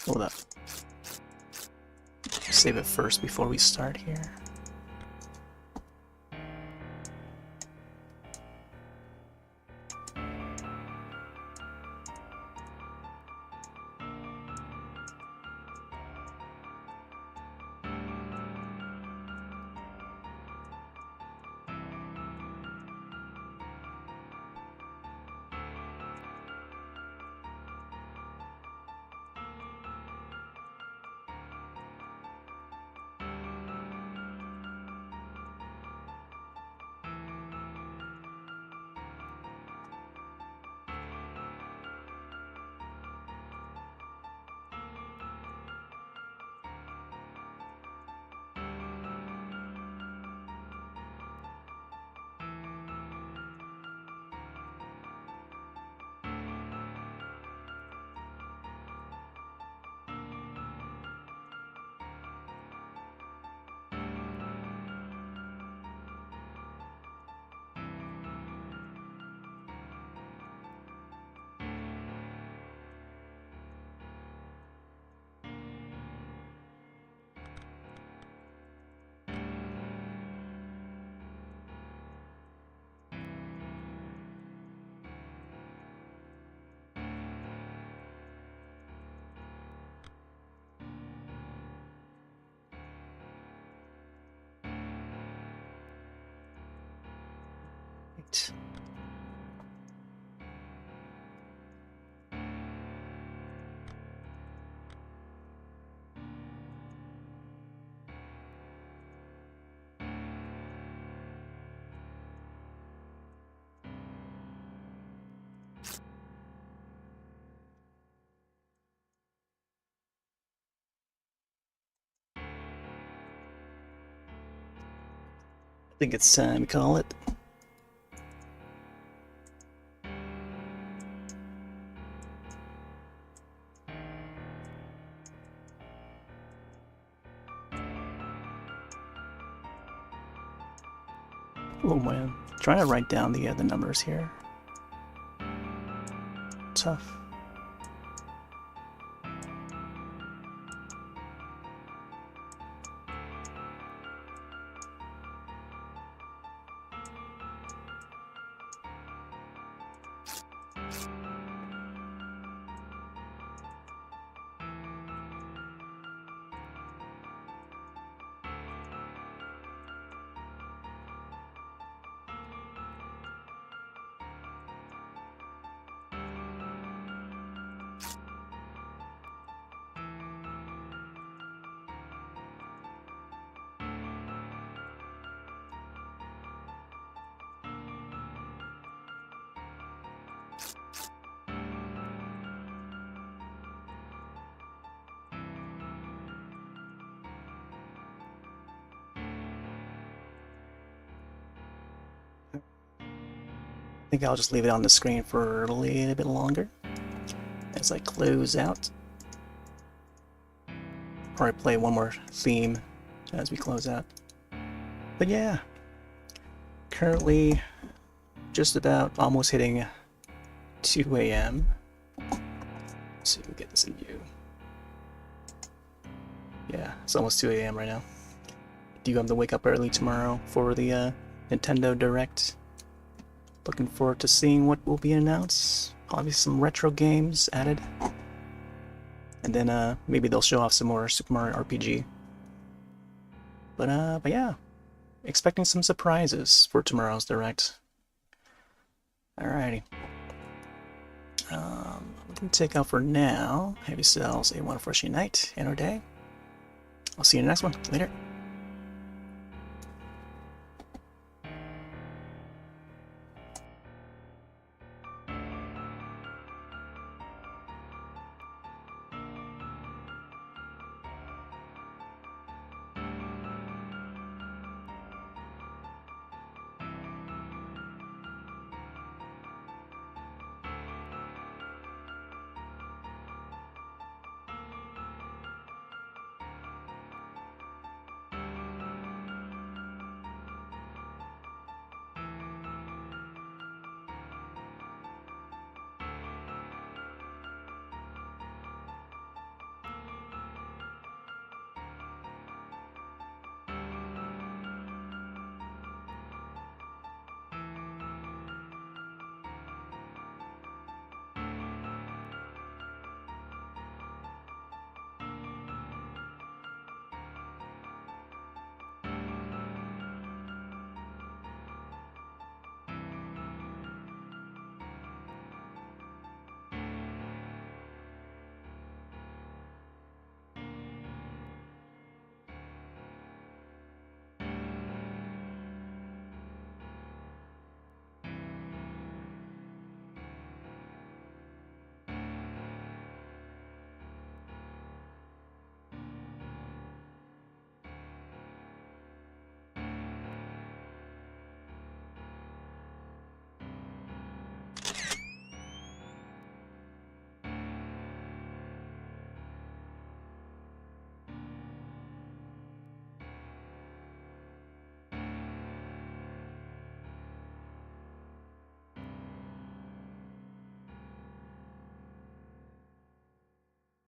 Hold up. Save it first before we start here. Right. I think it's time to call it. Oh man, trying to write down the numbers here. Tough. I think I'll just leave it on the screen for a little bit longer. as I close out. Probably play one more theme as we close out. But yeah, currently just about almost hitting 2 a.m. So we'll get this in view. Yeah, it's almost 2 a.m. right now. Do have to wake up early tomorrow for the Nintendo Direct. Looking forward to seeing what will be announced. Probably some retro games added. And then maybe they'll show off some more Super Mario RPG. But yeah, expecting some surprises for tomorrow's Direct. Alrighty. I'm gonna take out for now. Have yourselves a wonderful night and or day. I'll see you in the next one. Later.